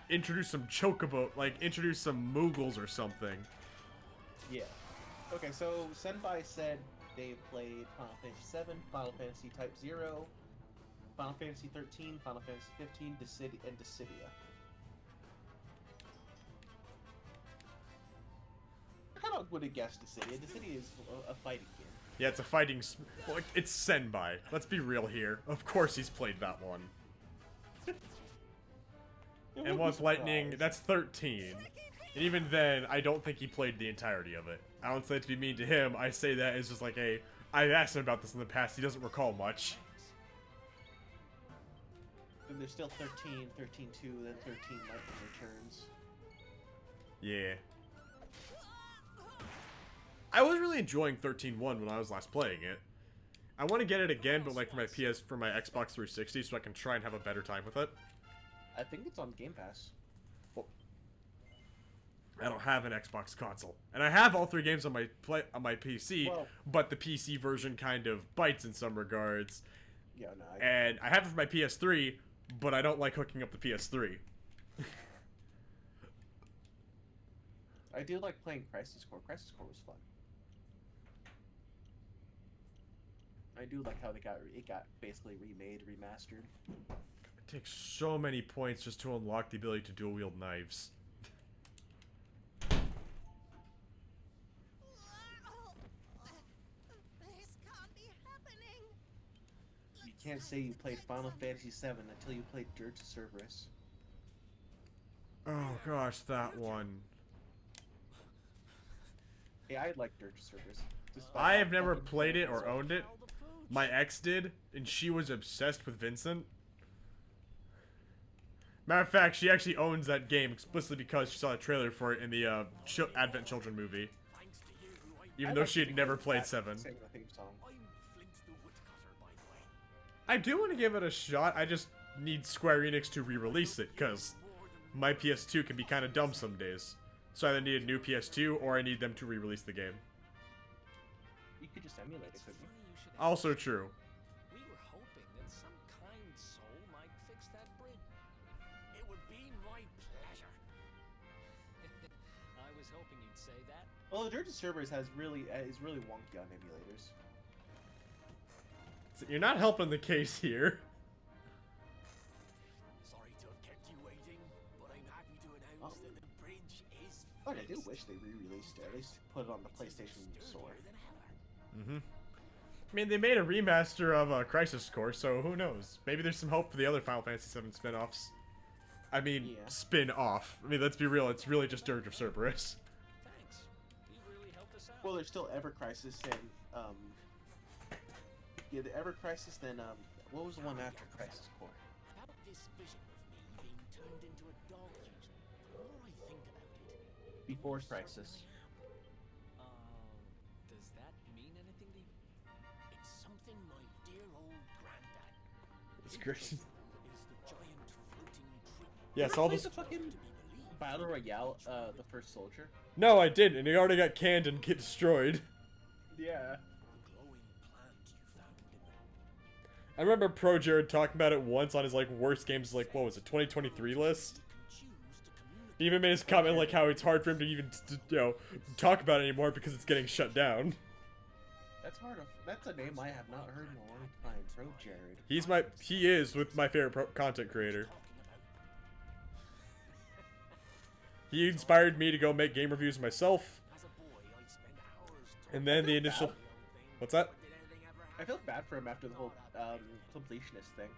introduce some chocobo, like introduce some Moogles or something. Yeah. Okay, so Senpai said they played Final Fantasy 7, Final Fantasy Type 0, Final Fantasy 13, Final Fantasy 15, and Dissidia. I kind of would have guessed Dissidia. Dissidia is a fighting game. Yeah, it's a fighting. Well, it's Senpai. Let's be real here. Of course, he's played that one. And with Lightning, that's 13. And even then, I don't think he played the entirety of it. I don't say it to be mean to him. I say that as just like I've asked him about this in the past. He doesn't recall much. Then there's still 13, 13-2, then 13 Lightning Returns. Yeah. I was really enjoying 13.1 when I was last playing it. I want to get it again, but like for my Xbox 360, so I can try and have a better time with it. I think it's on Game Pass. Well, I don't have an Xbox console, and I have all 3 games on my PC, but the PC version kind of bites in some regards. Yeah, no. And I have it for my PS3, but I don't like hooking up the PS3. I do like playing Crisis Core. Crisis Core was fun. I do like how it got basically remade, remastered. It takes so many points just to unlock the ability to dual wield knives. This can't be happening. You can't say you played Final Fantasy VII until you played Dirge of Cerberus. Oh gosh, that one. Hey, I like Dirge of Cerberus. I have never played it or owned it. My ex did, and she was obsessed with Vincent. Matter of fact, she actually owns that game explicitly because she saw a trailer for it in the Advent Children movie. Even though she had never played 7. I do want to give it a shot, I just need Square Enix to re-release it, because my PS2 can be kind of dumb some days. So I either need a new PS2, or I need them to re-release the game. You could just emulate it, couldn't you? Also true. We were hoping that some kind soul might fix that bridge. It would be my pleasure. I was hoping you'd say that. Well, the Dirge of Cerberus is really wonky on emulators. So you're not helping the case here. Sorry to have kept you waiting, but I'm happy to announce that the bridge is Oh, I do wish they re-released it. At least put it on the PlayStation Store. Mm-hmm. I mean, they made a remaster of Crisis Core, so who knows? Maybe there's some hope for the other Final Fantasy VII spin-offs. I mean, spin-off. I mean, let's be real, it's really just Dirge of Cerberus. Thanks. You really helped us out. Well, there's still Ever Crisis and yeah, the Ever Crisis. Then what was the one after Crisis Core? About this vision of me being turned into a dog user. The more I think about it, Before Crisis. than my dear old granddad. It's great. Is the giant floating tree. Yes, Ever all played this. the fucking Battle Royale, the first soldier. No, I didn't, and he already got canned and get destroyed. Yeah. I remember Pro Jared talking about it once on his like worst games, like what was it, 2023 list. He even made his comment like how it's hard for him to even talk about it anymore because it's getting shut down. That's a name I have not heard in a long time. Pro Jared. He is with my favorite content creator. He inspired me to go make game reviews myself. And then the initial... What's that? I felt bad for him after the whole completionist thing.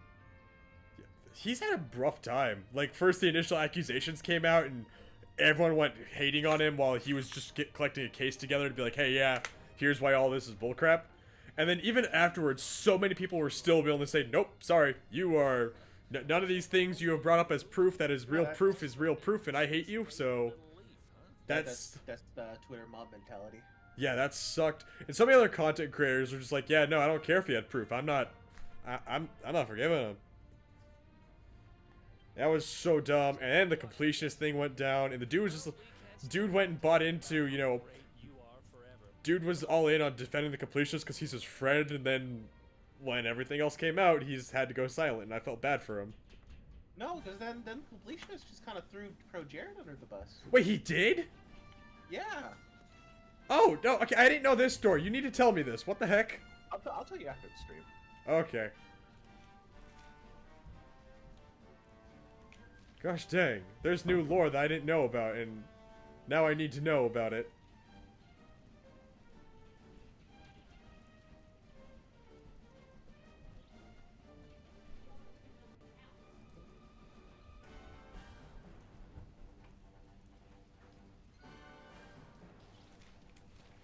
He's had a rough time. Like, first the initial accusations came out and everyone went hating on him while he was just collecting a case together to be like, hey, yeah, here's why all this is bullcrap. And then even afterwards, so many people were still willing to say, nope, sorry, you are... None of these things you have brought up as proof that is real proof, and I hate you, so... That's Twitter mob mentality. Yeah, that sucked. And so many other content creators were just like, yeah, no, I don't care if he had proof. I'm not forgiving him. That was so dumb. And then the completionist thing went down, and the dude was just... Dude went and bought into, you know... Dude was all in on defending the completionist because he's his friend, and then... When everything else came out, he's had to go silent, and I felt bad for him. No, because then completionist just kind of threw Pro Jared under the bus. Wait, he did? Yeah. Oh, no, okay, I didn't know this story. You need to tell me this. What the heck? I'll tell you after the stream. Okay. Gosh dang. There's new lore that I didn't know about, and now I need to know about it.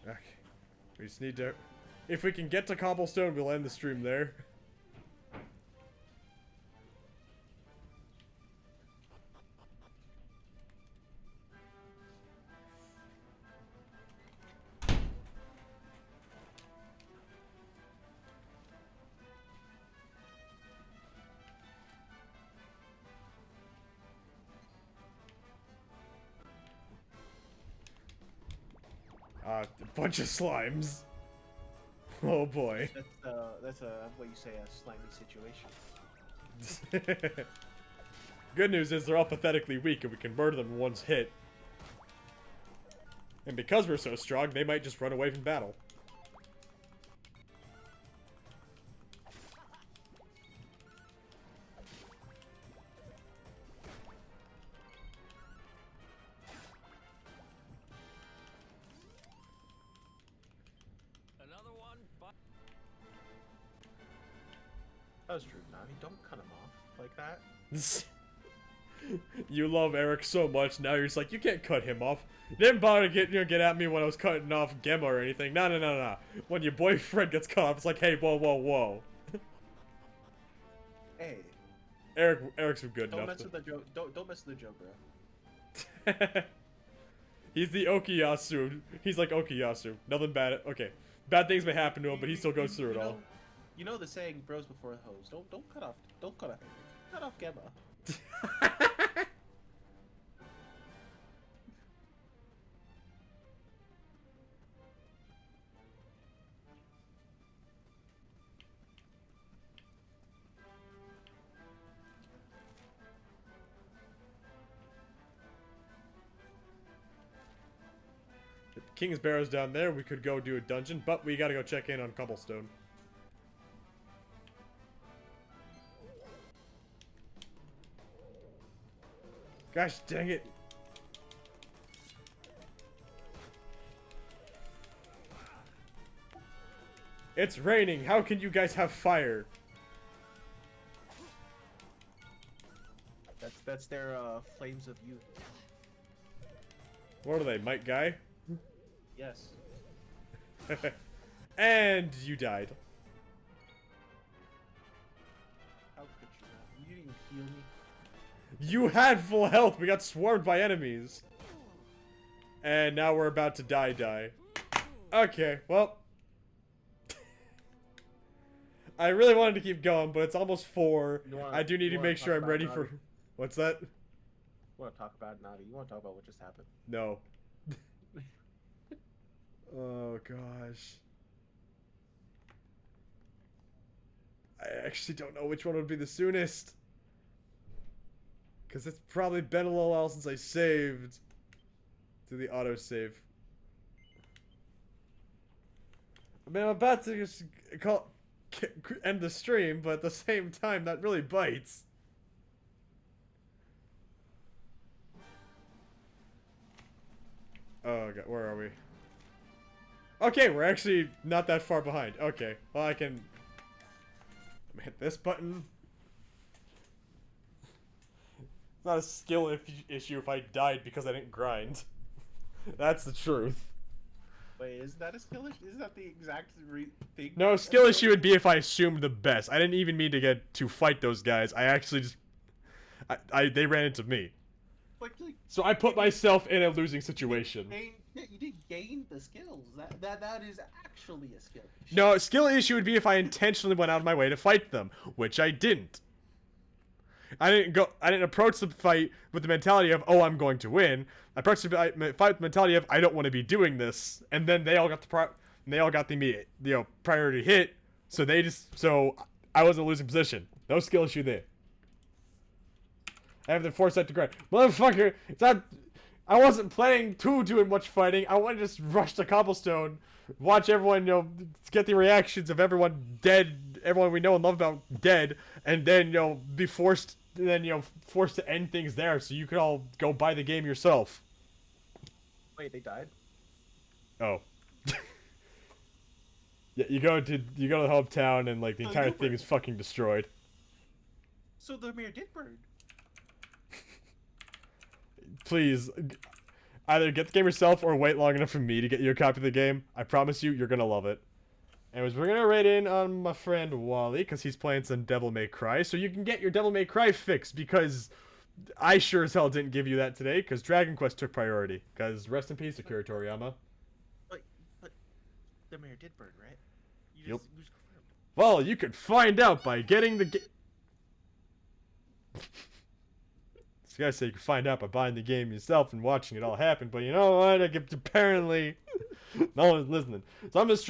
Okay. We just need to... If we can get to Cobblestone, we'll end the stream there. A bunch of slimes. Oh boy. That's what you say, a slimy situation. Good news is they're all pathetically weak and we can murder them in one hit. And because we're so strong, they might just run away from battle. That was true, Navi. Don't cut him off like that. You love Eric so much, now you're just like, you can't cut him off. Didn't bother to get at me when I was cutting off Gemma or anything. No. When your boyfriend gets cut off, it's like, hey, whoa. Hey. Eric's good enough. Don't mess with the joke. Don't mess with the joke, bro. He's the Okuyasu. He's like Okuyasu. Nothing bad. Okay. Bad things may happen to him, but he still goes through it all. You know the saying, bros before hoes. Don't cut off Gemma. King's Barrow's down there. We could go do a dungeon, but we gotta go check in on Cobblestone. Gosh dang it. It's raining. How can you guys have fire? That's their flames of youth. What are they, Mike Guy? Yes. And you died. How could you not? You didn't heal me. You had full health. We got swarmed by enemies. And now we're about to die. Okay, well. I really wanted to keep going, but it's almost 4. wanna- I do need to you wanna make sure talk I'm ready about for... Navi? What's that? You want to talk about Navi? You want to talk about what just happened? No. Oh, gosh. I actually don't know which one would be the soonest. Because it's probably been a little while since I saved. To the autosave. I mean, I'm about to just end the stream, but at the same time, that really bites. Oh, God, where are we? Okay, we're actually not that far behind. Okay, well, I can hit this button. It's not a skill issue if I died because I didn't grind. That's the truth. Wait, is that a skill issue? Is that the exact thing? No, skill issue would be if I assumed the best. I didn't even mean to get to fight those guys. I actually just... they ran into me. Like, So I put myself in a losing situation. yeah, you did gain the skills. That is actually a skill issue. No, skill issue would be if I intentionally went out of my way to fight them, which I didn't. I didn't approach the fight with the mentality of, oh, I'm going to win. I approached the fight with the mentality of, I don't want to be doing this. And then they all got the immediate, priority hit. So I was in a losing position. No skill issue there. I have the foresight to grind. Motherfucker, it's not... I wasn't planning to doing much fighting. I wanted to just rush the cobblestone, watch everyone, get the reactions of everyone dead, everyone we know and love about dead, and then, be forced, forced to end things there so you could all go buy the game yourself. Wait, they died? Oh. Yeah, you go to the hometown and, the entire thing is fucking destroyed. So the mayor did burn. Please, either get the game yourself or wait long enough for me to get you a copy of the game. I promise you, you're gonna love it. Anyways, we're gonna raid in on my friend Wally, because he's playing some Devil May Cry, so you can get your Devil May Cry fix, because I sure as hell didn't give you that today, because Dragon Quest took priority. Because rest in peace, Akira Toriyama. But the mayor did burn, right? Yep. Well, you could find out by getting the game. This guy said you can find out by buying the game yourself and watching it all happen, but you know what? Apparently, no one's listening. So I'm just